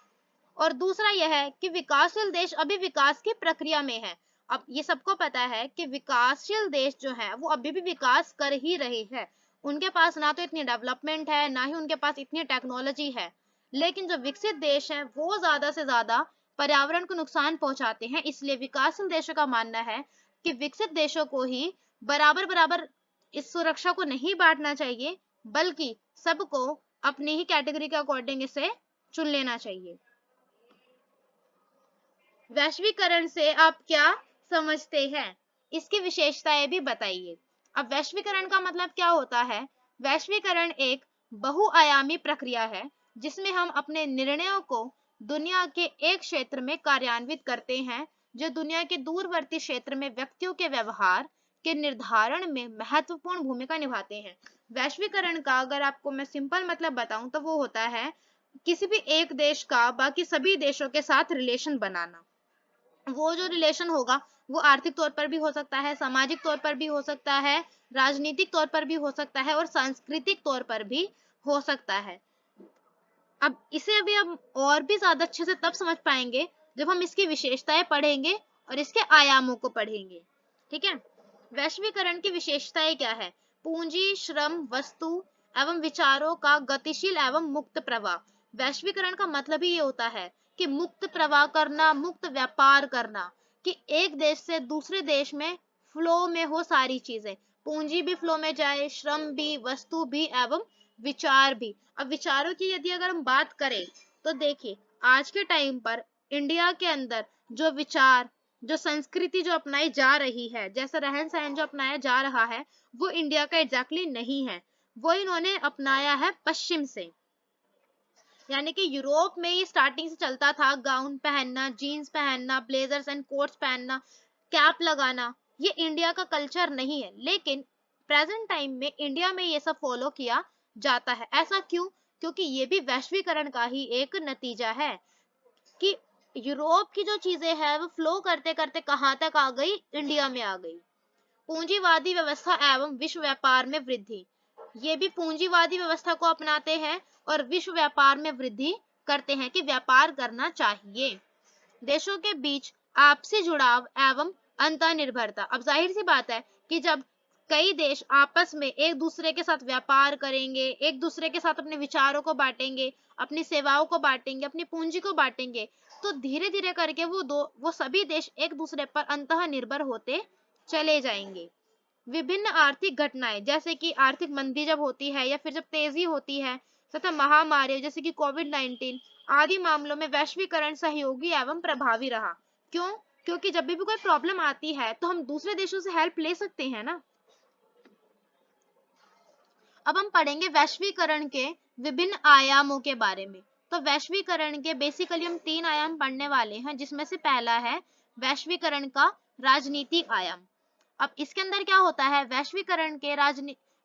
और दूसरा यह है कि विकासशील देश अभी विकास की प्रक्रिया में है। अब ये सबको पता है कि विकासशील देश जो है वो अभी भी विकास कर ही रहे हैं। उनके पास ना तो इतनी डेवलपमेंट है ना ही उनके पास इतनी टेक्नोलॉजी है, लेकिन जो विकसित देश हैं वो ज्यादा से ज्यादा पर्यावरण को नुकसान पहुंचाते हैं। इसलिए विकासशील देशों का मानना है कि विकसित देशों को ही बराबर बराबर इस सुरक्षा को नहीं बांटना चाहिए, बल्कि सबको अपनी ही कैटेगरी के अकॉर्डिंग इसे चुन लेना चाहिए। वैश्वीकरण से आप क्या समझते हैं? इसकी विशेषताएं भी बताइए। अब वैश्वीकरण का मतलब क्या होता है? वैश्वीकरण एक बहुआयामी प्रक्रिया है जिसमें हम अपने निर्णयों को दुनिया के एक क्षेत्र में कार्यान्वित करते हैं जो दुनिया के दूरवर्ती क्षेत्र में व्यक्तियों के व्यवहार के निर्धारण में महत्वपूर्ण भूमिका निभाते हैं। वैश्वीकरण का अगर आपको मैं सिंपल मतलब बताऊं तो वो होता है किसी भी एक देश का बाकी सभी देशों के साथ रिलेशन बनाना। वो जो रिलेशन होगा वो आर्थिक तौर पर भी हो सकता है, सामाजिक तौर पर भी हो सकता है, राजनीतिक तौर पर भी हो सकता है और सांस्कृतिक तौर पर भी हो सकता है। अब इसे अभी हम और भी ज्यादा अच्छे से तब समझ पाएंगे जब हम इसकी विशेषताएं पढ़ेंगे और इसके आयामों को पढ़ेंगे। ठीक है, वैश्वीकरण की विशेषताएं क्या है? पूंजी, श्रम, वस्तु एवं विचारों का गतिशील एवं मुक्त प्रवाह। वैश्वीकरण का मतलब ही ये होता है कि मुक्त प्रवाह करना, मुक्त व्यापार करना, कि एक देश से दूसरे देश में फ्लो में हो सारी चीजें, पूंजी भी फ्लो में जाए, श्रम भी, वस्तु भी एवं विचार भी। अब विचारों की यदि अगर हम बात करें तो देखिए आज के टाइम पर इंडिया के अंदर जो विचार, जो संस्कृति जो अपनाई जा रही है, जैसा रहन सहन जो अपनाया जा रहा है, वो इंडिया का एग्जैक्टली नहीं है, वो इन्होंने अपनाया है पश्चिम से। यानी कि यूरोप में ये स्टार्टिंग से चलता था, गाउन पहनना, जीन्स पहनना, ब्लेजर्स एंड कोट्स पहनना, कैप लगाना, ये इंडिया का कल्चर नहीं है। लेकिन प्रेजेंट टाइम में इंडिया में ये सब फॉलो किया जाता है। ऐसा क्यों? क्योंकि ये भी वैश्वीकरण का ही एक नतीजा है कि यूरोप की जो चीजें हैं वो फ्लो करते करते कहां तक आ गई, इंडिया में आ गई। पूंजीवादी व्यवस्था एवं विश्व व्यापार में वृद्धि, ये भी पूंजीवादी व्यवस्था को अपनाते हैं और विश्व व्यापार में वृद्धि करते हैं कि व्यापार करना चाहिए। देशों के बीच आपसी जुड़ाव एवं अंतर्निर्भरता। अब जाहिर सी बात है कि जब कई देश आपस में एक दूसरे के साथ व्यापार करेंगे, एक दूसरे के साथ अपने विचारों को बांटेंगे, अपनी सेवाओं को बांटेंगे, अपनी पूंजी को बांटेंगे, तो धीरे धीरे करके वो सभी देश एक दूसरे पर अंतर्निर्भर होते चले जाएंगे। विभिन्न आर्थिक घटनाएं जैसे कि आर्थिक मंदी जब होती है या फिर जब तेजी होती है तथा महामारी जैसे कि कोविड-19 आदि मामलों में वैश्वीकरण सहयोगी एवं प्रभावी रहा। क्यों? क्योंकि जब भी कोई प्रॉब्लम आती है तो हम दूसरे देशों से हेल्प ले सकते हैं ना। अब हम पढ़ेंगे वैश्वीकरण के विभिन्न आयामों के बारे में। तो वैश्वीकरण के बेसिकली हम 3 आयाम पढ़ने वाले हैं, जिसमें से पहला है वैश्वीकरण का राजनीतिक आयाम। अब इसके अंदर क्या होता है?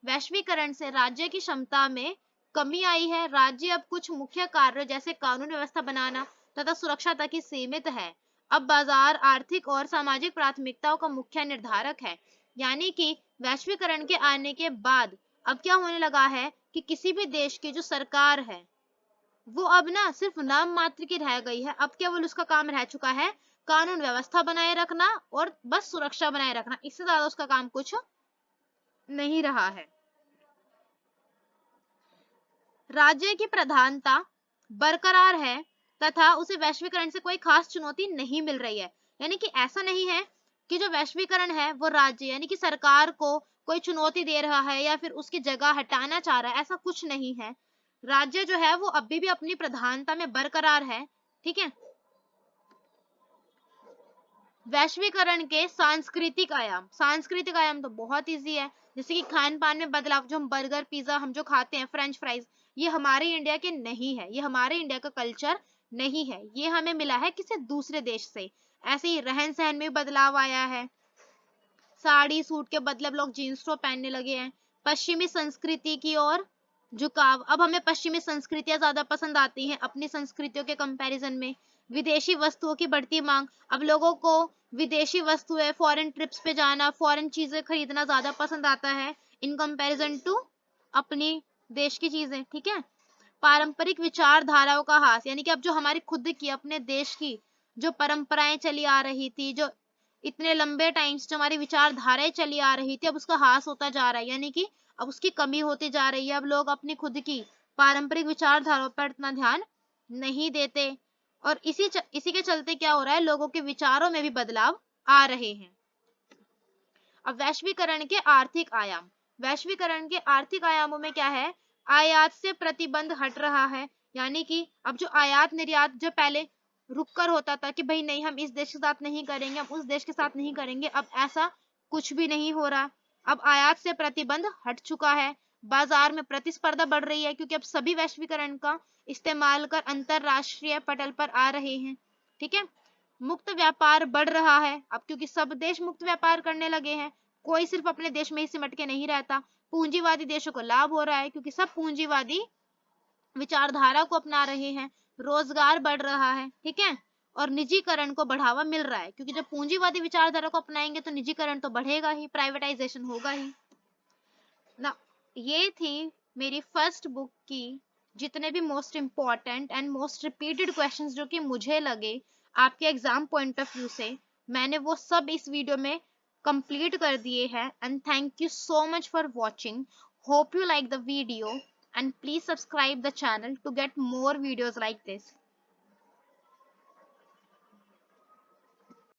वैश्वीकरण से राज्य की क्षमता में कमी आई है। राज्य अब कुछ मुख्य कार्य जैसे कानून व्यवस्था बनाना तथा सुरक्षा तक ही सीमित है। अब बाजार आर्थिक और सामाजिक प्राथमिकताओं का मुख्य निर्धारक है। यानी कि वैश्वीकरण के आने के बाद अब क्या होने लगा है कि किसी भी देश की जो सरकार है वो अब ना सिर्फ नाम मात्र की रह गई है। अब केवल उसका काम रह चुका है कानून व्यवस्था बनाए रखना और बस सुरक्षा बनाए रखना, इससे ज्यादा उसका काम कुछ नहीं रहा है। राज्य की प्रधानता बरकरार है तथा उसे वैश्वीकरण से कोई खास चुनौती नहीं मिल रही है। यानी कि ऐसा नहीं है कि जो वैश्वीकरण है वो राज्य यानी कि सरकार को कोई चुनौती दे रहा है या फिर उसकी जगह हटाना चाह रहा है, ऐसा कुछ नहीं है। राज्य जो है वो अभी भी अपनी प्रधानता में बरकरार है। ठीक है। वैश्वीकरण के सांस्कृतिक आयाम तो बहुत इजी है, जैसे कि खान पान में बदलाव, जो हम बर्गर पिज्जा हम जो खाते हैं, फ्रेंच फ्राइज, ये हमारे इंडिया के नहीं है, ये हमारे इंडिया का कल्चर नहीं है, ये हमें मिला है किसी दूसरे देश से। ऐसे ही रहन सहन में बदलाव आया है, साड़ी सूट के बदले अब लोग जींस टॉप पहनने लगे हैं। पश्चिमी संस्कृति की ओर झुकाव, अब हमें पश्चिमी संस्कृतियां ज्यादा पसंद आती हैं अपनी संस्कृतियों के कंपैरिजन में। विदेशी वस्तुओं की बढ़ती मांग, अब लोगों को विदेशी वस्तुएं, फॉरेन ट्रिप्स पे जाना, फॉरेन चीजें खरीदना ज्यादा पसंद आता है इन कंपैरिजन टू अपनी देश की चीजें। ठीक है। पारंपरिक विचारधाराओं का ह्रास, यानी कि अब जो हमारी खुद की अपने देश की जो परंपराएं चली आ रही थी, जो इतने लंबे टाइम से जो हमारी विचारधाराएं चली आ रही थी, अब उसका ह्रास होता जा रहा है, यानी कि अब उसकी कमी होती जा रही है। अब लोग अपनी खुद की पारंपरिक विचारधाराओं पर इतना ध्यान नहीं देते और इसी के चलते क्या हो रहा है, लोगों के विचारों में भी बदलाव आ रहे हैं। अब वैश्वीकरण के आर्थिक आयाम, वैश्वीकरण के आर्थिक आयामों में क्या है, आयात से प्रतिबंध हट रहा है। यानी कि अब जो आयात निर्यात जो पहले रुक कर होता था कि भाई नहीं हम इस देश के साथ नहीं करेंगे, हम उस देश के साथ नहीं करेंगे, अब ऐसा कुछ भी नहीं हो रहा। अब आयात से प्रतिबंध हट चुका है। बाजार में प्रतिस्पर्धा बढ़ रही है क्योंकि अब सभी वैश्वीकरण का इस्तेमाल कर अंतरराष्ट्रीय पटल पर आ रहे हैं। ठीक है। मुक्त व्यापार बढ़ रहा है अब क्योंकि सब देश मुक्त व्यापार करने लगे हैं। कोई सिर्फ अपने देश में ही सिमट के नहीं रहता, पूंजीवादी देशों को लाभ हो रहा है क्योंकि सब पूंजीवादी विचारधारा को अपना रहे हैं, रोजगार बढ़ रहा है, ठीक है, और निजीकरण को बढ़ावा मिल रहा है क्योंकि जब पूंजीवादी विचारधारा को अपनाएंगे तो निजीकरण तो बढ़ेगा ही, प्राइवेटाइजेशन होगा ही ना। ये थी मेरी फर्स्ट बुक की जितने भी most important and most repeated questions जो कि मुझे लगे आपके एग्जाम पॉइंट ऑफ व्यू से, मैंने वो सब इस वीडियो में कंप्लीट कर दिए हैं। And thank you so much for watching, hope you like the video and please subscribe the channel to get more videos like this.